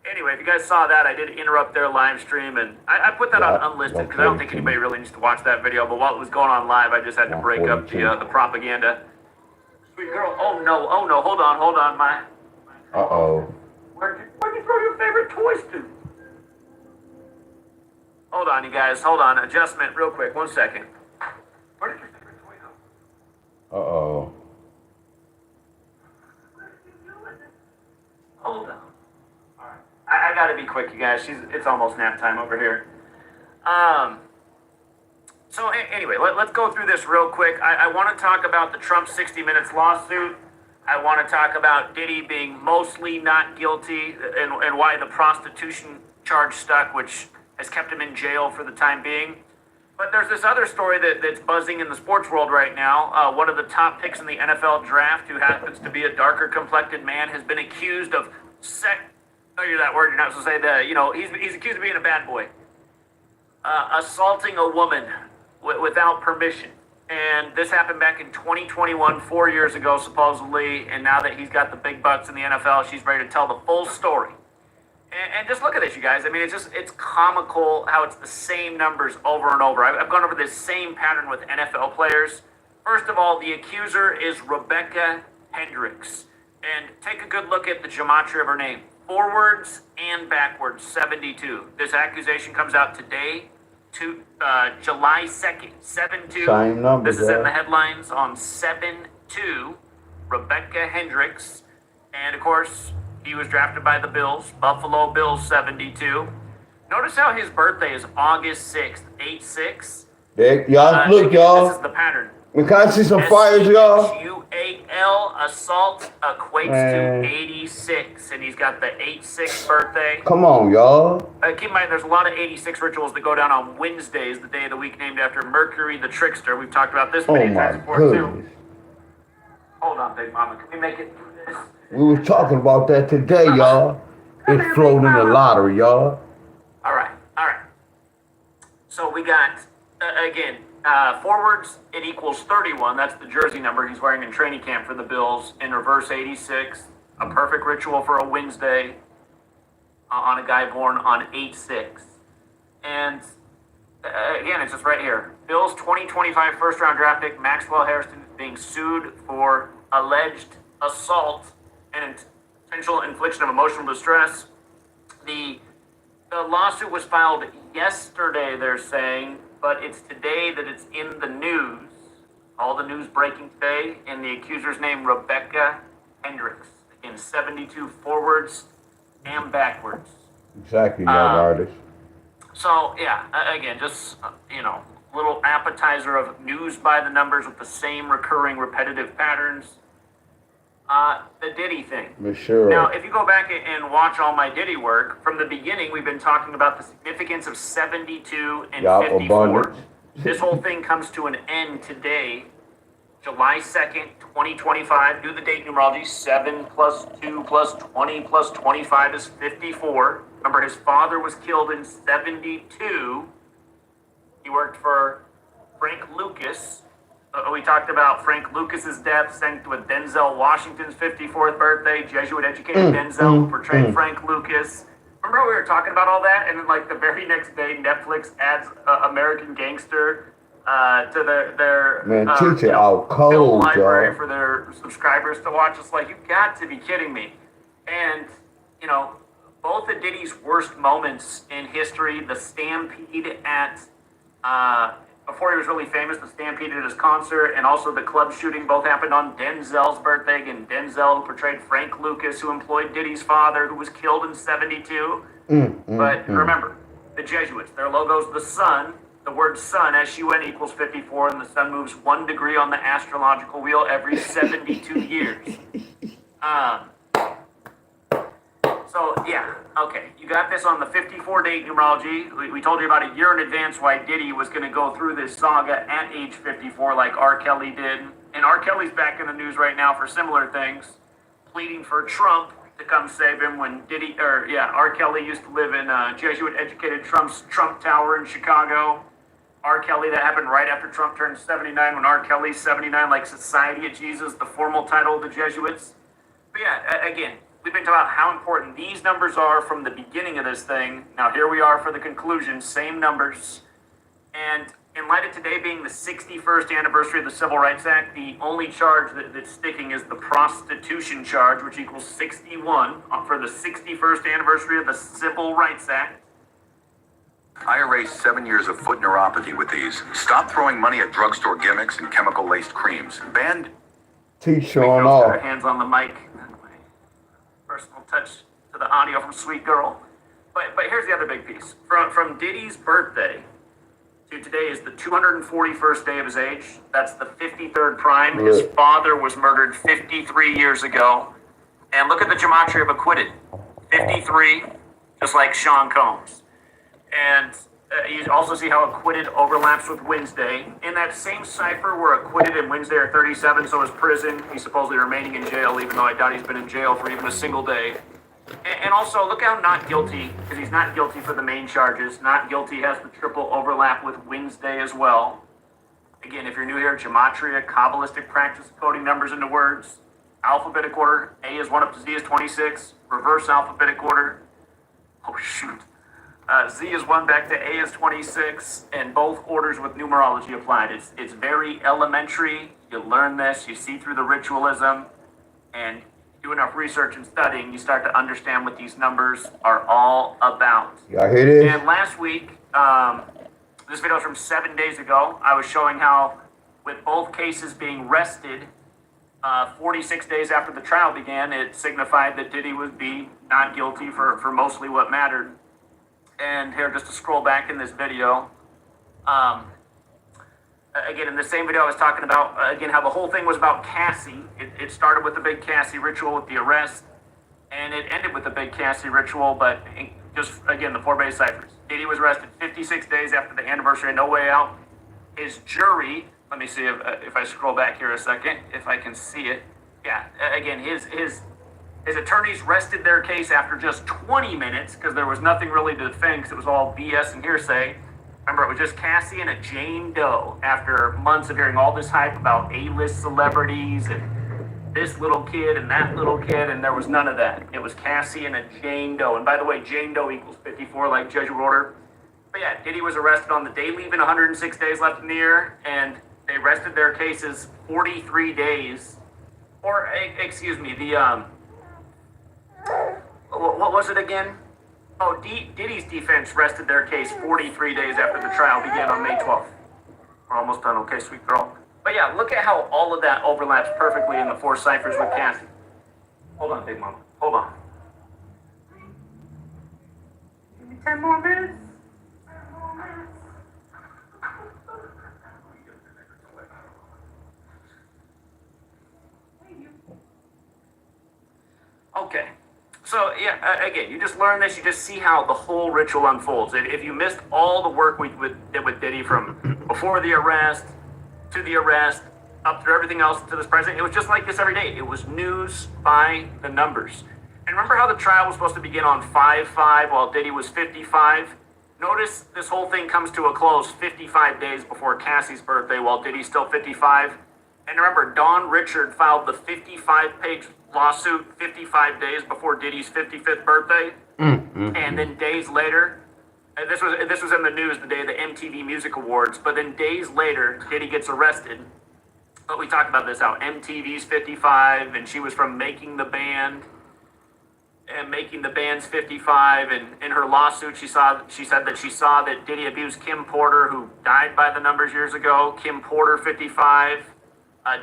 Anyway, if you guys saw that, I did interrupt their live stream, and I put that on unlisted because I don't think anybody really needs to watch that video. But while it was going on live, I just had to break up the propaganda. Sweet girl, oh no, hold on, my. Uh-oh. Where'd you throw your favorite toys to? Hold on, you guys, hold on. Adjustment, real quick, 1 second. Where did your favorite toy go? Uh-oh. Hold on. Alright. I gotta be quick, you guys. It's almost nap time over here. So anyway, let's go through this real quick. I want to talk about the Trump 60 Minutes lawsuit. I want to talk about Diddy being mostly not guilty and why the prostitution charge stuck, which has kept him in jail for the time being. But there's this other story that's buzzing in the sports world right now. One of the top picks in the NFL draft, who happens to be a darker complected man, has been accused of oh, you're that word, you're not supposed to say that. You know, he's accused of being a bad boy. Assaulting a woman without permission. And this happened back in 2021, 4 years ago, supposedly. And now that he's got the big bucks in the NFL, she's ready to tell the full story. And just look at this, you guys. I mean, it's comical how it's the same numbers over and over. I've gone over this same pattern with NFL players. First of all, the accuser is Rebecca Hendricks. And take a good look at the gematria of her name. Forwards and backwards, 72. This accusation comes out today, July 2nd, 7-2. Same numbers, This is in yeah. the headlines on 7-2, Rebecca Hendricks. And, of course, he was drafted by the Bills, Buffalo Bills 72. Notice how his birthday is August 6th, 8-6. Y'all, look, This y'all. is the pattern. Can I see some fires, y'all? SUAL, assault equates Man. to 86, and he's got the 8-6 birthday. Come on, y'all. Keep in mind, there's a lot of 86 rituals that go down on Wednesdays, the day of the week named after Mercury the Trickster. We've talked about this Oh many my times before, too. goodness. Hold on, Big Mama. Can we make it through this? We was talking about that today, y'all. It's floating in the lottery, y'all. All right. So we got, again, forwards, it equals 31. That's the jersey number he's wearing in training camp for the Bills. In reverse, 86. A perfect ritual for a Wednesday on a guy born on 8/6. And again, it's just right here. Bills 2025 first-round draft pick Maxwell Harrison is being sued for alleged assault and intentional infliction of emotional distress. The lawsuit was filed yesterday, they're saying, but it's today that it's in the news. All the news breaking today, and the accuser's name, Rebecca Hendricks. Again, 72 forwards and backwards. Exactly, young artist. So, yeah, again, just, little appetizer of news by the numbers with the same recurring repetitive patterns. The Diddy thing. Sure. Now, if you go back and watch all my Diddy work, from the beginning, we've been talking about the significance of 72 and 54. Abundance. This whole thing comes to an end today, July 2nd, 2025. Do the date numerology. 7 plus 2 plus 20 plus 25 is 54. Remember, his father was killed in 72. He worked for Frank Lucas. We talked about Frank Lucas's death, synced with Denzel Washington's 54th birthday. Jesuit educated Denzel, who portrayed Frank Lucas. Remember how we were talking about all that? And then, like, the very next day, Netflix adds American Gangster to their teach it out cold, film library y'all. for their subscribers to watch. It's like, you've got to be kidding me. And, both of Diddy's worst moments in history, the stampede at, before he was really famous, the stampede at his concert, and also the club shooting, both happened on Denzel's birthday. Again, Denzel, who portrayed Frank Lucas, who employed Diddy's father, who was killed in 72. But remember, the Jesuits, their logo's the sun. The word sun, S-U-N, equals 54, and the sun moves 1 degree on the astrological wheel every 72 years. So, yeah, okay. You got this on the 54 date numerology. We told you about a year in advance why Diddy was going to go through this saga at age 54 like R. Kelly did. And R. Kelly's back in the news right now for similar things, pleading for Trump to come save him when R. Kelly used to live in Jesuit-educated Trump's Trump Tower in Chicago. R. Kelly, that happened right after Trump turned 79, when R. Kelly's 79, like Society of Jesus, the formal title of the Jesuits. But yeah, again, we've been talking about how important these numbers are from the beginning of this thing. Now here we are for the conclusion, same numbers. And in light of today being the 61st anniversary of the Civil Rights Act, the only charge that's sticking is the prostitution charge, which equals 61 for the 61st anniversary of the Civil Rights Act. I erased 7 years of foot neuropathy with these. Stop throwing money at drugstore gimmicks and chemical-laced creams. Banned. Teeth showing Girls got off. her hands on the mic. Personal touch to the audio from Sweet Girl. But here's the other big piece. From Diddy's birthday to today is the 241st day of his age. That's the 53rd prime. His father was murdered 53 years ago. And look at the gematria of acquitted. 53, just like Sean Combs. And you also see how acquitted overlaps with Wednesday. In that same cipher where acquitted and Wednesday are 37, so is prison. He's supposedly remaining in jail, even though I doubt he's been in jail for even a single day. And also, look how not guilty, because he's not guilty for the main charges. Not guilty has the triple overlap with Wednesday as well. Again, if you're new here, gematria, Kabbalistic practice of coding numbers into words. Alphabetic order, A is 1 up to Z is 26. Reverse alphabetic order. Oh, shoot. Z is 1 back to A is 26, and both orders with numerology applied. It's very elementary. You learn this, you see through the ritualism, and do enough research and studying, you start to understand what these numbers are all about. Y'all hear this? And last week, this video is from 7 days ago, I was showing how with both cases being rested 46 days after the trial began, it signified that Diddy would be not guilty for mostly what mattered. And here, just to scroll back in this video, again, in the same video I was talking about, again, how the whole thing was about Cassie. It started with the big Cassie ritual with the arrest, and it ended with the big Cassie ritual, but just, again, the 4 base ciphers. Diddy was arrested 56 days after the anniversary of No Way Out. His jury, let me see if I scroll back here a second, if I can see it. Yeah, again, his attorneys rested their case after just 20 minutes because there was nothing really to defend because it was all BS and hearsay. Remember, it was just Cassie and a Jane Doe after months of hearing all this hype about A-list celebrities and this little kid and that little kid, and there was none of that. It was Cassie and a Jane Doe. And by the way, Jane Doe equals 54, like Jesuit order. But yeah, Diddy was arrested on the day leaving, 106 days left in the year, and they rested their cases 43 days. Or, excuse me, what was it again? Oh, Diddy's defense rested their case 43 days after the trial began on May 12th. We're almost done, okay, sweet girl. But yeah, look at how all of that overlaps perfectly in the 4 ciphers with Cassie. Hold on, Big Mama. Hold on. Give me 10 more minutes. Okay. So, yeah, again, you just learn this, you just see how the whole ritual unfolds. If you missed all the work we did with Diddy from before the arrest, to the arrest, up through everything else to this present, it was just like this every day. It was news by the numbers. And remember how the trial was supposed to begin on 5/5 while Diddy was 55? Notice this whole thing comes to a close 55 days before Cassie's birthday while Diddy's still 55. And remember, Don Richard filed the 55-page lawsuit 55 days before Diddy's 55th birthday. And then days later, and this was in the news the day of the MTV Music Awards, but then days later, Diddy gets arrested. But we talked about this, how MTV's 55, and she was from Making the Band, and Making the Band's 55, and in her lawsuit, she said that she saw that Diddy abused Kim Porter, who died by the numbers years ago. Kim Porter, 55.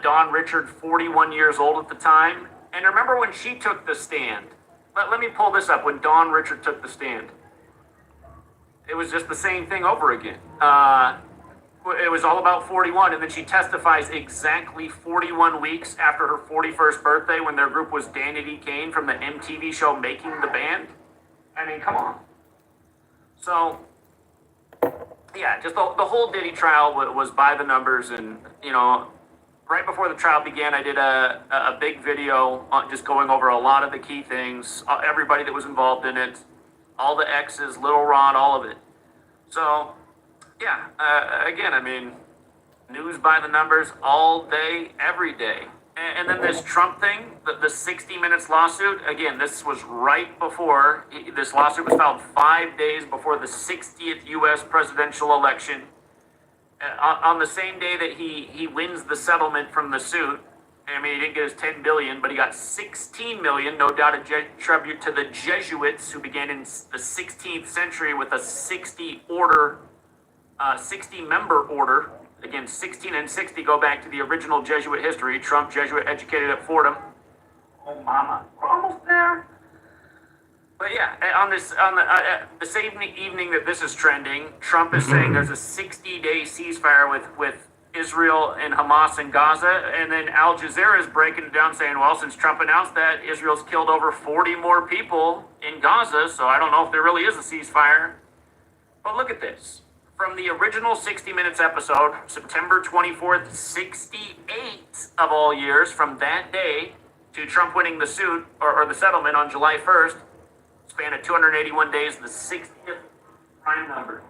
Don Richard, 41 years old at the time. And remember when she took the stand? Let me pull this up. When Don Richard took the stand, it was just the same thing over again. It was all about 41, and then she testifies exactly 41 weeks after her 41st birthday when their group was Danity Kane from the MTV show Making the Band. I mean, come on. So, yeah, just the whole Diddy trial was by the numbers, and, you know, right before the trial began, I did a big video on just going over a lot of the key things, everybody that was involved in it, all the X's, Little Ron, all of it. So, yeah, again, I mean, news by the numbers all day, every day. And then this Trump thing, the 60 Minutes lawsuit, again, this was right before, this lawsuit was filed 5 days before the 60th U.S. presidential election. On the same day that he wins the settlement from the suit. I mean, he didn't get his 10 billion, but he got 16 million, no doubt a tribute to the Jesuits who began in the 16th century with a 60 member order. Again, 16 and 60 go back to the original Jesuit history. Trump, Jesuit, educated at Fordham. Oh, mama, we're almost there. But yeah, the same evening that this is trending, Trump is saying there's a 60-day ceasefire with Israel and Hamas in Gaza, and then Al Jazeera is breaking it down saying, well, since Trump announced that, Israel's killed over 40 more people in Gaza, so I don't know if there really is a ceasefire. But look at this. From the original 60 Minutes episode, September 24th, 68 of all years, from that day to Trump winning the suit, or the settlement on July 1st, span of 281 days, the 60th prime number.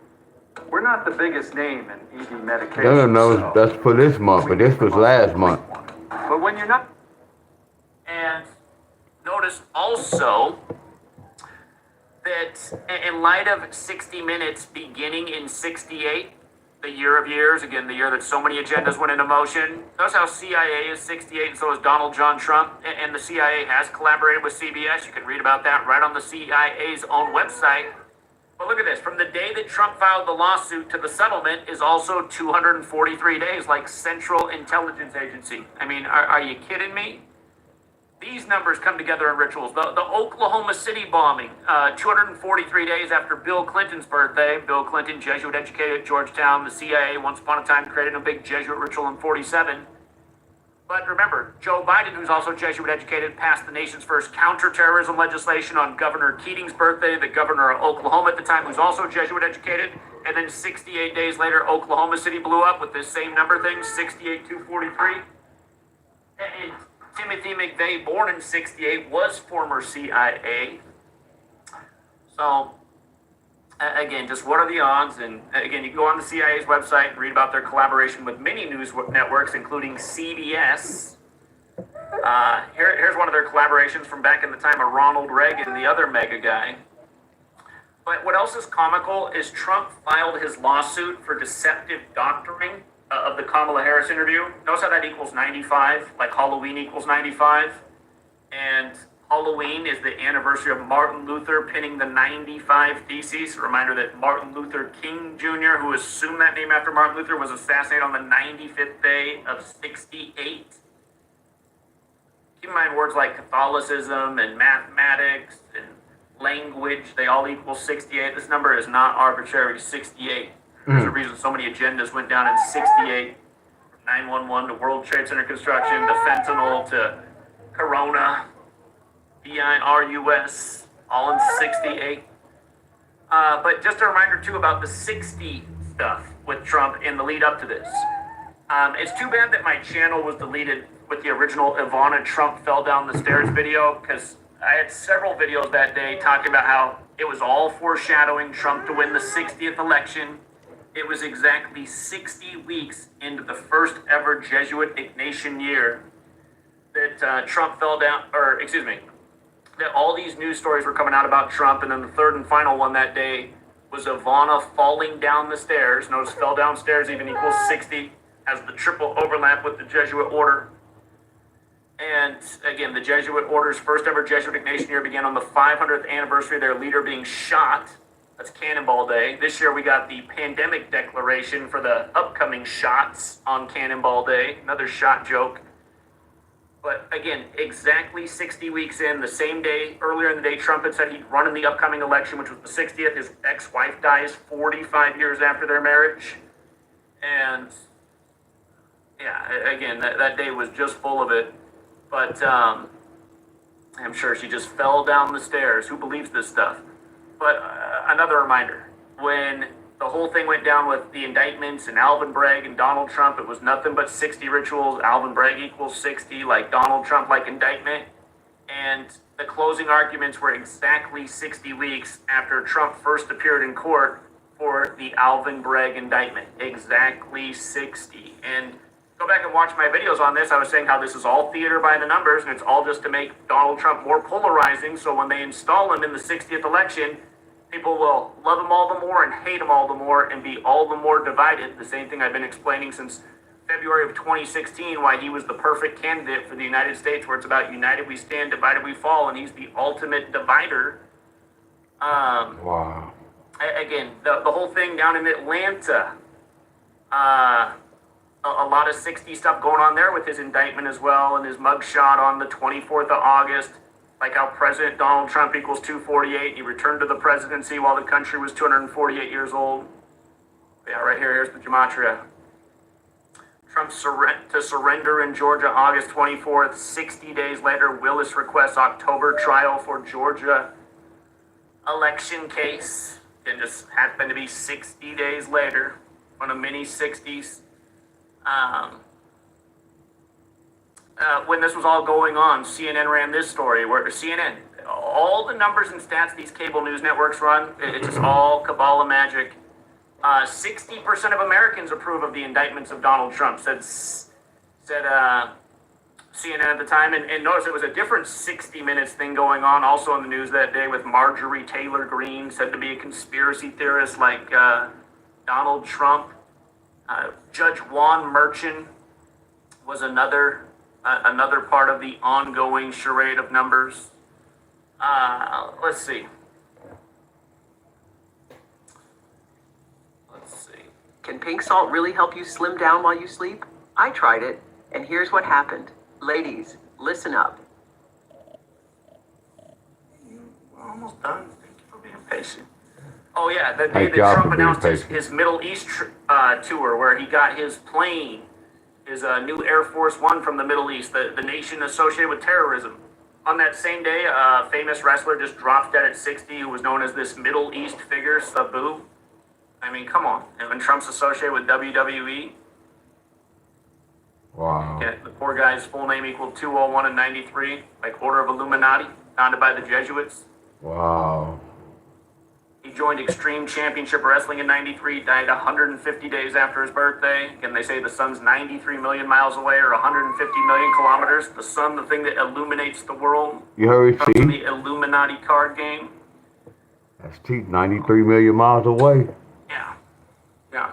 We're not the biggest name in ED medication. No, that's for this month, but this was last month. But when you're not... And notice also that in light of 60 Minutes beginning in 68, the year of years, again, the year that so many agendas went into motion, notice how CIA is 68 and so is Donald John Trump, and the CIA has collaborated with CBS. You can read about that right on the CIA's own website. But look at this. From the day that Trump filed the lawsuit to the settlement is also 243 days, like Central Intelligence Agency. I mean, are you kidding me? These numbers come together in rituals. The Oklahoma City bombing, 243 days after Bill Clinton's birthday. Bill Clinton, Jesuit educated at Georgetown. The CIA, once upon a time, created a big Jesuit ritual in 47. But remember, Joe Biden, who's also Jesuit educated, passed the nation's first counterterrorism legislation on Governor Keating's birthday, the governor of Oklahoma at the time, who's also Jesuit educated. And then 68 days later, Oklahoma City blew up with this same number thing, 68-243. And Timothy McVeigh, born in 68, was former CIA. So, Again, just what are the odds? And again, you go on the CIA's website and read about their collaboration with many news networks, including CBS. Here's one of their collaborations from back in the time of Ronald Reagan, the other mega guy. But what else is comical is Trump filed his lawsuit for deceptive doctoring of the Kamala Harris interview. Notice how that equals 95, like Halloween equals 95. And Halloween is the anniversary of Martin Luther penning the 95 Theses. A reminder that Martin Luther King Jr., who assumed that name after Martin Luther, was assassinated on the 95th day of 68. Keep in mind words like Catholicism and mathematics and language, they all equal 68. This number is not arbitrary, 68. There's a reason so many agendas went down in 68. From 911 to World Trade Center construction, to fentanyl, to Corona, VIRUS, all in 68. But just a reminder, too, about the 60 stuff with Trump in the lead up to this. It's too bad that my channel was deleted with the original Ivana Trump fell down the stairs video, because I had several videos that day talking about how it was all foreshadowing Trump to win the 60th election. It was exactly 60 weeks into the first ever Jesuit Ignatian year that Trump fell down, or excuse me, that all these news stories were coming out about Trump, and then the third and final one that day was Ivana falling down the stairs. Notice fell downstairs even equals 60, has the triple overlap with the Jesuit order. And again, the Jesuit order's first ever Jesuit Ignatian year began on the 500th anniversary of their leader being shot. That's Cannonball Day. This year we got the pandemic declaration for the upcoming shots on Cannonball Day. Another shot joke. But again, exactly 60 weeks in, the same day, earlier in the day, Trump had said he'd run in the upcoming election, which was the 60th. His ex-wife dies 45 years after their marriage. And yeah, again, that day was just full of it. But I'm sure she just fell down the stairs. Who believes this stuff? But another reminder, when the whole thing went down with the indictments and Alvin Bragg and Donald Trump, it was nothing but 60 rituals. Alvin Bragg equals 60, like Donald Trump, like indictment. And the closing arguments were exactly 60 weeks after Trump first appeared in court for the Alvin Bragg indictment. Exactly 60. And go back and watch my videos on this. I was saying how this is all theater by the numbers, and it's all just to make Donald Trump more polarizing, so when they install him in the 60th election, people will love him all the more and hate him all the more and be all the more divided. The same thing I've been explaining since February of 2016, why he was the perfect candidate for the United States, where it's about united we stand, divided we fall, and he's the ultimate divider. Wow. Again, the whole thing down in Atlanta, a lot of 60 stuff going on there with his indictment as well, and his mugshot on the 24th of August, like how President Donald Trump equals 248, and he returned to the presidency while the country was 248 years old. Yeah, right here, here's the gematria. Trump to surrender in Georgia August 24th, 60 days later, Willis requests October trial for Georgia election case. It just happened to be 60 days later, on a mini 60s. When this was all going on, CNN ran this story where CNN, all the numbers and stats these cable news networks run, it's just all Kabbalah magic. 60% of Americans approve of the indictments of Donald Trump, said CNN at the time. And notice it was a different 60 Minutes thing going on also in the news that day with Marjorie Taylor Greene, said to be a conspiracy theorist like Donald Trump. Judge Juan Merchan was another part of the ongoing charade of numbers. Let's see. Can pink salt really help you slim down while you sleep? I tried it, and here's what happened. Ladies, listen up. We're almost done. Thank you for being patient. Oh yeah, the day Thank that y'all Trump for being announced patient. his Middle East tour, where he got his plane, his new Air Force One from the Middle East, the nation associated with terrorism. On that same day, a famous wrestler just dropped dead at 60, who was known as this Middle East figure, Sabu. I mean, come on. And when Trump's associated with WWE, Wow. yeah, the poor guy's full name equaled 201 and 93, like Order of Illuminati, founded by the Jesuits. Wow. He joined Extreme Championship Wrestling in 93, died 150 days after his birthday. And they say the sun's 93 million miles away or 150 million kilometers. The sun, the thing that illuminates the world. You heard, Comes in see? the Illuminati card game. That's 93 million miles away. Yeah. Yeah.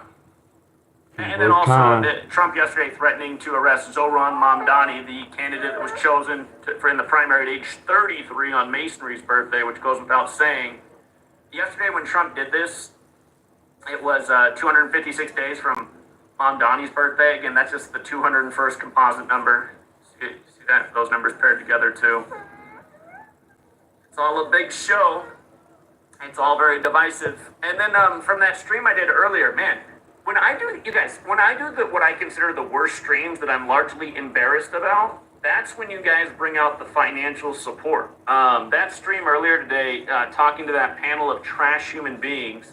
And What then also, time? Trump yesterday threatening to arrest Zohran Mamdani, the candidate that was chosen for in the primary at age 33 on Masonry's birthday, which goes without saying. Yesterday when Trump did this, it was 256 days from Mamdani's birthday. Again, that's just the 201st composite number. See that? Those numbers paired together too. It's all a big show. It's all very divisive. And then from that stream I did earlier, man, when I do what I consider the worst streams that I'm largely embarrassed about, that's when you guys bring out the financial support. That stream earlier today, talking to that panel of trash human beings,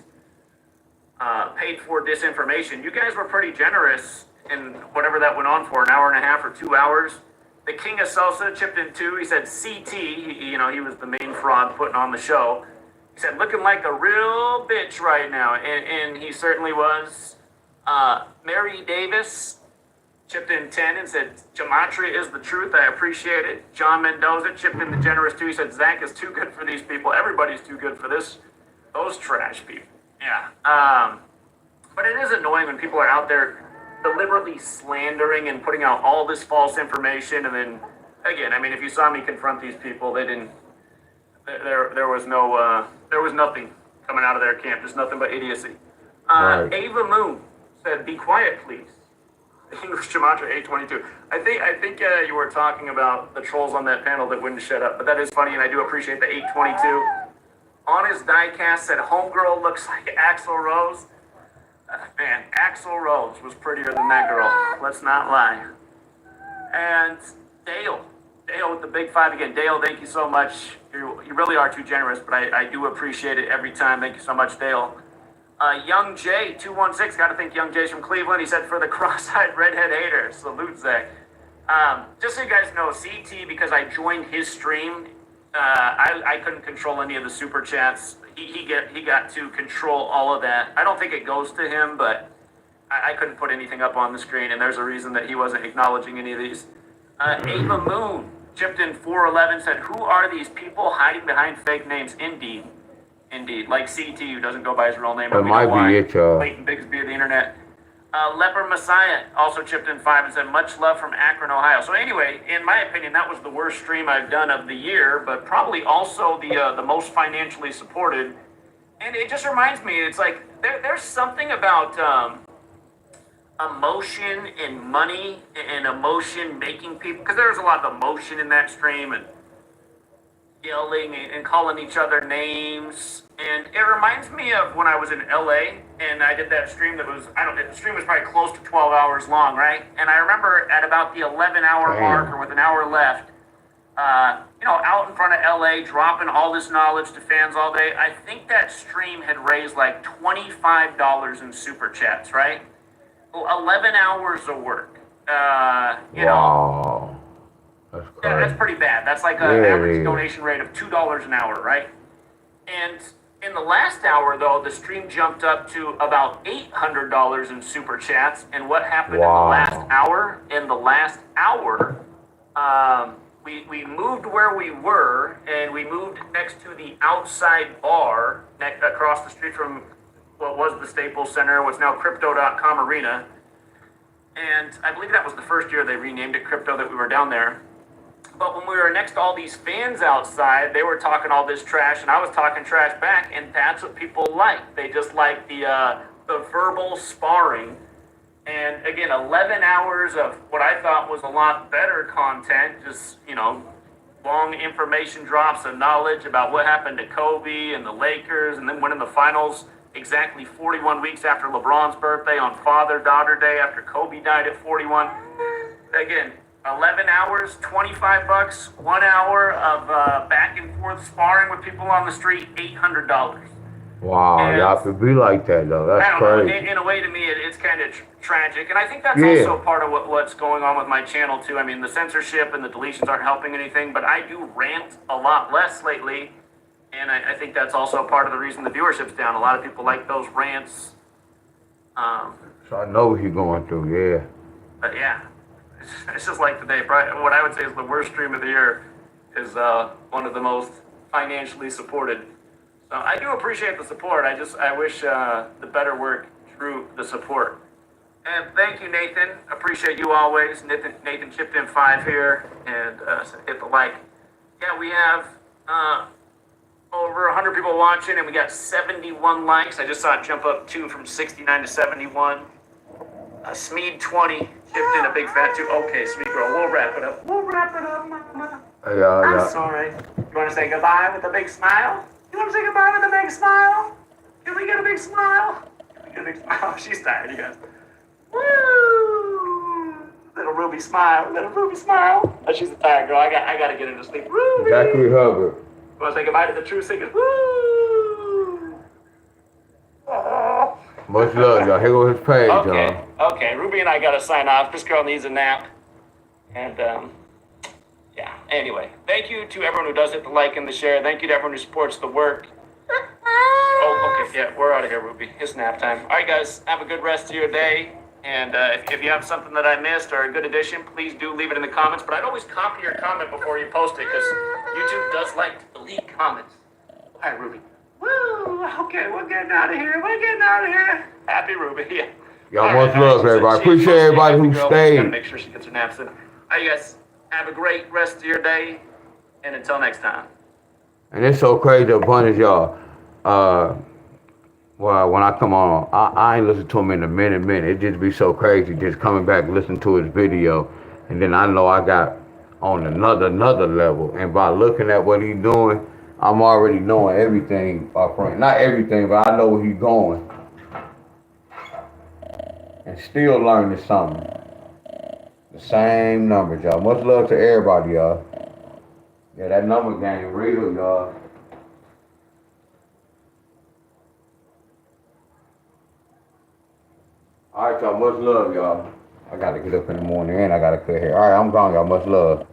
paid for disinformation, you guys were pretty generous in whatever that went on for, an hour and a half or 2 hours. The King of Salsa chipped in too. He said CT, he was the main fraud putting on the show. He said, looking like a real bitch right now. And he certainly was. Mary Davis chipped in 10 and said, Gematria is the truth. I appreciate it. John Mendoza chipped in the generous too. He said, Zach is too good for these people. Everybody's too good for this. Those trash people. Yeah. But it is annoying when people are out there deliberately slandering and putting out all this false information. And then, again, I mean, if you saw me confront these people, they didn't. There was nothing coming out of their camp. Just nothing but idiocy. Right. Ava Moon said, "Be quiet, please." English Gematria 822. I think you were talking about the trolls on that panel that wouldn't shut up, but that is funny, and I do appreciate the 822. On his diecast said, "Homegirl looks like Axl Rose." Man, Axl Rose was prettier than that girl. Let's not lie. And Dale with the big 5 again. Dale, thank you so much. You really are too generous, but I do appreciate it every time. Thank you so much, Dale. Young Jay 216. Got to thank Young Jay's from Cleveland. He said, "For the cross-eyed redhead hater." Salute, Zach. Just so you guys know, CT, because I joined his stream, I couldn't control any of the super chats. He got to control all of that. I don't think it goes to him, but I couldn't put anything up on the screen, and there's a reason that he wasn't acknowledging any of these. Ava Moon chipped in 411, said, "Who are these people hiding behind fake names?" Indeed, like CT, who doesn't go by his real name. That might be it, y'all. Clayton Bigsby of the internet. Leper Messiah also chipped in 5 and said, "Much love from Akron, Ohio." So anyway, in my opinion, that was the worst stream I've done of the year, but probably also the most financially supported. And it just reminds me, it's like there's something about emotion and money and emotion making people, because there's a lot of emotion in that stream and yelling and calling each other names. And it reminds me of when I was in LA and I did that stream that was, the stream was probably close to 12 hours long, right? And I remember at about the 11-hour mark or with an hour left, out in front of LA, dropping all this knowledge to fans all day. I think that stream had raised like $25 in super chats, right? 11 hours of work. Wow. That's crazy. Yeah, that's pretty bad. That's like an average donation rate of $2 an hour, right? And in the last hour, though, the stream jumped up to about $800 in super chats. And what happened in the last hour? In the last hour, we moved where we were, and we moved next to the outside bar across the street from what was the Staples Center, what's now Crypto.com Arena. And I believe that was the first year they renamed it Crypto that we were down there. But when we were next to all these fans outside, they were talking all this trash, and I was talking trash back, and that's what people like. They just like the verbal sparring. And again, 11 hours of what I thought was a lot better content, just, long information drops of knowledge about what happened to Kobe and the Lakers, and then winning the finals exactly 41 weeks after LeBron's birthday on Father-Daughter Day after Kobe died at 41. Again, 11 hours, $25, 1 hour of back and forth sparring with people on the street, $800. Wow, and y'all could be like that though. That's crazy. In a way, to me, it's kind of tragic, and I think that's also part of what's going on with my channel too. I mean, the censorship and the deletions aren't helping anything, but I do rant a lot less lately. And I think that's also part of the reason the viewership's down. A lot of people like those rants. So I know what he's going through, yeah. But yeah, it's just like today. Probably, what I would say is the worst stream of the year is one of the most financially supported. So I do appreciate the support. I wish the better work drew the support. And thank you, Nathan. Appreciate you always. Nathan chipped in 5 here and hit the like. Yeah, we have over 100 people watching, and we got 71 likes. I just saw it jump up 2 from 69 to 71. Smeed 20 chipped in a big fat 2. Okay, sweet girl, we'll wrap it up. Mama. Yeah. I'm sorry. You want to say goodbye with a big smile? You want to say goodbye with a big smile? Can we get a big smile? Can we get a big smile? She's tired, you guys. Woo! Little Ruby smile. Oh, she's a tired girl. I got to get her to sleep. Ruby! Zachary Hubbard. You want to say goodbye to the true singers? Woo! Oh. Much love, y'all. Here goes his page, y'all. Okay. Ruby and I got to sign off. This girl needs a nap. And, yeah. Anyway, thank you to everyone who does hit the like and the share. Thank you to everyone who supports the work. Oh, okay. Yeah, we're out of here, Ruby. It's nap time. All right, guys. Have a good rest of your day. And if you have something that I missed or a good addition, please do leave it in the comments. But I'd always copy your comment before you post it because YouTube does like to delete comments. All right, Ruby. Woo! Okay, we're getting out of here. Happy Ruby. Yeah. Y'all much love, everybody. Appreciate everybody who stayed. Gotta make sure she gets her naps in. All right, you guys. Have a great rest of your day. And until next time. And it's so crazy, a bunch of y'all. Well, when I come on, I ain't listened to him in a minute. It just be so crazy just coming back, listening to his video. And then I know I got on another level. And by looking at what he's doing, I'm already knowing everything, my friend. Not everything, but I know where he's going. And still learning something. The same numbers, y'all. Much love to everybody, y'all. Yeah, that number game real, y'all. All right, y'all. Much love, y'all. I gotta get up in the morning and I gotta clear hair. All right, I'm gone, y'all. Much love.